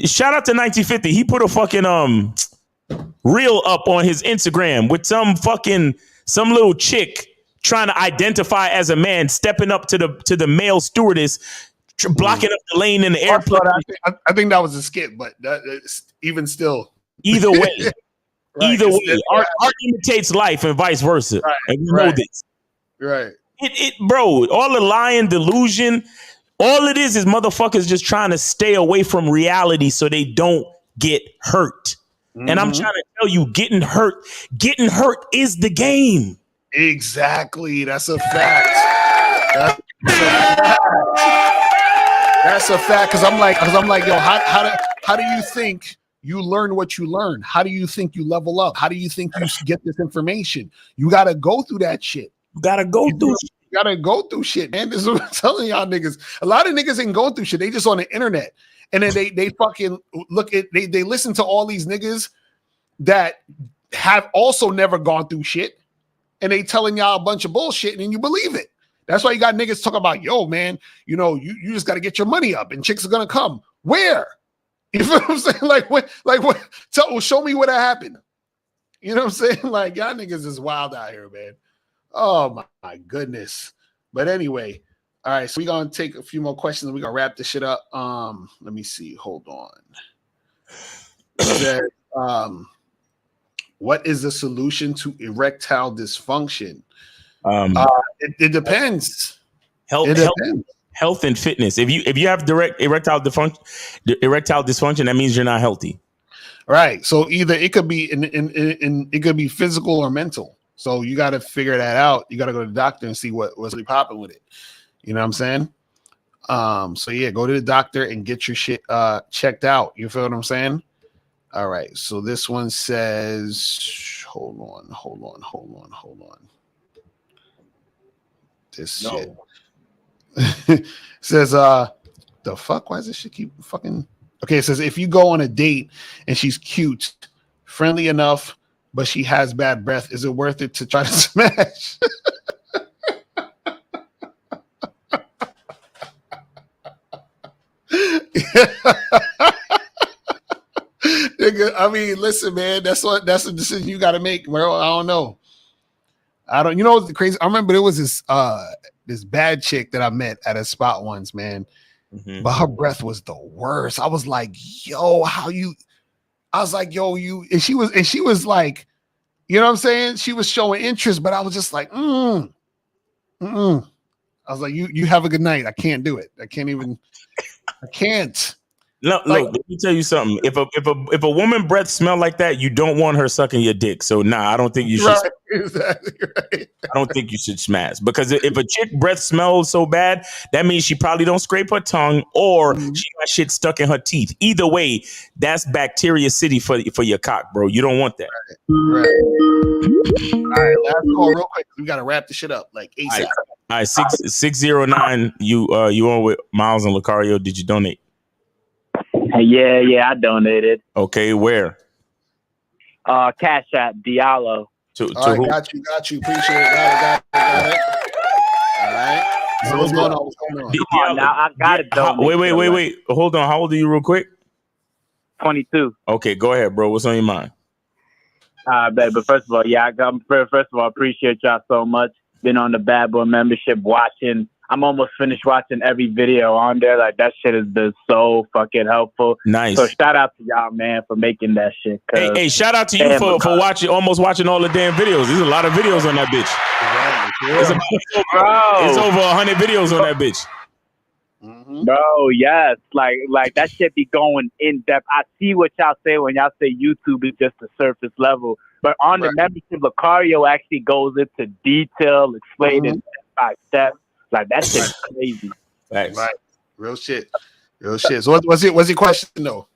shout out to 1950. He put a fucking reel up on his Instagram with some little chick trying to identify as a man, stepping up to the male stewardess, blocking up the lane in the airplane. I think that was a skit, but even still. Either way. Right. Either way. Art imitates life and vice versa. Right. And we know this. Right. Bro, all the lying, delusion, all it is motherfuckers just trying to stay away from reality so they don't get hurt. And I'm trying to tell you, getting hurt is the game. Exactly. That's a fact. That's a fact. Cause I'm like, yo, how do you think you learn what you learn? How do you think you level up? How do you think you get this information? You got to go through that shit. You got to go through shit. You got to go through shit, man. This is what I'm telling y'all niggas. A lot of niggas ain't going through shit. They just on the internet. And then they fucking they listen to all these niggas that have also never gone through shit. And they telling y'all a bunch of bullshit and you believe it. That's why you got niggas talking about, yo, man, you just got to get your money up and chicks are going to come. Where? You feel what I'm saying? Like what? Show me where that happened. You know what I'm saying? Like, y'all niggas is wild out here, man. Oh my goodness. But anyway, all right, so we're going to take a few more questions and we're going to wrap this shit up. Let me see. Hold on. It says, what is the solution to erectile dysfunction? It depends. Health and fitness. If you have direct erectile dysfunction, that means you're not healthy. Right. So either it could be it could be physical or mental. So you got to figure that out. You got to go to the doctor and see what's really popping with it. You know what I'm saying? So yeah, go to the doctor and get your shit checked out. You feel what I'm saying? All right. So this one says, hold on. this shit. Says the fuck? Why does this shit keep fucking? Okay, it says if you go on a date and she's cute, friendly enough, but she has bad breath, is it worth it to try to smash? Nigga, I mean, listen, man, that's a decision you got to make, bro. I don't know. You know what's the crazy? I remember there was this bad chick that I met at a spot once, man. Mm-hmm. But her breath was the worst. I was like, yo, you, and she was like, you know what I'm saying? She was showing interest, but I was just like, I was like, you have a good night. I can't do it. I can't. No, look, let me tell you something. If a woman breath smell like that, you don't want her sucking your dick. So I don't think you should. Right, exactly right. I don't think you should smash, because if a chick breath smells so bad, that means she probably don't scrape her tongue, or she got shit stuck in her teeth. Either way, that's bacteria city for your cock, bro. You don't want that. Right. All right, last call real quick. We gotta wrap this shit up like ASAP. All right, 609. You on with Miles and Lucario? Did you donate? Yeah, I donated. Okay, where? Cash App Diallo. All right, who? got you. Appreciate it. Got it. All right. So what's going on? Come on now, I got it. Wait. Hold on. How old are you, real quick? 22. Okay, go ahead, bro. What's on your mind? But first of all, I appreciate y'all so much. Been on the Bad Boy membership, watching. I'm almost finished watching every video on there. Like, that shit has been so fucking helpful. Nice. So shout out to y'all, man, for making that shit. Hey, shout out to you for watching all the damn videos. There's a lot of videos on that bitch. It's over 100 videos on that bitch. Bro, yes. Like that shit be going in depth. I see what y'all say when y'all say YouTube is just the surface level. But on the membership, Lucario actually goes into detail, explaining step by step. Like, that shit's crazy. Right. Real shit. So what's your question though?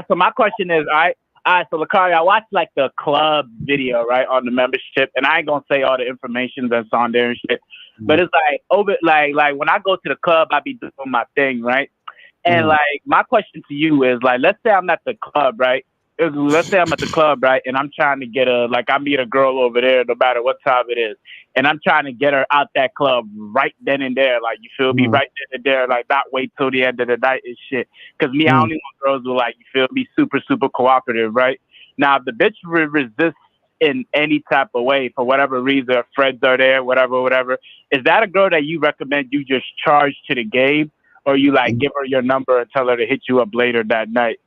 So my question is, all right, so Lucario, I watched like the club video, right, on the membership, and I ain't gonna say all the information that's on there and shit. But it's like when I go to the club, I be doing my thing, right? And like, my question to you is, like, let's say I'm at the club, right? And I'm trying to get I meet a girl over there, no matter what time it is, and I'm trying to get her out that club right then and there, like, you feel me, right then and there, like, not wait till the end of the night and shit. Because I only want girls who, like, you feel me, super, super cooperative, right? Now, if the bitch resists in any type of way, for whatever reason, her friends are there, whatever, is that a girl that you recommend you just charge to the game, or you, like, give her your number and tell her to hit you up later that night?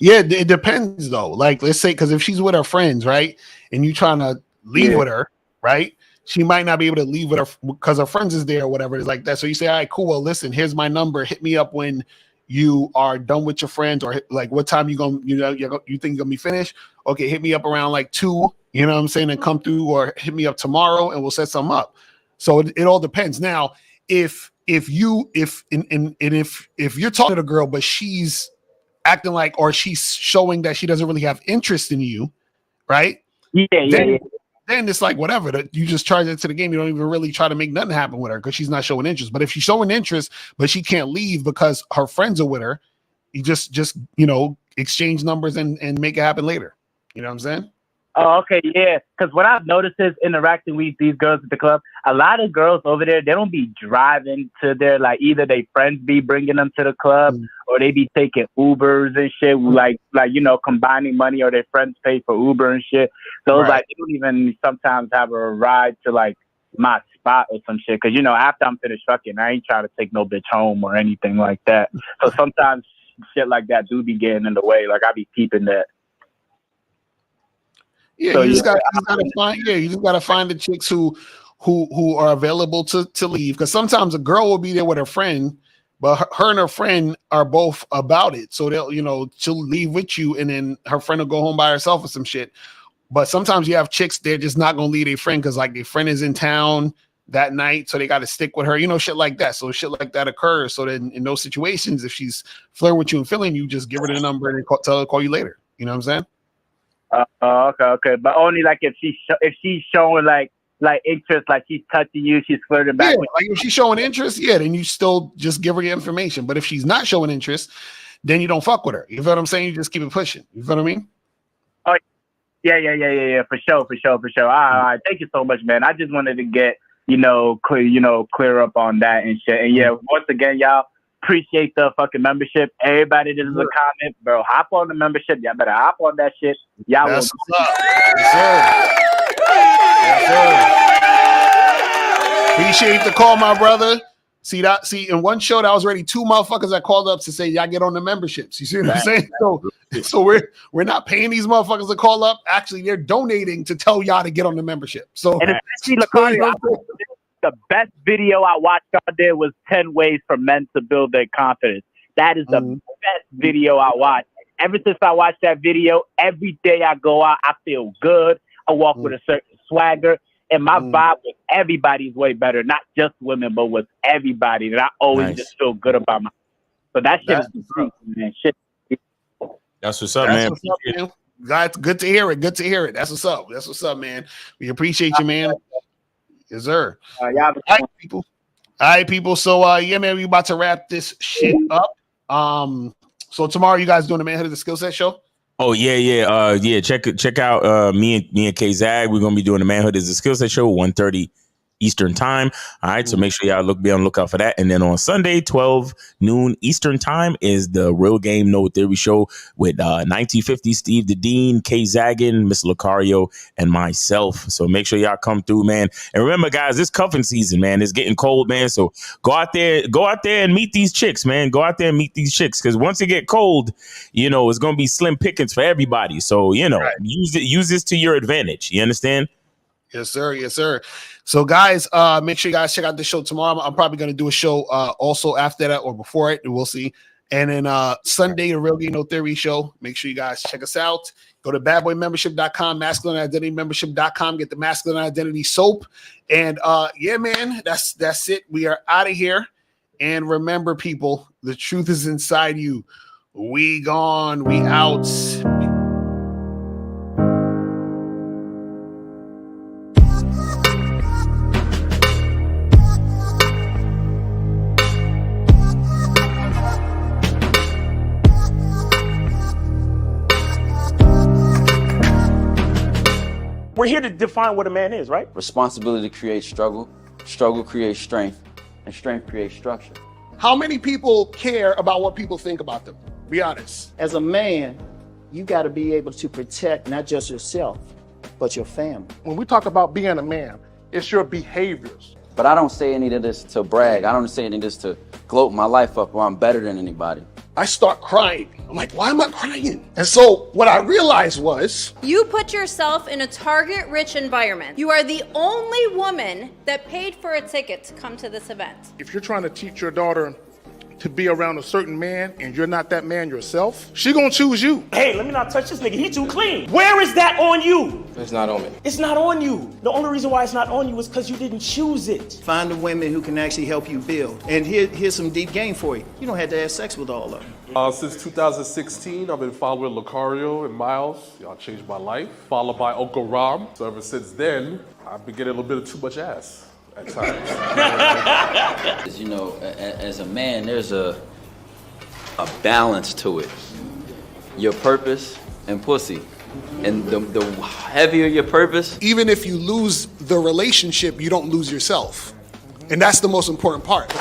Yeah, it depends though. Like, let's say, because if she's with her friends, right, and you trying to leave with her, right, she might not be able to leave with her because her friends is there or whatever. It's like that. So you say, all right, cool. Well, listen, here's my number. Hit me up when you are done with your friends, or like what time you think you're gonna be finished. Okay, hit me up around like 2. You know what I'm saying, and come through, or hit me up tomorrow, and we'll set something up. So it all depends. Now, if you're talking to a girl, but she's acting like, or she's showing that she doesn't really have interest in you, right? Then it's like, whatever, you just charge it to the game. You don't even really try to make nothing happen with her because she's not showing interest. But if she's showing interest, but she can't leave because her friends are with her, you just exchange numbers and make it happen later. You know what I'm saying? Oh, okay, yeah. Because what I've noticed is interacting with these girls at the club, a lot of girls over there, they don't be driving to their, like, either they friends be bringing them to the club, or they be taking Ubers and shit, like combining money, or their friends pay for Uber and shit. So it's like, they don't even sometimes have a ride to, like, my spot or some shit. Because, after I'm finished fucking, I ain't trying to take no bitch home or anything like that. So sometimes shit like that do be getting in the way. Like, I be peeping that. Yeah, so you just gotta find the chicks who are available to leave, because sometimes a girl will be there with her friend, but her and her friend are both about it. So she'll leave with you, and then her friend will go home by herself or some shit. But sometimes you have chicks, they're just not gonna leave their friend because, like, their friend is in town that night, so they got to stick with her, shit like that. So shit like that occurs. So then in those situations, if she's flirting with you and feeling you, just give her the number and tell her to call you later. You know what I'm saying? Okay. But only like if she's showing like interest, like she's touching you, she's flirting back Yeah, with like if she's showing interest, yeah, then you still just give her your information. But if she's not showing interest, then you don't fuck with her. You feel what I'm saying? You just keep it pushing. You feel what I mean? Oh, yeah, for sure. All right. Thank you so much, man. I just wanted to get, clear up on that and shit. And yeah, once again, y'all, appreciate the fucking membership. Everybody that is a comment, bro, hop on the membership. Y'all better hop on that shit. Y'all That's will. what's up. Yes, sir. Yes, sir. Appreciate the call, my brother. See, in one show that was already 2 motherfuckers that called up to say y'all get on the memberships. You see what I'm saying? So we're not paying these motherfuckers to call up. Actually, they're donating to tell y'all to get on the membership. So And especially Lacario, the best video I watched out there was 10 ways for men to build their confidence. That is the best video I watched. Ever since I watched that video, every day I go out, I feel good. I walk with a certain swagger. And my vibe with everybody's way better, not just women, but with everybody. And I always just feel good about myself. So that shit is the truth, man. Shit. That's what's up, man. What's up, man. That's good to hear it. Good to hear it. That's what's up. That's what's up, man. We appreciate you, man. Yes, sir. All right, people. All right, people. So yeah, man, we about to wrap this shit up. So tomorrow you guys doing the Manhood of the Skill Set show? Oh yeah. Check out me and K Zag. We're gonna be doing the Manhood is a Skill Set show 1:30 Eastern time. All right, so make sure y'all be on the lookout for that. And then on Sunday, 12 noon Eastern time, is the Real Game No Theory show with 1950 Steve the Dean, K Zaggin, Miss Lacario, and myself. So make sure y'all come through, man. And remember, guys, it's cuffing season, man. It's getting cold, man. So go out there and meet these chicks, man. Go out there and meet these chicks, because once it get cold, it's gonna be slim pickings for everybody. So use this to your advantage. You understand? Yes, sir. Yes, sir. So, guys, make sure you guys check out the show tomorrow. I'm probably going to do a show also after that or before it. We'll see. And then Sunday, the Real Game No Theory show. Make sure you guys check us out. Go to badboymembership.com, masculineidentitymembership.com. Get the Masculine Identity soap. And yeah, man, that's it. We are out of here. And remember, people, the truth is inside you. We gone. We out. We're here to define what a man is, right? Responsibility creates struggle. Struggle creates strength. And strength creates structure. How many people care about what people think about them? Be honest. As a man, you got to be able to protect not just yourself, but your family. When we talk about being a man, it's your behaviors. But I don't say any of this to brag. I don't say any of this to gloat my life up or I'm better than anybody. I start crying. I'm like, why am I crying? And so what I realized was, You put yourself in a target-rich environment. You are the only woman that paid for a ticket to come to this event. If you're trying to teach your daughter to be around a certain man and you're not that man yourself, she gonna choose you. Hey, let me not touch this nigga. He too clean. Where is that on you? It's not on me. It's not on you. The only reason why it's not on you is because you didn't choose it. Find the women who can actually help you build. And here's some deep game for you. You don't have to have sex with all of them. Since 2016, I've been following Lacario and Miles. Y'all changed my life. Followed by Uncle Ram. So ever since then, I've been getting a little bit of too much ass at times. As a man, there's a balance to it. Your purpose and pussy. And the heavier your purpose. even if you lose the relationship, you don't lose yourself. And that's the most important part.